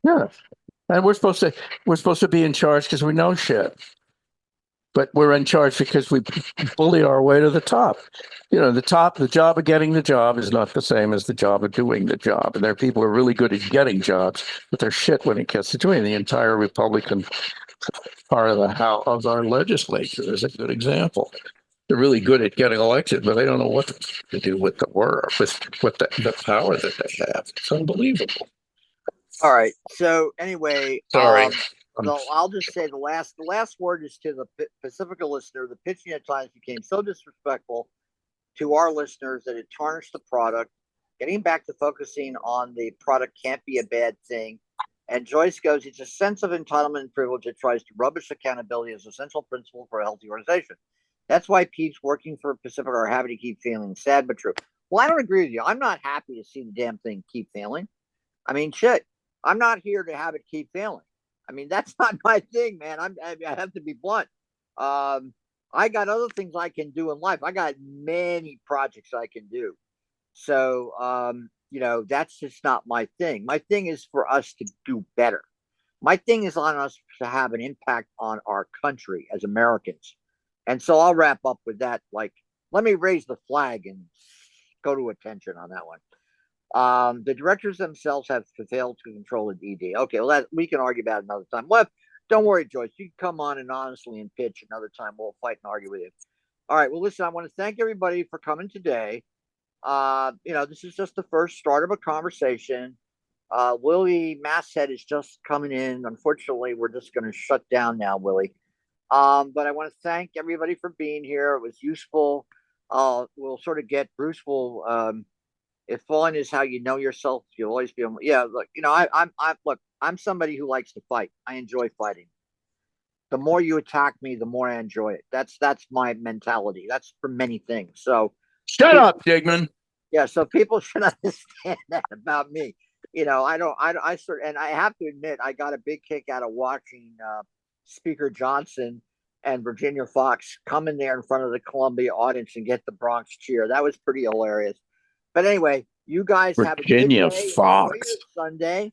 Yeah. And we're supposed to be in charge because we know shit. But we're in charge because we bully our way to the top. The job of getting the job is not the same as the job of doing the job. And there are people who are really good at getting jobs, but they're shit when it gets to doing. The entire Republican part of of our legislature is a good example. They're really good at getting elected, but they don't know what to do with the work, with the power that they have. It's unbelievable. All right. So anyway, Sorry. so I'll just say the last word is to the Pacifica listener. The pitching at times became so disrespectful to our listeners that it tarnished the product. Getting back to focusing on the product can't be a bad thing. And Joyce goes, it's a sense of entitlement and privilege that tries to rubbish accountability as a central principle for a healthy organization. That's why peeps working for Pacifica are happy to keep failing. Sad but true. Well, I don't agree with you. I'm not happy to see the damn thing keep failing. I mean, shit. I'm not here to have it keep failing. I mean, that's not my thing, man. I have to be blunt. I got other things I can do in life. I got many projects I can do. So, that's just not my thing. My thing is for us to do better. My thing is on us to have an impact on our country as Americans. And so I'll wrap up with that. Like, let me raise the flag and go to attention on that one. The directors themselves have failed to control the ED. Okay, well, we can argue about it another time. Well, don't worry, Joyce. You can come on and honestly and pitch another time. We'll fight and argue with you. All right. Well, listen, I want to thank everybody for coming today. This is just the first start of a conversation. Willie Masthead is just coming in. Unfortunately, we're just going to shut down now, Willie. But I want to thank everybody for being here. It was useful. We'll sort of get Bruce will if fun is how you know yourself, you'll always be. Yeah, look, I'm somebody who likes to fight. I enjoy fighting. The more you attack me, the more I enjoy it. That's my mentality. That's for many things. So shut up, Digman. Yeah, so people should understand that about me. And I have to admit, I got a big kick out of watching Speaker Johnson and Virginia Fox come in there in front of the Columbia audience and get the Bronx cheer. That was pretty hilarious. But anyway, you guys have a good day. Fox. Enjoy your Sunday.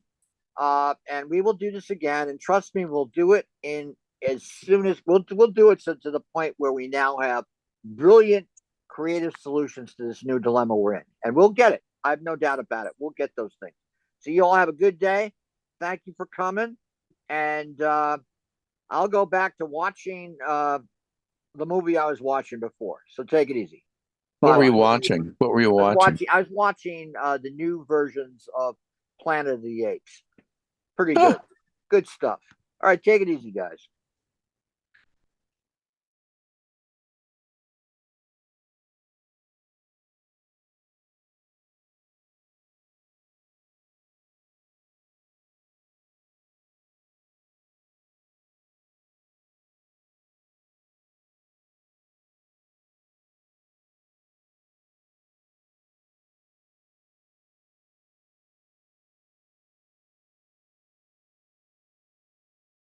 And we will do this again. And trust me, we'll do it in as soon as we'll do it to the point where we now have brilliant creative solutions to this new dilemma we're in. And we'll get it. I have no doubt about it. We'll get those things. So you all have a good day. Thank you for coming. And I'll go back to watching the movie I was watching before. So take it easy. What were you Following. watching? What were you I was watching? I was watching the new versions of Planet of the Apes. Pretty good. Good stuff. All right, take it easy, guys.